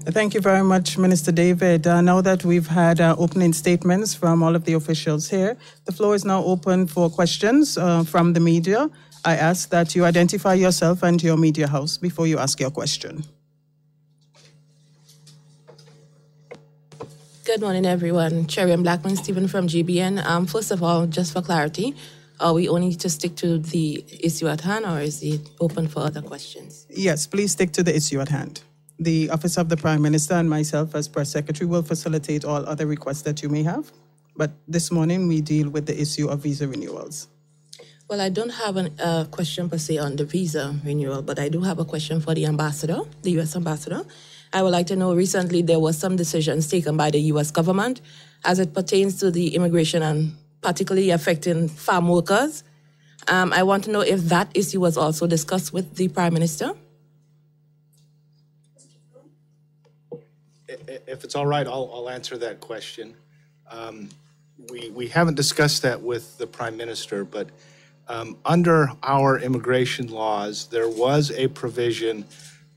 Thank you very much, Minister David. Now that we've had opening statements from all of the officials here, the floor is now open for questions from the media. I ask that you identify yourself and your media house before you ask your question. Good morning, everyone. Cherry and Blackman, Stephen from GBN. First of all, just for clarity, are we only to stick to the issue at hand, or is it open for other questions? Yes, please stick to the issue at hand. the Office of the Prime Minister and myself as Press Secretary will facilitate all other requests that you may have. But this morning we deal with the issue of visa renewals. Well, I don't have a question per se on the visa renewal, but I do have a question for the ambassador, the U.S. ambassador. I would like to know, recently there was some decisions taken by the U.S. government as it pertains to the immigration and particularly affecting farm workers. I want to know if that issue was also discussed with the Prime Minister. If it's all right, I'll answer that question. We haven't discussed that with the Prime Minister, but under our immigration laws, there was a provision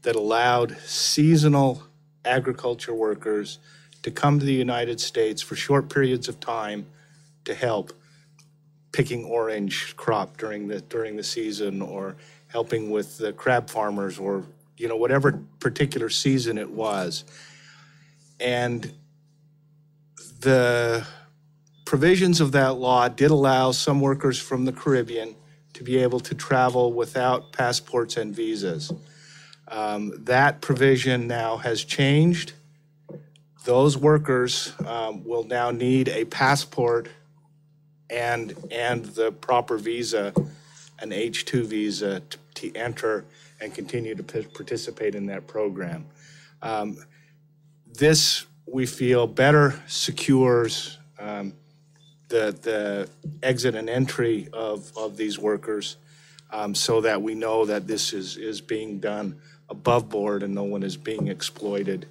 that allowed seasonal agriculture workers to come to the United States for short periods of time to help picking orange crop during the season, or helping with the crab farmers, or whatever particular season it was. And the provisions of that law did allow some workers from the Caribbean to be able to travel without passports and visas. That provision now has changed. Those workers will now need a passport and the proper visa, an H-2 visa, to enter and continue to participate in that program. This, we feel, better secures the exit and entry of these workers, so that we know that this is being done above board and no one is being exploited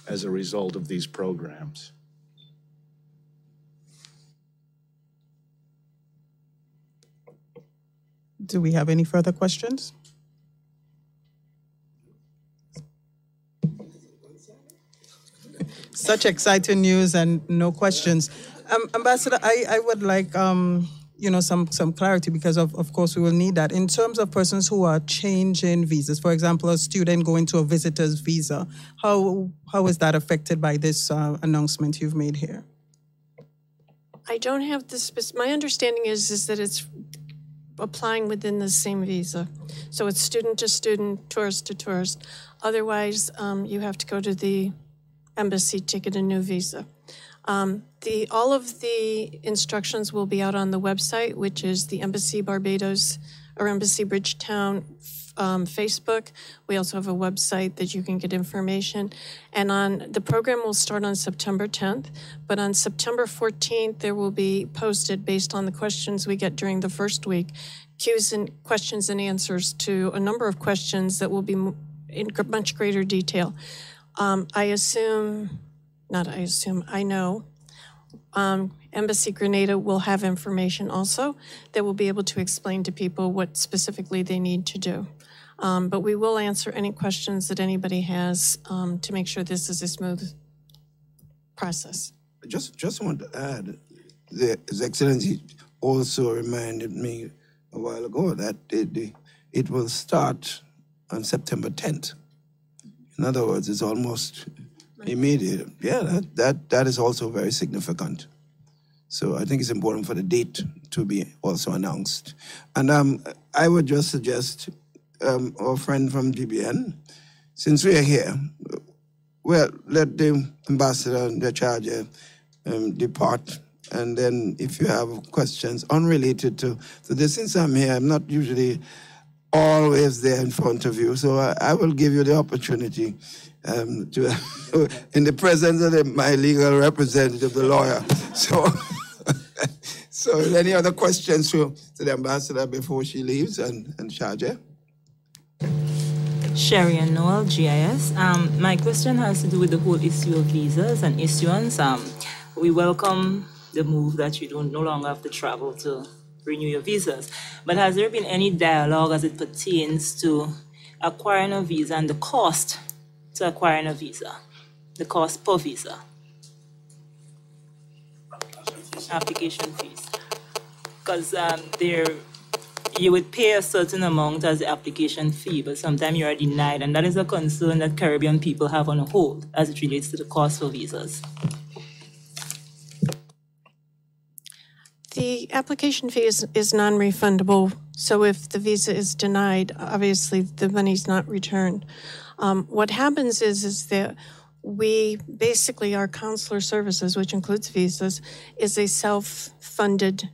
as a result of these programs. Do we have any further questions? Such exciting news and no questions. Ambassador, I would like some clarity, because of course we will need that. In terms of persons who are changing visas, for example, a student going to a visitor's visa, how is that affected by this announcement you've made here? I don't have this. My understanding is that it's applying within the same visa. So it's student to student, tourist to tourist. Otherwise, you have to go to the embassy to get a new visa. All of the instructions will be out on the website, which is the Embassy Barbados or Embassy Bridgetown Facebook. We also have a website that you can get information. And the program will start on September 10th, but on September 14th, there will be posted, based on the questions we get during the first week, questions and answers to a number of questions that will be in much greater detail. I know Embassy Grenada will have information also that will be able to explain to people what specifically they need to do. But we will answer any questions that anybody has to make sure this is a smooth process. Just want to add, His Excellency also reminded me a while ago that it will start on September 10th. In other words, it's almost immediate. Yeah, that is also very significant. So I think it's important for the date to be also announced. And I would just suggest our friend from GBN, since we are here, well, let the ambassador and the charger depart. And then if you have questions unrelated to this, since I'm here, I'm not usually always there in front of you. So I will give you the opportunity to, in the presence of my legal representative, the lawyer. So any other questions to the ambassador before she leaves, and Sharjah? Sherry and Noel, GIS. My question has to do with the whole issue of visas and issuance. We welcome the move that you don't no longer have to travel to renew your visas. But has there been any dialogue as it pertains to acquiring a visa and the cost to acquiring a visa, the cost per visa, application fees? Because you would pay a certain amount as the application fee, but sometimes you are denied, and that is a concern that Caribbean people have on a whole as it relates to the cost for visas. The application fee is non-refundable. So if the visa is denied, obviously the money's not returned. What happens is that we basically, our consular services, which includes visas, is a self-funded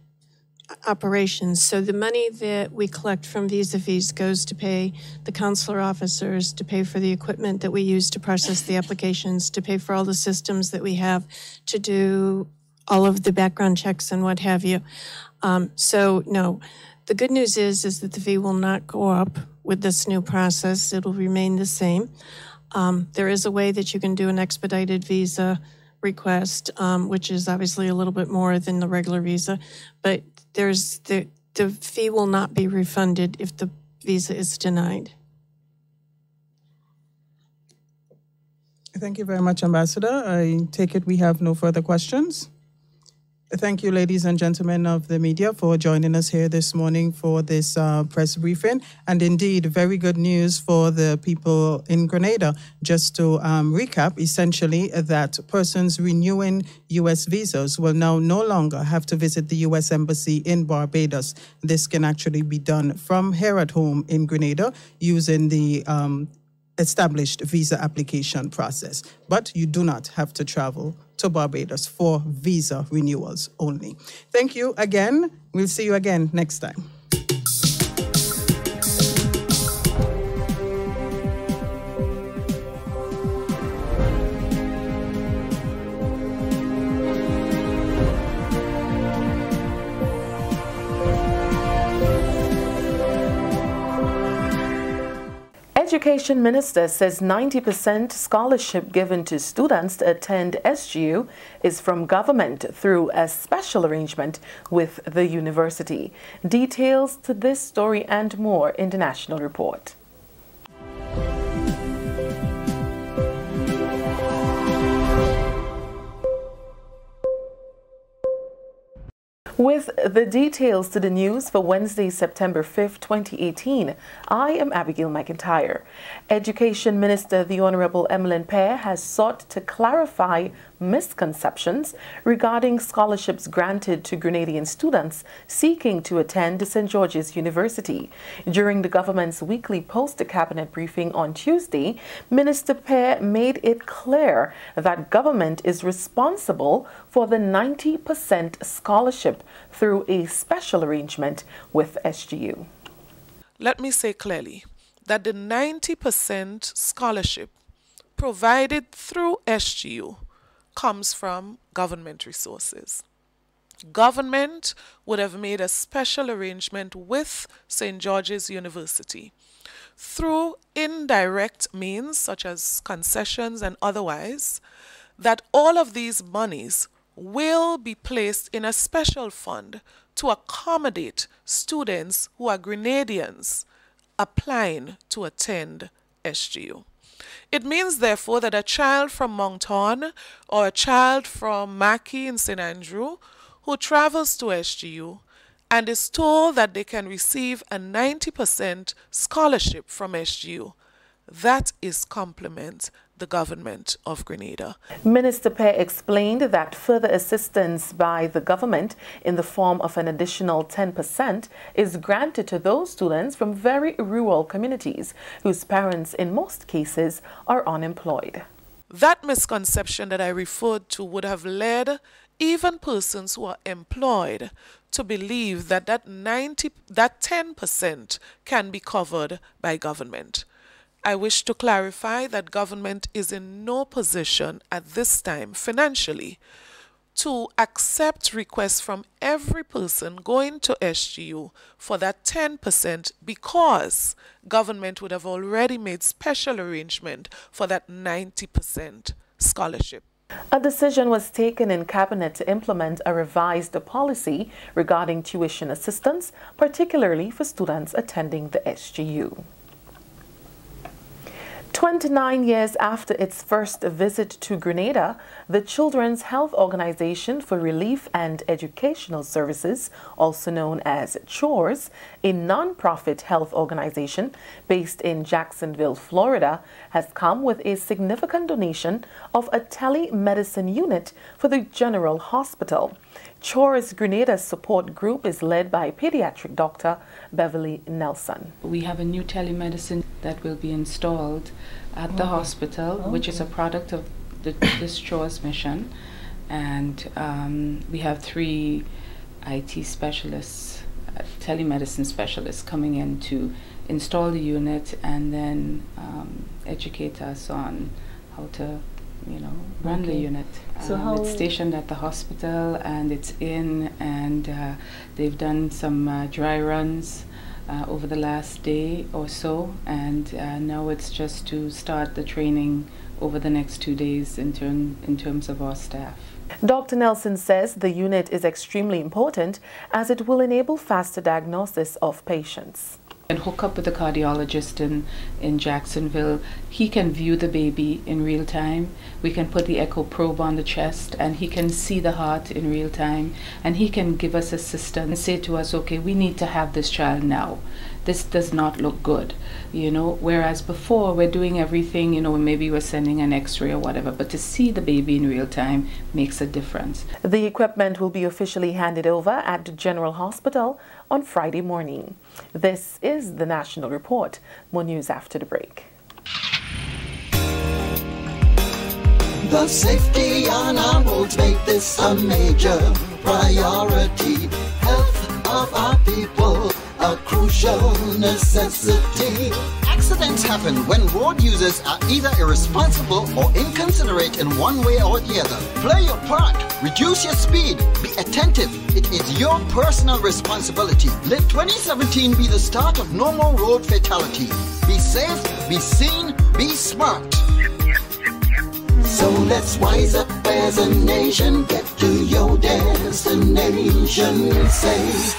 operation. So the money that we collect from visa fees goes to pay the consular officers, to pay for the equipment that we use to process the applications, to pay for all the systems that we have to do all of the background checks and what have you. So no, the good news is that the fee will not go up with this new process. It'll remain the same. There is a way that you can do an expedited visa request, which is obviously a little bit more than the regular visa, but the fee will not be refunded if the visa is denied. Thank you very much, Ambassador. I take it we have no further questions. Thank you, ladies and gentlemen of the media, for joining us here this morning for this press briefing. And indeed, very good news for the people in Grenada. Just to recap, essentially, that persons renewing U.S. visas will now no longer have to visit the U.S. Embassy in Barbados. This can actually be done from here at home in Grenada using the established visa application process. But you do not have to travel to Barbados for visa renewals only. Thank you again. We'll see you again next time. Education Minister says 90% scholarship given to students to attend SGU is from government through a special arrangement with the university. Details to this story and more in the national report. With the details to the news for Wednesday, September 5th, 2018, I am Abigail McIntyre. Education Minister, the Honorable Emmeline Pear, has sought to clarify misconceptions regarding scholarships granted to Grenadian students seeking to attend St. George's University. During the government's weekly post-cabinet briefing on Tuesday, Minister Pear made it clear that government is responsible for the 90% scholarship through a special arrangement with SGU. Let me say clearly that the 90% scholarship provided through SGU comes from government resources. Government would have made a special arrangement with St. George's University through indirect means such as concessions and otherwise, that all of these monies will be placed in a special fund to accommodate students who are Grenadians applying to attend SGU. It means, therefore, that a child from Moncton or a child from Mackay in St. Andrew who travels to SGU and is told that they can receive a 90% scholarship from SGU, that is compliment the government of Grenada. Minister Pear explained that further assistance by the government in the form of an additional 10% is granted to those students from very rural communities whose parents in most cases are unemployed. That misconception that I referred to would have led even persons who are employed to believe that that 10% can be covered by government. I wish to clarify that government is in no position at this time financially to accept requests from every person going to SGU for that 10% because government would have already made special arrangement for that 90% scholarship. A decision was taken in Cabinet to implement a revised policy regarding tuition assistance, particularly for students attending the SGU. 29 years after its first visit to Grenada, the Children's Health Organization for Relief and Educational Services, also known as CHORS, a non-profit health organization based in Jacksonville, Florida, has come with a significant donation of a telemedicine unit for the General Hospital. Chores Grenada support group is led by pediatric doctor Beverly Nelson. We have a new telemedicine that will be installed at the hospital, which is a product of this Chores mission. And we have 3 IT specialists, telemedicine specialists coming in to install the unit and then educate us on how to, run the unit. So it's stationed at the hospital and it's in, and they've done some dry runs over the last day or so, and now it's just to start the training over the next 2 days in terms of our staff. Dr. Nelson says the unit is extremely important as it will enable faster diagnosis of patients. And hook up with a cardiologist in Jacksonville. He can view the baby in real time. We can put the echo probe on the chest and he can see the heart in real time, and he can give us assistance and say to us, okay, we need to have this child now. This does not look good, whereas before we're doing everything, maybe we're sending an x-ray or whatever, but to see the baby in real time makes a difference. The equipment will be officially handed over at the General Hospital on Friday morning. This is the National Report. More news after the break. The safety on our roads make this a major priority. Health of our people, a crucial necessity. Accidents happen when road users are either irresponsible or inconsiderate in one way or the other. Play your part. Reduce your speed. Be attentive. It is your personal responsibility. Let 2017 be the start of no more road fatalities. Be safe, be seen, be smart. So let's wise up as a nation. Get to your destination safe.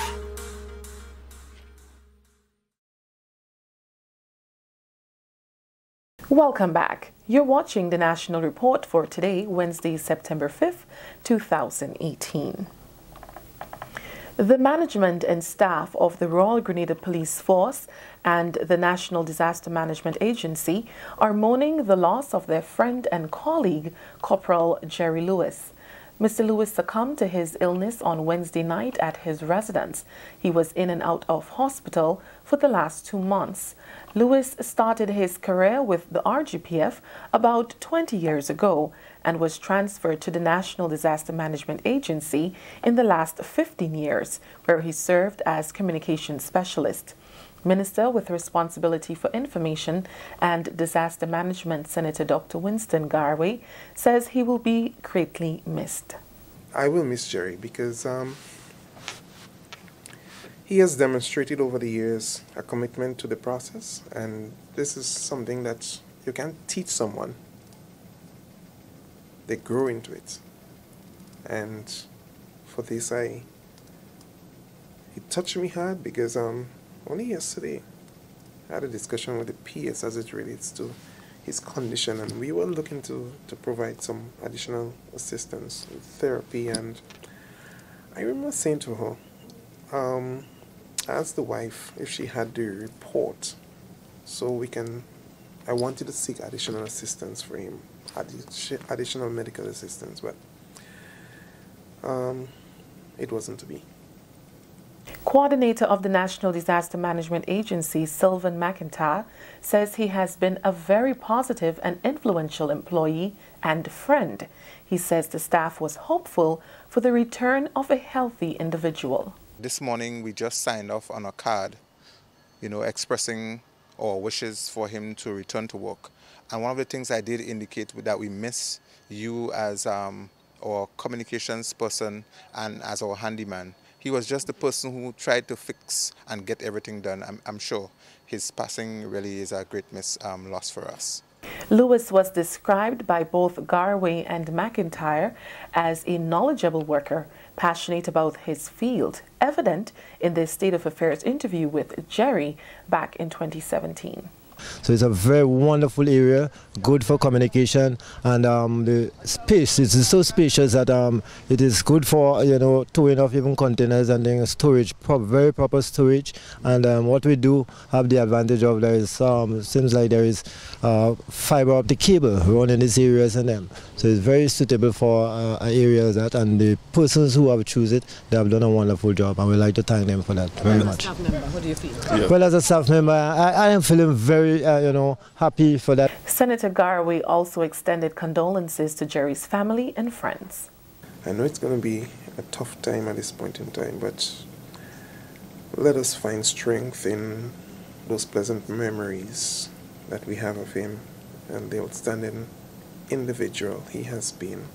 Welcome back. You're watching the National Report for today, Wednesday, September 5th, 2018. The management and staff of the Royal Grenada Police Force and the National Disaster Management Agency are mourning the loss of their friend and colleague, Corporal Jerry Lewis. Mr. Lewis succumbed to his illness on Wednesday night at his residence. He was in and out of hospital for the last 2 months. Lewis started his career with the RGPF about 20 years ago and was transferred to the National Disaster Management Agency in the last 15 years, where he served as communications specialist. Minister with responsibility for information and disaster management, Senator Dr. Winston Garwe, says he will be greatly missed. I will miss Jerry because he has demonstrated over the years a commitment to the process, and this is something that you can't teach someone. They grow into it. And for this, it touched me hard because only yesterday I had a discussion with the PS as it relates to his condition, and we were looking to provide some additional assistance with therapy. And I remember saying to her, ask the wife if she had the report so I wanted to seek additional assistance for him, additional medical assistance, but it wasn't to be. Coordinator of the National Disaster Management Agency, Sylvan McIntyre, says he has been a very positive and influential employee and friend. He says the staff was hopeful for the return of a healthy individual. This morning we just signed off on a card, expressing our wishes for him to return to work. And one of the things I did indicate that we miss you as our communications person and as our handyman. He was just the person who tried to fix and get everything done. I'm sure his passing really is a great loss for us. Lewis was described by both Garwe and McIntyre as a knowledgeable worker, passionate about his field, evident in the State of Affairs interview with Jerry back in 2017. So it's a very wonderful area, good for communication, and the space is so spacious that it is good for towing of even containers and then storage, very proper storage. And what we do have the advantage of there is seems like there is fiber optic cable running in these areas and them. So it's very suitable for an area like that, and the persons who have chosen it, they have done a wonderful job, and we'd like to thank them for that very much. Staff member, how do you feel? Yeah. Well, as a staff member, I am feeling very happy for that. Senator Garraway also extended condolences to Jerry's family and friends. I know it's going to be a tough time at this point in time, but let us find strength in those pleasant memories that we have of him and the outstanding individual he has been,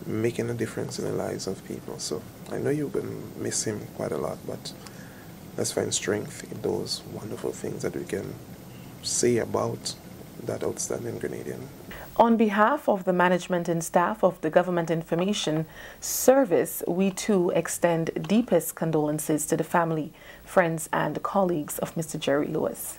making a difference in the lives of people. So I know you're going to miss him quite a lot, but let's find strength in those wonderful things that we can say about that outstanding Grenadian. On behalf of the management and staff of the Government Information Service, we too extend deepest condolences to the family, friends and colleagues of Mr. Jerry Lewis.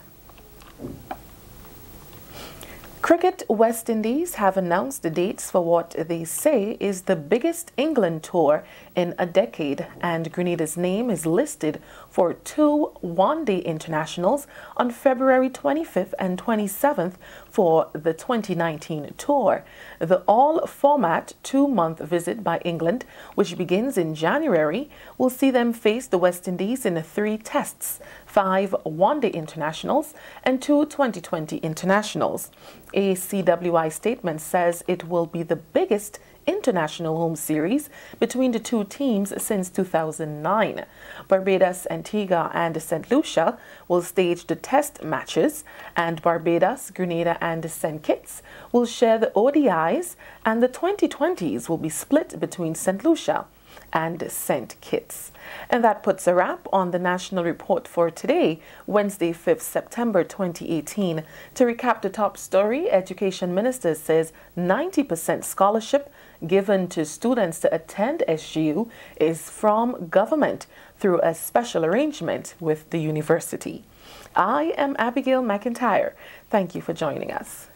Cricket West Indies have announced the dates for what they say is the biggest England tour in a decade, and Grenada's name is listed for 2 one-day internationals on February 25th and 27th for the 2019 tour. The all-format 2-month visit by England, which begins in January, will see them face the West Indies in 3 tests, 5 one-day internationals and 2 2020 internationals. A CWI statement says it will be the biggest international home series between the 2 teams since 2009. Barbados, Antigua and St. Lucia will stage the test matches, and Barbados, Grenada and St. Kitts will share the ODIs, and the 2020s will be split between St. Lucia and St. Kitts. And that puts a wrap on the National Report for today, Wednesday, 5th September 2018. To recap the top story, Education Minister says 90% scholarship given to students to attend SGU is from government through a special arrangement with the university. I am Abigail McIntyre. Thank you for joining us.